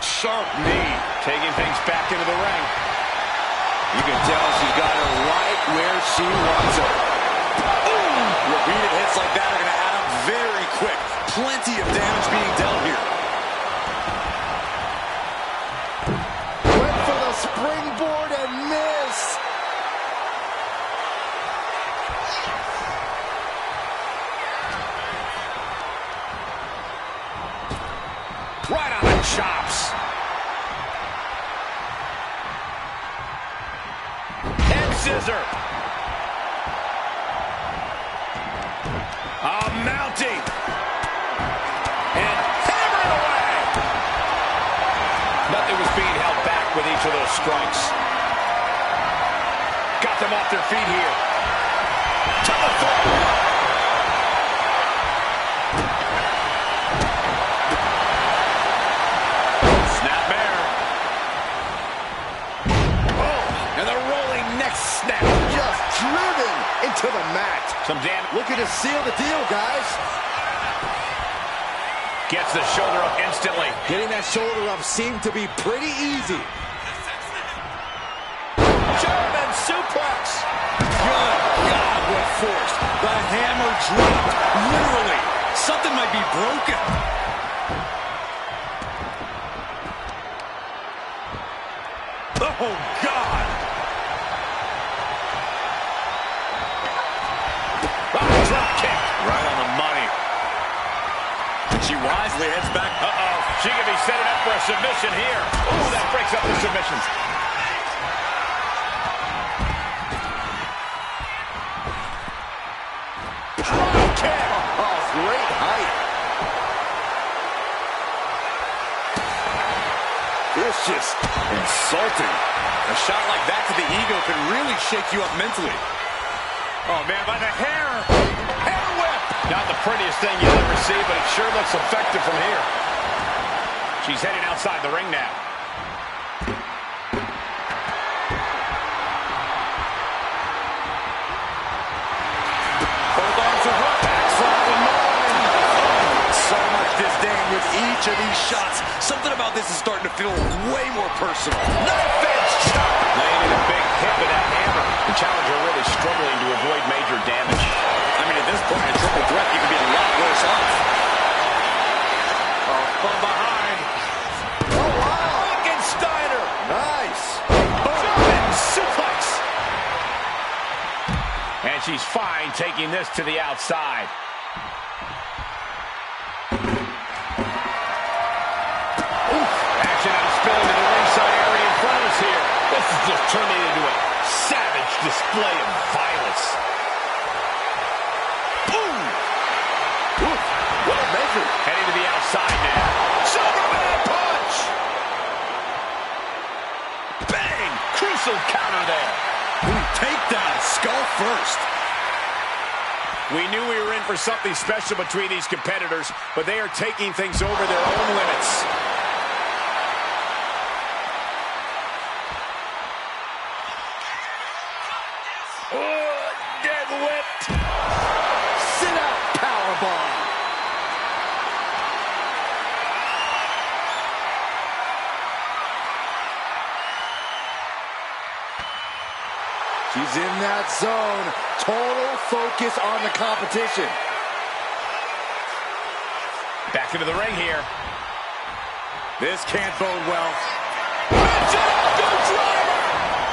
Speaker 2: Sharp knee, taking things back into the ring.
Speaker 4: You can tell she's got her right where she wants her. Ooh. Repeated hits like that are going to add up very quick. Plenty of damage being dealt here.
Speaker 3: Went for the springboard and missed.
Speaker 2: Right on the chops. Head scissor. Mounting. And hammering away. Nothing was being held back with each of those strikes. Got them off their feet here. To the throat. Snap.
Speaker 3: Just driven into the mat.
Speaker 2: Some damage.
Speaker 3: Looking to seal the deal, guys.
Speaker 2: Gets the shoulder up instantly.
Speaker 3: Getting that shoulder up seemed to be pretty easy.
Speaker 2: German suplex.
Speaker 4: Good God, what force. The hammer dropped. Literally. Something might be broken. Oh, God.
Speaker 2: Drop kick.
Speaker 4: Right on the money. She wisely heads back.
Speaker 2: Uh-oh. She could be setting up for a submission here. Ooh, that breaks up the submissions. Drop kick.
Speaker 3: Oh, great height. It's just insulting.
Speaker 4: A shot like that to the ego can really shake you up mentally.
Speaker 2: Oh, man, by the hair. Hair whip. Not the prettiest thing you'll ever see, but it sure looks effective from here. She's heading outside the ring now.
Speaker 4: Hold on to her. Backslide and more. So much disdain with each of these shots. Something about this is starting to feel way more personal.
Speaker 2: Knife edge chop. Landing a big hit with that hammer. The challenger really struggling to avoid major damage.
Speaker 4: I mean, at this point, a triple threat, you could be a lot worse off.
Speaker 2: Oh, from behind.
Speaker 3: Oh, wow.
Speaker 2: Frankensteiner.
Speaker 3: Nice.
Speaker 2: German suplex. And she's fine taking this to the outside. Action out spilling to the ringside area in front of us here. This is just turning into a savage display of violence. Boom!
Speaker 3: Ooh, what a measure.
Speaker 2: Heading to the outside now. Superman punch! Bang! Crucial counter there.
Speaker 4: Ooh, takedown, skull first.
Speaker 2: We knew we were in for something special between these competitors, but they are taking things over their own limits.
Speaker 3: She's in that zone. Total focus on the competition.
Speaker 2: Back into the ring here.
Speaker 4: This can't bode well. Driver!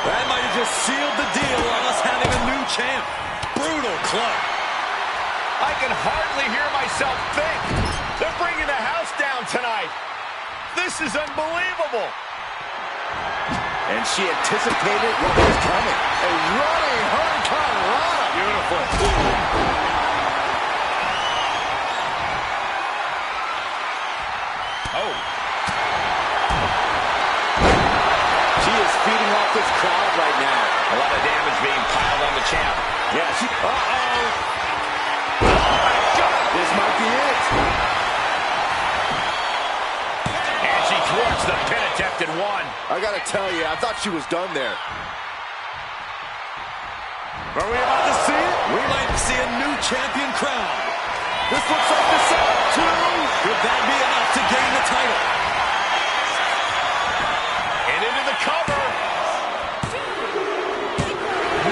Speaker 4: That might have just sealed the deal on us having a new champ. Brutal club.
Speaker 2: I can hardly hear myself think. They're bringing the house down tonight. This is unbelievable.
Speaker 3: And she anticipated what was coming. A running hurricane rana.
Speaker 2: Beautiful. Oh.
Speaker 3: She is feeding off this crowd right now.
Speaker 2: A lot of damage being piled on the champ.
Speaker 3: Yeah, she... Uh-oh. Oh, my God. This might be it.
Speaker 2: And she thwarts the pin attempt in one.
Speaker 3: I gotta tell you, I thought she was done there.
Speaker 4: Are we about to see it? We might see a new champion crown. This looks like the setup. 2. Could that be enough to gain the title?
Speaker 2: And into the cover.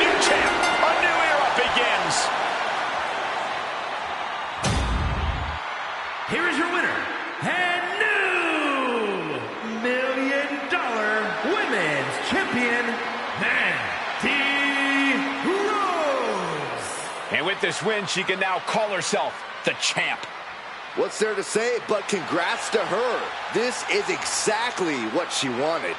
Speaker 2: New champ. A new era begins.
Speaker 1: Here is your winner, and new $1 Million Women's Champion, Mandy Rose.
Speaker 2: And with this win, she can now call herself the champ.
Speaker 3: What's there to say but congrats to her. This is exactly what she wanted.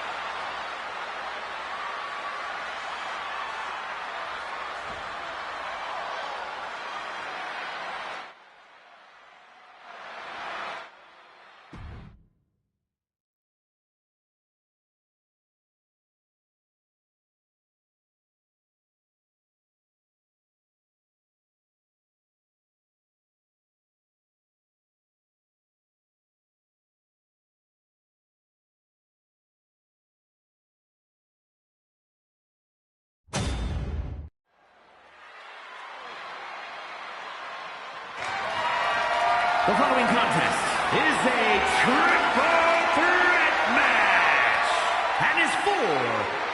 Speaker 1: The following contest is a triple threat match and is for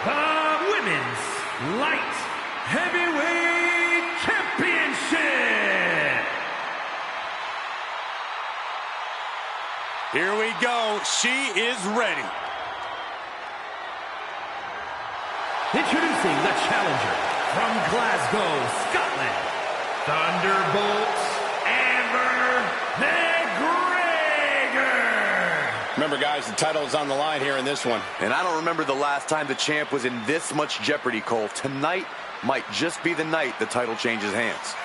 Speaker 1: the Women's Light Heavyweight Championship.
Speaker 4: Here we go. She is ready.
Speaker 1: Introducing the challenger from Glasgow, Scotland, Thunderbolt McGregor.
Speaker 6: Remember, guys, the title is on the line here in this one.
Speaker 3: And I don't remember the last time the champ was in this much jeopardy, Cole. Tonight might just be the night the title changes hands.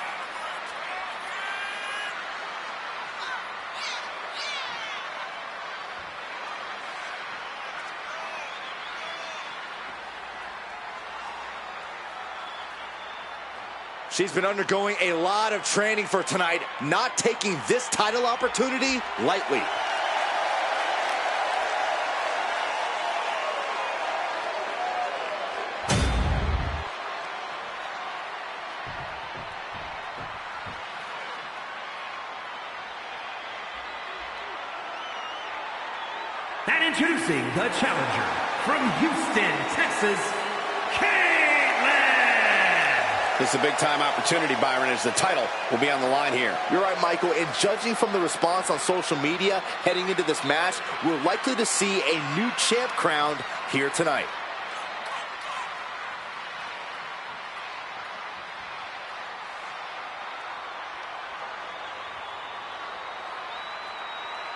Speaker 3: She's been undergoing a lot of training for tonight, not taking this title opportunity lightly.
Speaker 1: And introducing the challenger from Houston, Texas,
Speaker 6: This is a big-time opportunity, Byron, as the title will be on the line here.
Speaker 3: You're right, Michael, and judging from the response on social media heading into this match, we're likely to see a new champ crowned here tonight.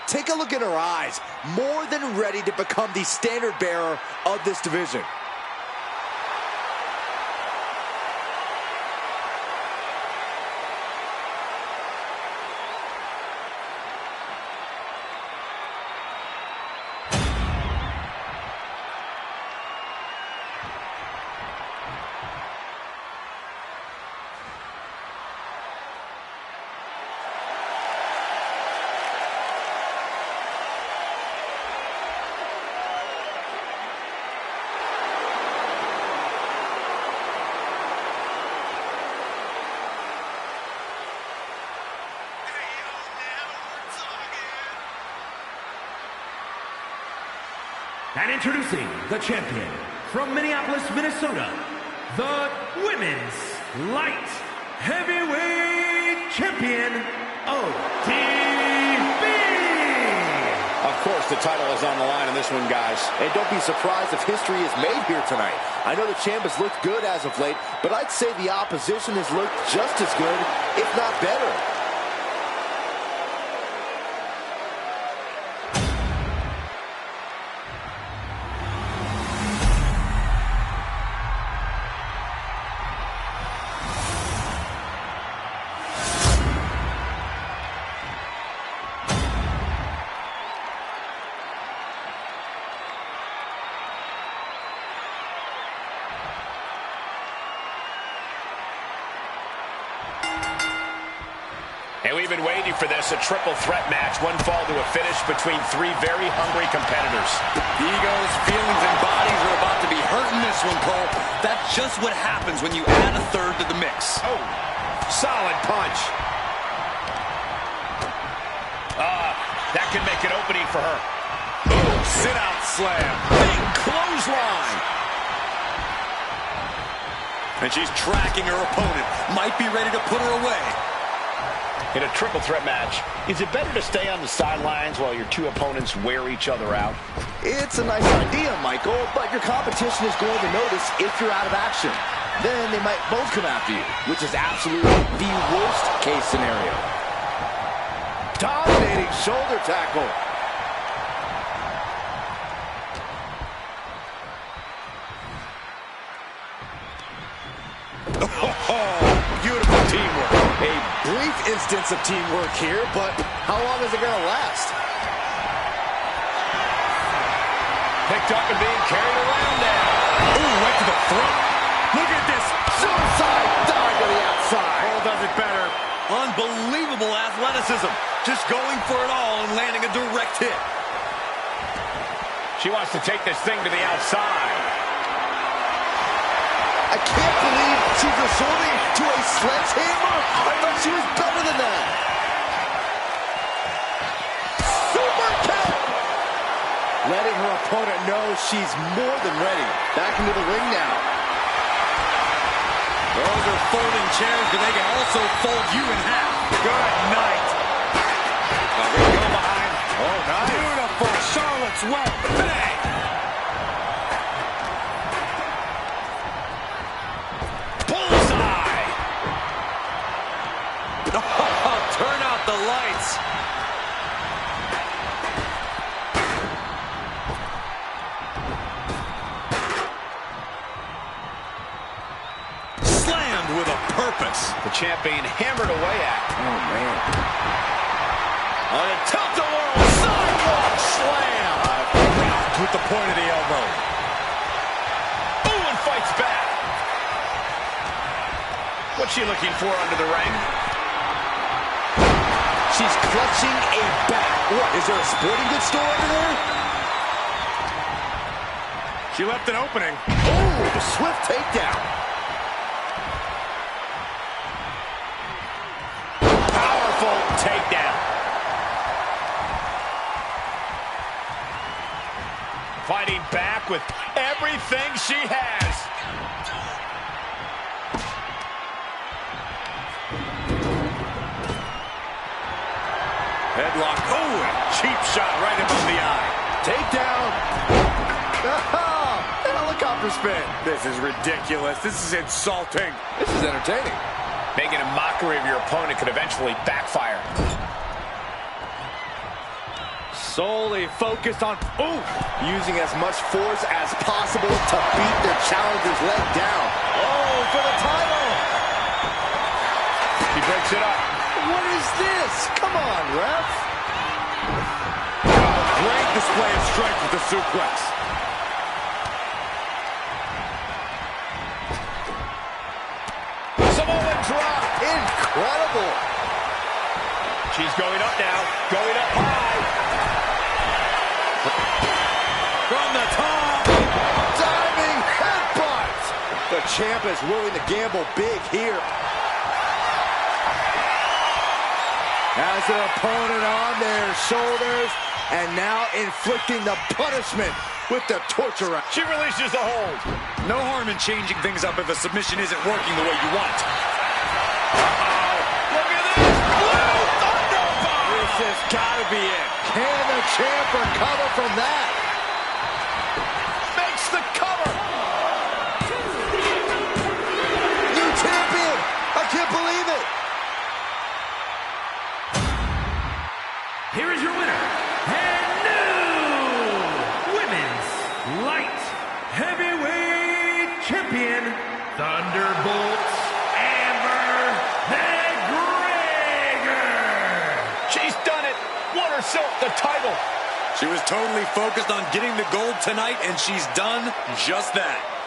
Speaker 3: Take a look at her eyes, more than ready to become the standard bearer of this division.
Speaker 1: And introducing the champion from Minneapolis, Minnesota, the Women's Light Heavyweight Champion, ODB.
Speaker 6: Of course, the title is on the line in this one, guys.
Speaker 3: And don't be surprised if history is made here tonight. I know the champ has looked good as of late, but I'd say the opposition has looked just as good, if not better.
Speaker 2: And we've been waiting for this, a triple threat match, one fall to a finish between three very hungry competitors.
Speaker 4: Egos, feelings, and bodies are about to be hurt in this one, Cole. That's just what happens when you add a third to the mix.
Speaker 2: Oh, solid punch. That can make an opening for her.
Speaker 4: Oh, sit-out slam. Big clothesline. And she's tracking her opponent. Might be ready to put her away.
Speaker 2: In a triple threat match, is it better to stay on the sidelines while your two opponents wear each other out?
Speaker 3: It's a nice idea, Michael, but your competition is going to notice if you're out of action. Then they might both come after you, which is absolutely the worst case scenario. Dominating shoulder tackle.
Speaker 4: Beautiful teamwork.
Speaker 3: A brief instance of teamwork here, but how long is it going to last?
Speaker 2: Picked up and being carried around now.
Speaker 4: Ooh, right to the front. Look at this.
Speaker 3: Suicide dive to the outside.
Speaker 4: Cole does it better. Unbelievable athleticism. Just going for it all and landing a direct hit.
Speaker 2: She wants to take this thing to the outside.
Speaker 3: I can't believe she's resorting to a sledgehammer. I thought she was better than that. Super kick. Letting her opponent know she's more than ready. Back into the ring now.
Speaker 4: Those are folding chairs, but they can also fold you in half. Good night. Now we go behind. Oh, nice. Beautiful Charlotte's Web. Bang. Bullseye. Oh, turn out the lights. Slammed with a purpose.
Speaker 2: The champ being hammered away at.
Speaker 3: Oh, man.
Speaker 2: On a tilt-a-whirl sidewalk slam.
Speaker 4: Rocked with the point of the elbow.
Speaker 2: Ooh, and fights back. What's she looking for under the ring?
Speaker 3: She's clutching a bat. What, is there a sporting goods store over there?
Speaker 4: She left an opening.
Speaker 3: Oh, the swift takedown.
Speaker 2: Powerful takedown. Fighting back with everything she has.
Speaker 4: Headlock. Oh, cheap shot right above the eye.
Speaker 3: Takedown. Helicopter spin.
Speaker 4: This is ridiculous. This is insulting.
Speaker 3: This is entertaining.
Speaker 2: Making a mockery of your opponent could eventually backfire.
Speaker 3: Solely focused on, using as much force as possible to beat their challenger's leg down. Oh, for the title.
Speaker 2: She breaks it up.
Speaker 3: What is this? Come on, ref.
Speaker 4: Great display of strength with the suplex.
Speaker 2: Samoan drop.
Speaker 3: Incredible.
Speaker 2: She's going up now. Going up high.
Speaker 4: From the top.
Speaker 3: Diving headbutt. The champ is willing to gamble big here. Has her opponent on their shoulders, and now inflicting the punishment with the torture rack.
Speaker 2: She releases the hold.
Speaker 4: No harm in changing things up if a submission isn't working the way you want.
Speaker 2: Look at this. Blue Thunderbomb.
Speaker 4: This has got to be it.
Speaker 3: Can the champ recover from that?
Speaker 2: Makes the cover.
Speaker 3: New champion. I can't believe it.
Speaker 1: Here is your winner, and new Women's Light Heavyweight Champion, Thunderbolt Amber McGregor.
Speaker 2: She's done it. Won herself the title.
Speaker 4: She was totally focused on getting the gold tonight, and she's done just that.